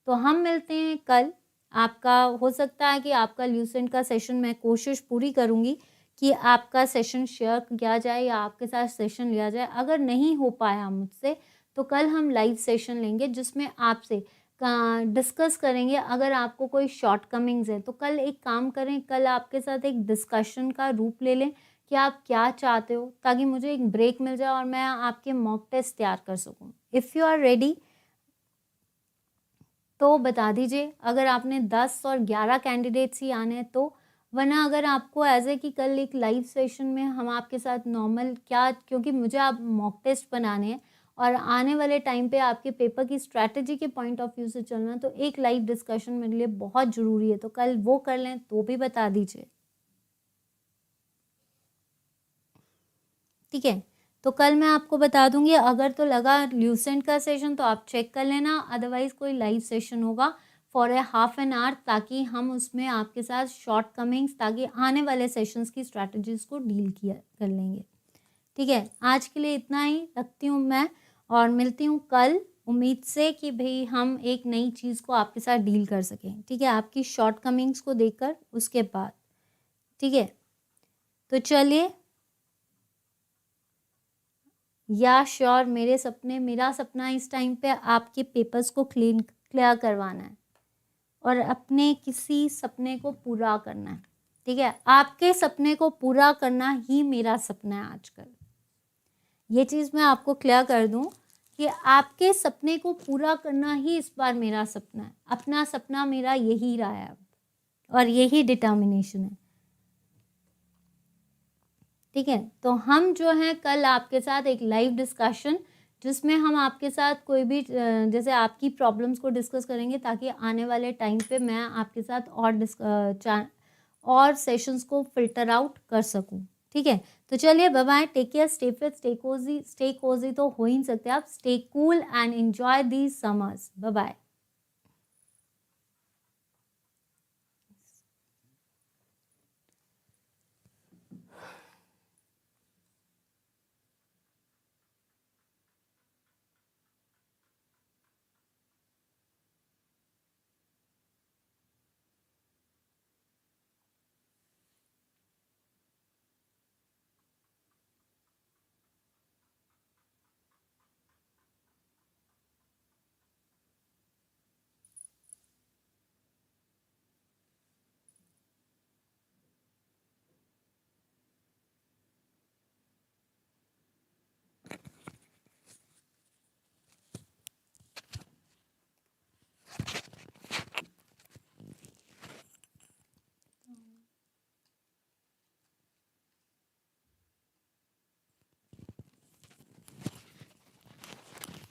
तो हम मिलते हैं कल। आपका हो सकता है कि आपका ल्यूसेंट का सेशन, मैं कोशिश पूरी करूँगी कि आपका सेशन शेयर किया जाए या आपके साथ सेशन लिया जाए। अगर नहीं हो पाया मुझसे तो कल हम लाइव सेशन लेंगे जिसमें आपसे डिस्कस करेंगे। अगर आपको कोई शॉर्टकमिंग्स है तो कल एक काम करें, कल आपके साथ एक डिस्कशन का रूप ले लें कि आप क्या चाहते हो, ताकि मुझे एक ब्रेक मिल जाए और मैं आपके मॉक टेस्ट तैयार कर सकूं। इफ़ यू आर रेडी तो बता दीजिए। अगर आपने 10 और 11 कैंडिडेट्स ही आने हैं तो, वरना अगर आपको एज ए कि कल एक लाइव सेशन में हम आपके साथ नॉर्मल क्या, क्योंकि मुझे आप मॉक टेस्ट बनाने हैं और आने वाले टाइम पे आपके पेपर की स्ट्रैटेजी के पॉइंट ऑफ व्यू से चलना, तो एक लाइव डिस्कशन मेरे लिए बहुत ज़रूरी है। तो कल वो कर लें तो भी बता दीजिए, ठीक है। तो कल मैं आपको बता दूंगी। अगर तो लगा ल्यूसेंट का सेशन तो आप चेक कर लेना, अदरवाइज कोई लाइव सेशन होगा for a half an hour, ताकि हम उसमें आपके साथ शॉर्ट कमिंग्स, ताकि आने वाले सेशंस की स्ट्रैटेजीज को डील किया कर लेंगे, ठीक है। आज के लिए इतना ही रखती हूँ मैं, और मिलती हूँ कल, उम्मीद से कि भाई हम एक नई चीज़ को आपके साथ डील कर सकें, ठीक है, आपकी शॉर्ट कमिंग्स को देखकर उसके बाद, ठीक है। तो चलिए, या श्योर, मेरा सपना इस टाइम पे आपके पेपर्स को क्लियर करवाना है और अपने किसी सपने को पूरा करना है, ठीक है। आपके सपने को पूरा करना ही मेरा सपना है आजकल। ये चीज़ मैं आपको क्लियर कर दूं कि आपके सपने को पूरा करना ही इस बार मेरा सपना है। अपना सपना मेरा यही रहा है अब, और यही डिटर्मिनेशन है, ठीक है। तो हम जो है कल आपके साथ एक लाइव डिस्कशन, जिसमें हम आपके साथ कोई भी जैसे आपकी प्रॉब्लम्स को डिस्कस करेंगे, ताकि आने वाले टाइम पे मैं आपके साथ और सेशंस को फिल्टर आउट कर सकूं, ठीक है। तो चलिए, bye bye, take care, stay fit, stay cozy तो हो ही नहीं सकते आप, stay cool and enjoy these summers. Bye bye.